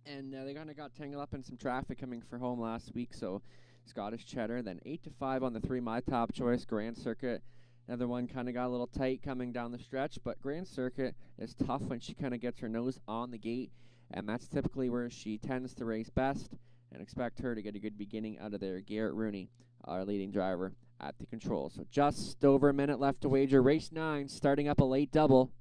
And they kind of got tangled up in some traffic coming for home last week. So Scottish Cheddar. Then 8-5 on the 3 My Top Choice. Grand Circuit. Another one kind of got a little tight coming down the stretch. But Grand Circuit is tough when she kind of gets her nose on the gate. And that's typically where she tends to race best. And expect her to get a good beginning out of there. Garrett Rooney, our leading driver at the controls. So just over a minute left to wager. Race 9, starting up a late double.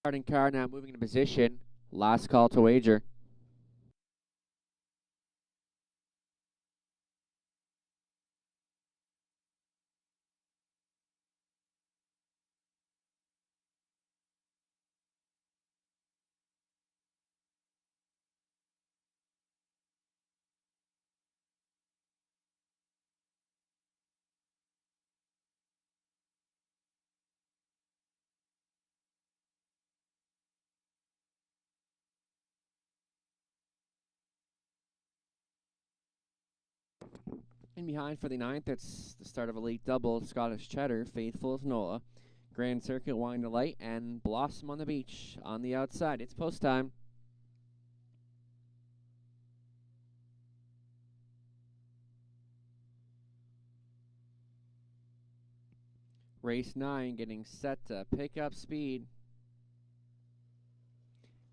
Starting car now moving into position. Last call to wager. In behind for the 9th, it's the start of a late double. Scottish Cheddar, Faithful as Nola. Grand Circuit, Wine Delight, and Blossom on the Beach on the outside. It's post time. Race 9 getting set to pick up speed.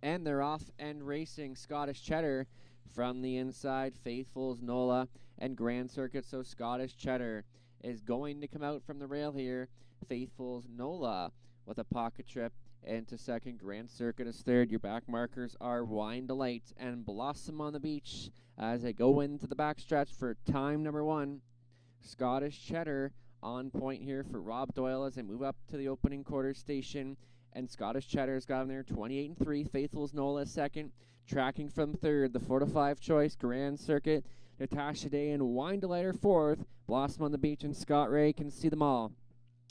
And they're off and racing. Scottish Cheddar from the inside. Faithful's Nola and Grand Circuit. So Scottish Cheddar is going to come out from the rail here. Faithful's Nola with a pocket trip into second. Grand Circuit is third. Your back markers are Wine Delight and Blossom on the Beach as they go into the backstretch for time number 1. Scottish Cheddar on point here for Rob Doyle as they move up to the opening quarter station. And Scottish Cheddar's got him there 28-3. Faithful's Nola second. Tracking from third, the 4-5 choice, Grand Circuit. Natasha Day and Wine Delight are fourth. Blossom on the Beach and Scott Ray can see them all.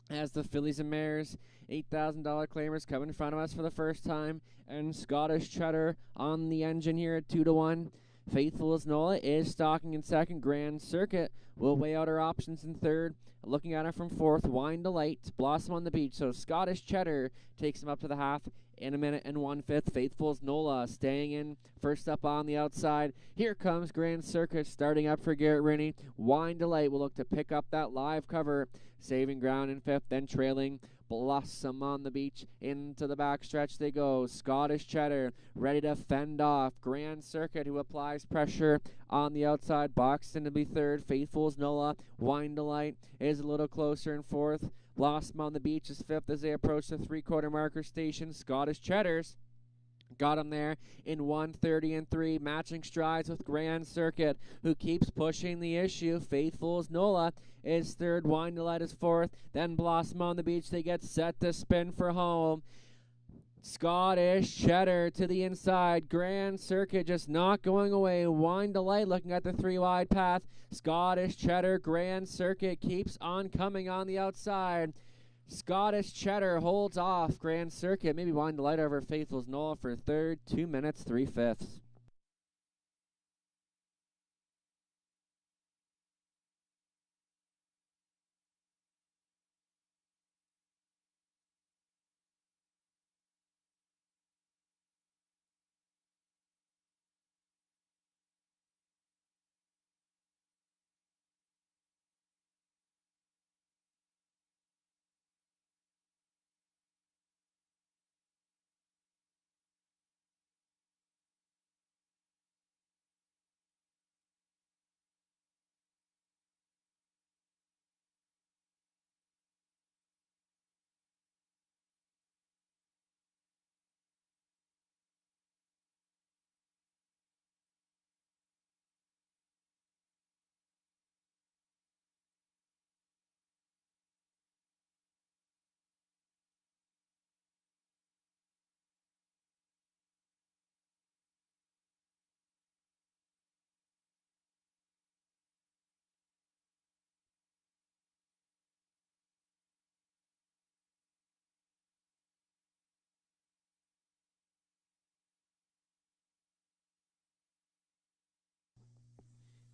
As the fillies and mares, $8,000 claimers come in front of us for the first time. And Scottish Cheddar on the engine here at 2-1. Faithful as Nola is stalking in second. Grand Circuit will weigh out her options in third. Looking at her from fourth, Wine Delight, Blossom on the Beach. So Scottish Cheddar takes him up to the half in a minute and 1/5. Faithful's Nola staying in first up on the outside. Here comes Grand Circuit starting up for Garrett Rooney. Wine Delight will look to pick up that live cover, saving ground in fifth, then trailing Blossom on the Beach. Into the backstretch they go. Scottish Cheddar ready to fend off Grand Circuit, who applies pressure on the outside. Boxton to be third. Faithful's Nola. Wine Delight is a little closer in fourth. Blossom on the Beach is fifth as they approach the three-quarter marker station. Scottish Cheddar's Got him there in 1:30 and 3, matching strides with Grand Circuit, who keeps pushing the issue. Faithful's Nola is third, Wine Delight is fourth, then Blossom on the Beach. They get set to spin for home. Scottish Cheddar to the inside. Grand Circuit just not going away. Wine Delight looking at the 3-wide path. Scottish Cheddar, Grand Circuit keeps on coming on the outside. Scottish Cheddar holds off Grand Circuit. Maybe Wine Delight over Faithful's Nola for third. 2 minutes, 3/5.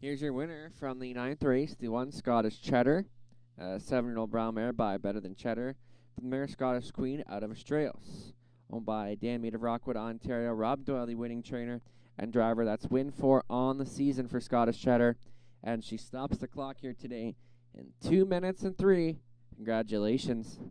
Here's your winner from the 9th race, the 1 Scottish Cheddar, 7-year-old brown mare by Better Than Cheddar, the mare Scottish Queen out of Australis, owned by Dan Mead of Rockwood, Ontario. Rob Doyle, the winning trainer and driver. That's win 4 on the season for Scottish Cheddar, and she stops the clock here today in 2 minutes and 3. Congratulations.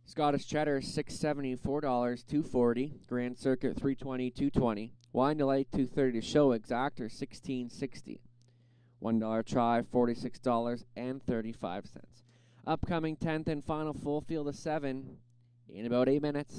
Scottish Cheddar $670, $4, $240. Grand Circuit $320, $220. Wine Delight $230 to show exactor $16.60. $1 try $46.35. Upcoming 10th and final full field of 7 in about 8 minutes.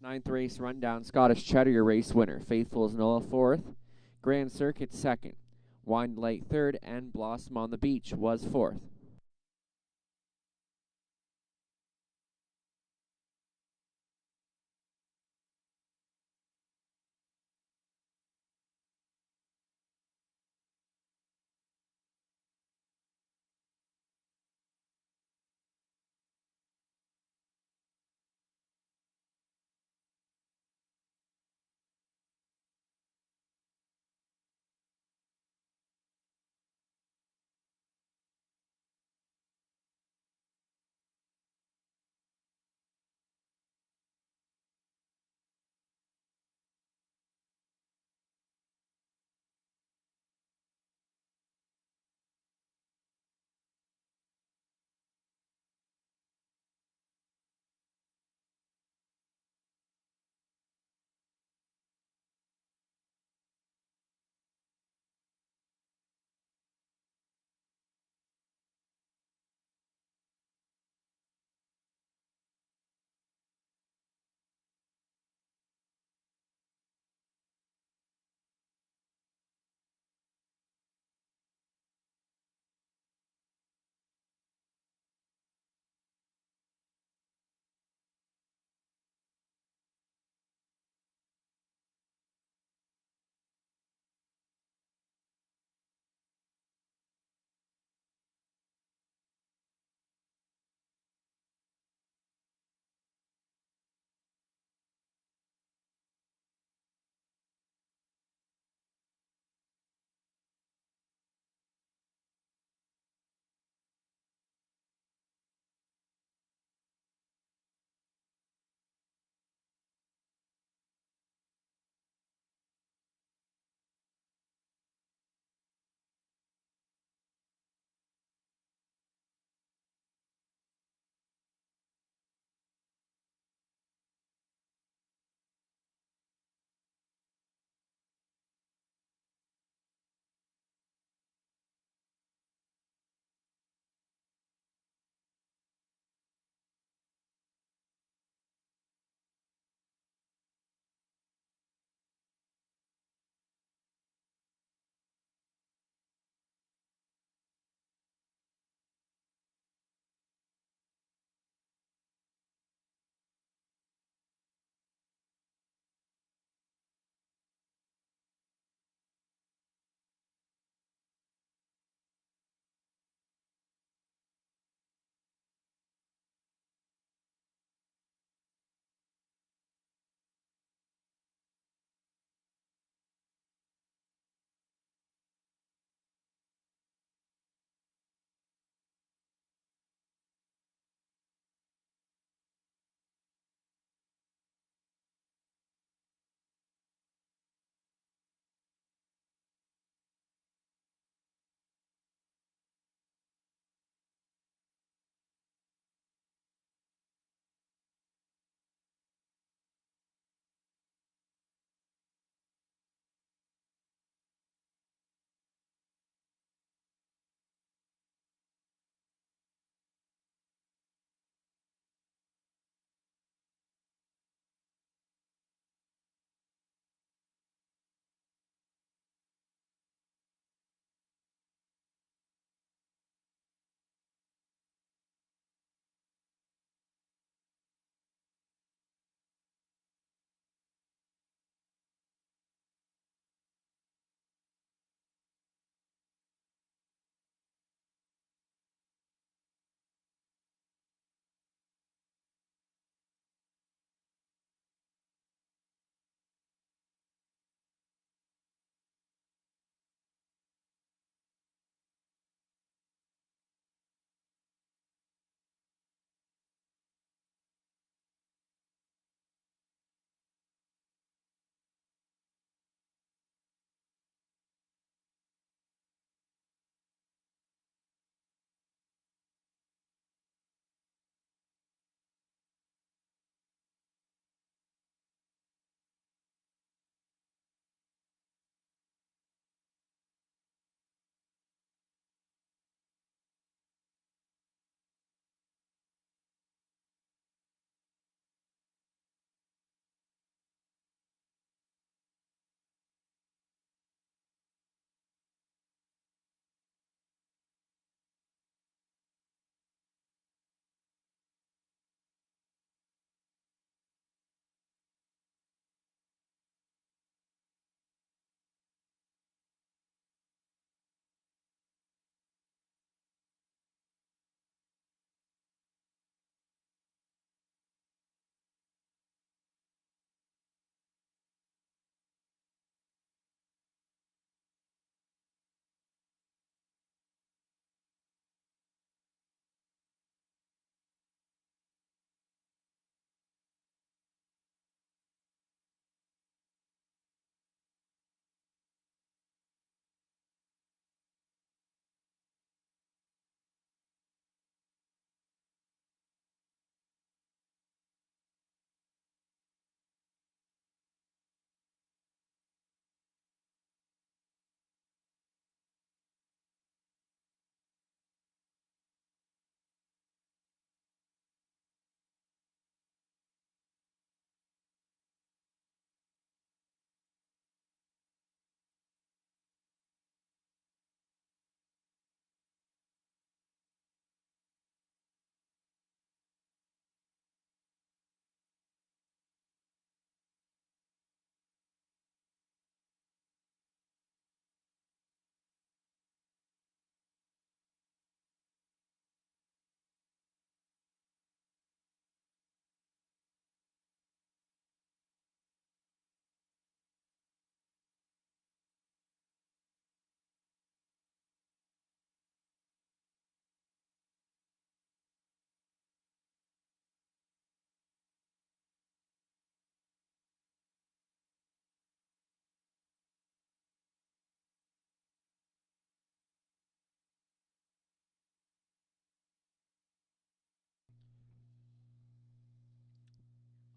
Ninth race rundown, Scottish Cheddar race winner, Faithful's Nola 4th, Grand Circuit 2nd, Wind Light 3rd, and Blossom on the Beach was 4th.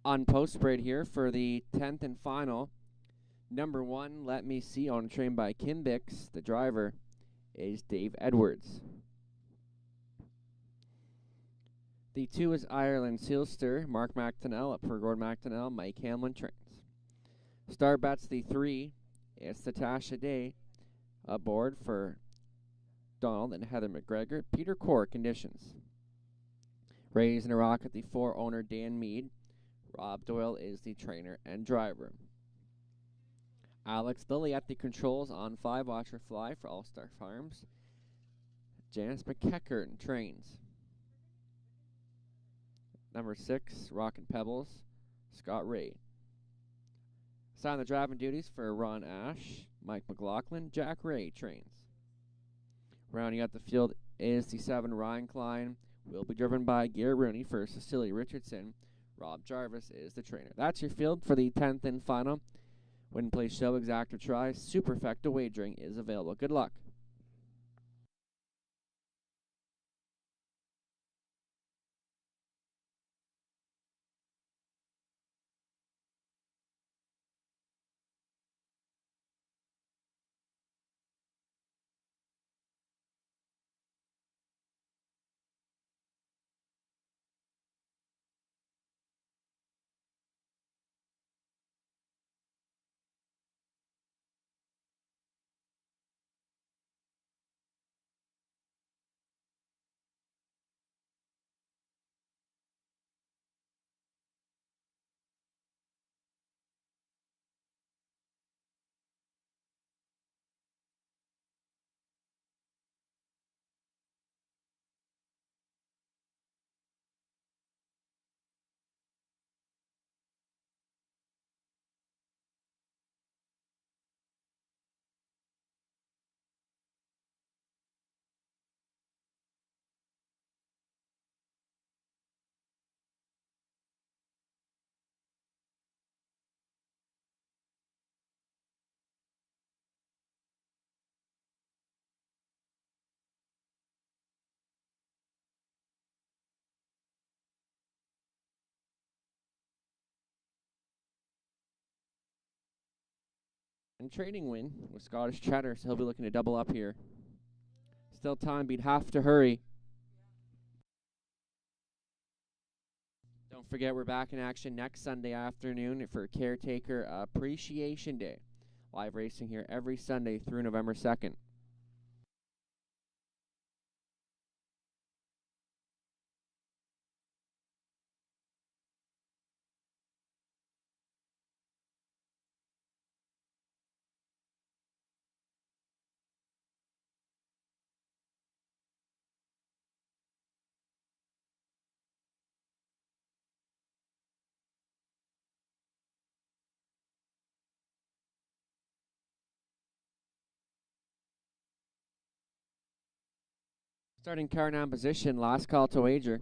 On post parade here for the 10th and final. Number 1, Let Me See, on train by Kim Bix. The driver is Dave Edwards. The 2 is Ireland Sealster, Mark McDonnell, up for Gordon McDonnell, Mike Hamlin trains. Star Bets the 3, it's Natasha Day, aboard for Donald and Heather McGregor. Peter Core conditions. Raising a Rocket, the 4, owner Dan Mead. Rob Doyle is the trainer and driver. Alex Lilly at the controls on 5, Watch Her Fly for All Star Farms. Janice McEachern trains. Number 6, Rockin' Pebbles, Scott Ray. Sign the driving duties for Ron Ash, Mike McLaughlin, Jack Ray trains. Rounding out the field is the 7, Ryan Klein. Will be driven by Garrett Rooney for Cecilia Richardson. Rob Jarvis is the trainer. That's your field for the 10th and final. Win, play, show, exact, or try. Superfecta wagering is available. Good luck. And trading win with Scottish Cheddar, so he'll be looking to double up here. Still time, but he'd have to hurry. Don't forget, we're back in action next Sunday afternoon for Caretaker Appreciation Day. Live racing here every Sunday through November 2nd. Starting car now in position, last call to wager.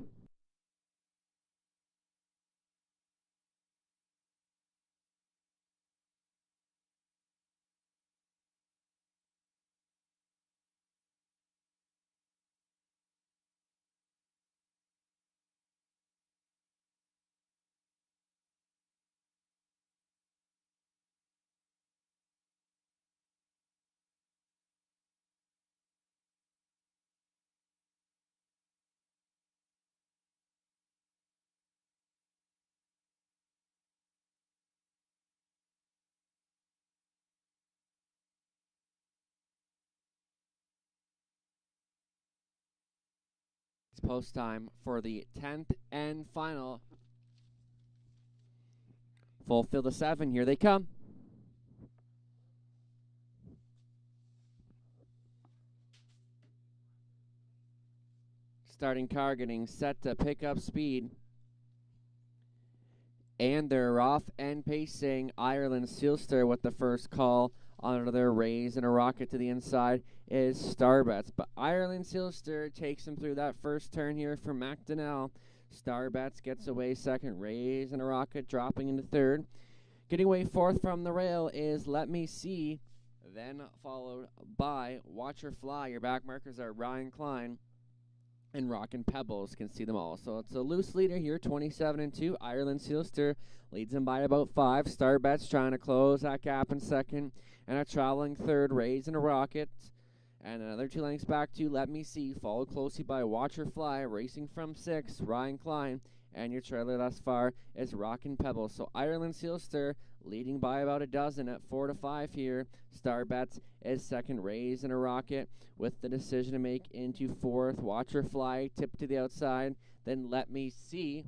It's post time for the 10th and final. Full field of 7. Here they come. Starting car getting set to pick up speed. And they're off and pacing. Ireland Sealster with the first call under their raise, and a rocket to the inside is Starbets. But Ireland Sealster takes him through that first turn here for McDonnell. Starbets gets away second, raise and a rocket dropping into third. Getting away fourth from the rail is Let Me See, then followed by Watch Her Fly. Your back markers are Ryan Klein, and Rockin' Pebbles can see them all. So it's a loose leader here, 27-2. Ireland Sealster leads them by about 5. Starbets trying to close that gap in second, and a traveling third, Rays and a Rocket. And another 2 lengths back to Let Me See, followed closely by Watcher Fly, racing from 6, Ryan Klein. And your trailer thus far is Rockin' Pebbles. So Ireland Sealster leading by about a dozen at 4-5 here. Starbets is second, Rays and a Rocket with the decision to make into 4th. Watcher Fly, tip to the outside. Then Let Me See.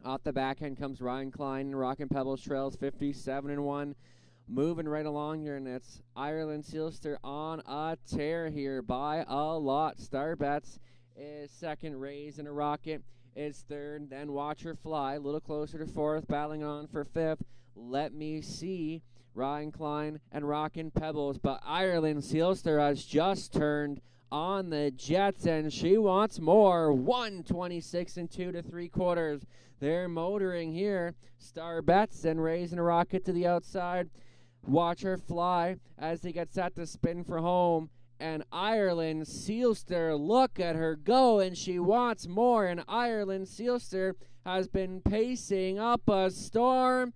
Off the back end comes Ryan Klein, and Rockin' Pebbles trails 57-1. Moving right along here, and it's Ireland Sealster on a tear here by a lot. Starbets is second, Rays and a Rocket is third, then Watcher Fly, a little closer to 4th, battling on for 5th. Let Me See, Ryan Klein, and Rockin' Pebbles, but Ireland Sealster has just turned on the Jets, and she wants more. 126 and 2 3/4. They're motoring here. Starbets and Rays and a Rocket to the outside. Watch her fly as they get set to spin for home. And Ireland Sealster, look at her go, and she wants more. And Ireland Sealster has been pacing up a storm.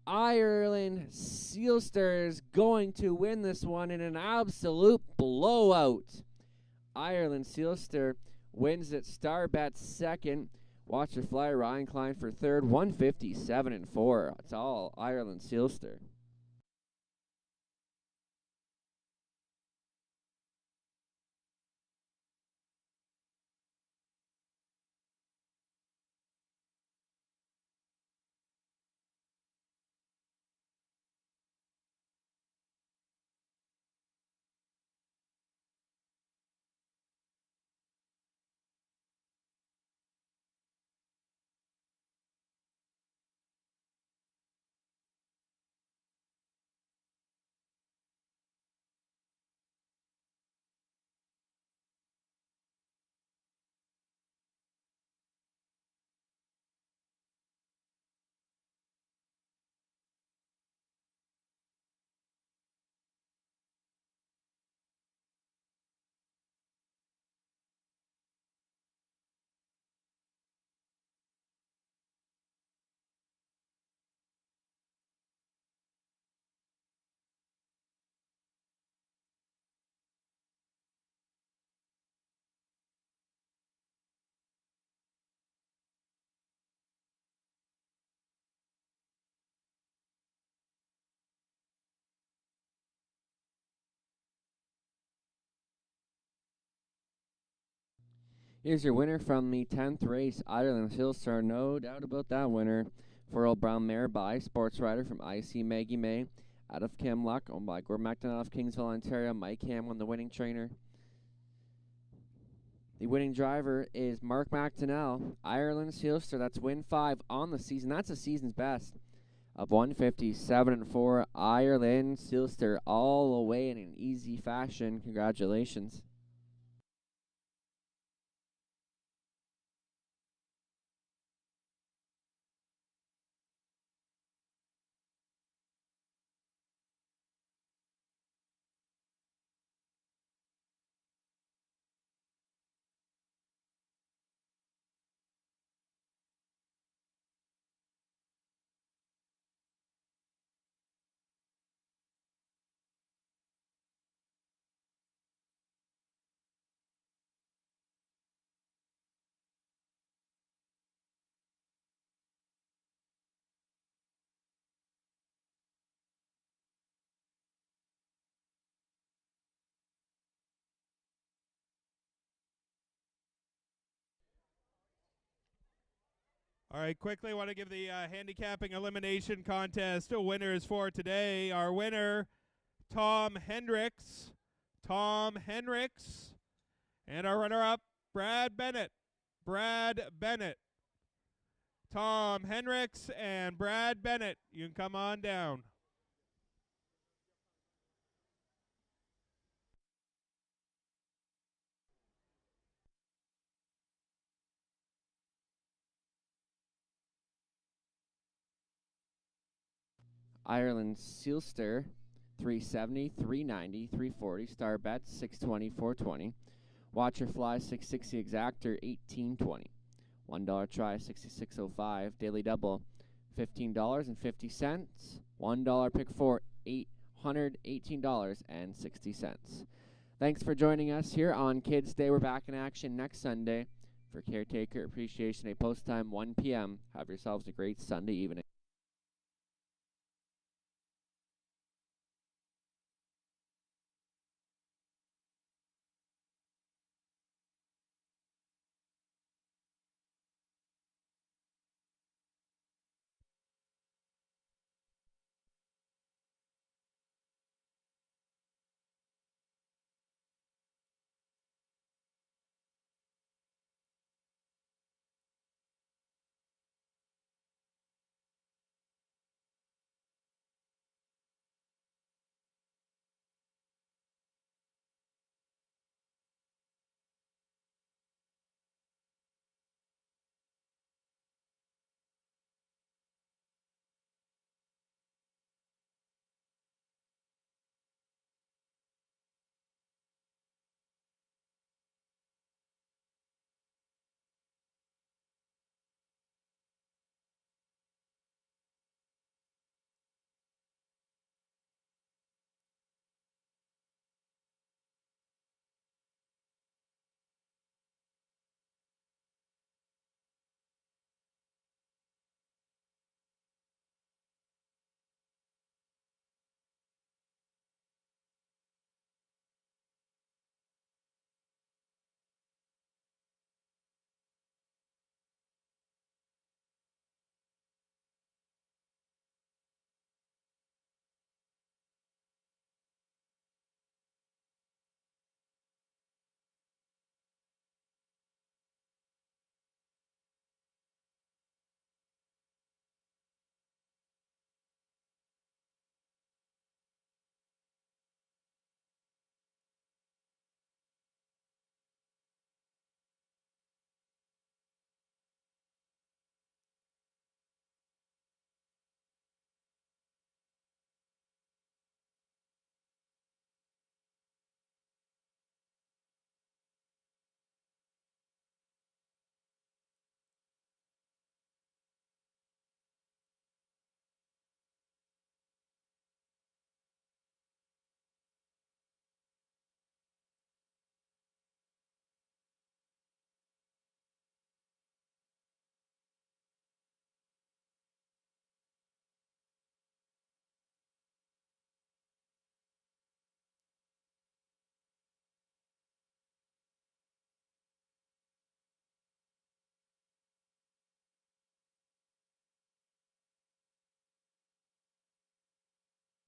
Ireland Sealster is going to win this one in an absolute blowout. Ireland Sealster wins it. Starbets second. Watch her fly, Ryan Klein for third. 157-4. It's all Ireland Sealster. Here's your winner from the 10th race, Ireland Sealster. No doubt about that winner. 4-year-old brown mare by Sports Rider from IC Maggie May out of Camluck, owned by Gordon McDonald of Kingsville, Ontario. Mike Hamlin, the winning trainer. The winning driver is Mark McDonnell. Ireland Sealster, that's win 5 on the season. That's the season's best of 157-4. Ireland Sealster all the way in an easy fashion. Congratulations. All right, quickly, I want to give the handicapping elimination contest winners for today. Our winner, Tom Hendricks. Tom Hendricks. And our runner-up, Brad Bennett. Brad Bennett. Tom Hendricks and Brad Bennett. You can come on down. Ireland Sealster, 370, 390, 340. Starbets, 620, 420. Watcher Fly 660 Exactor 18.20. $1 try 66.05. Daily Double $15.50. $1 pick 4 $818.60. Thanks for joining us here on Kids Day. We're back in action next Sunday for Caretaker Appreciation Day, post time 1 p.m. Have yourselves a great Sunday evening.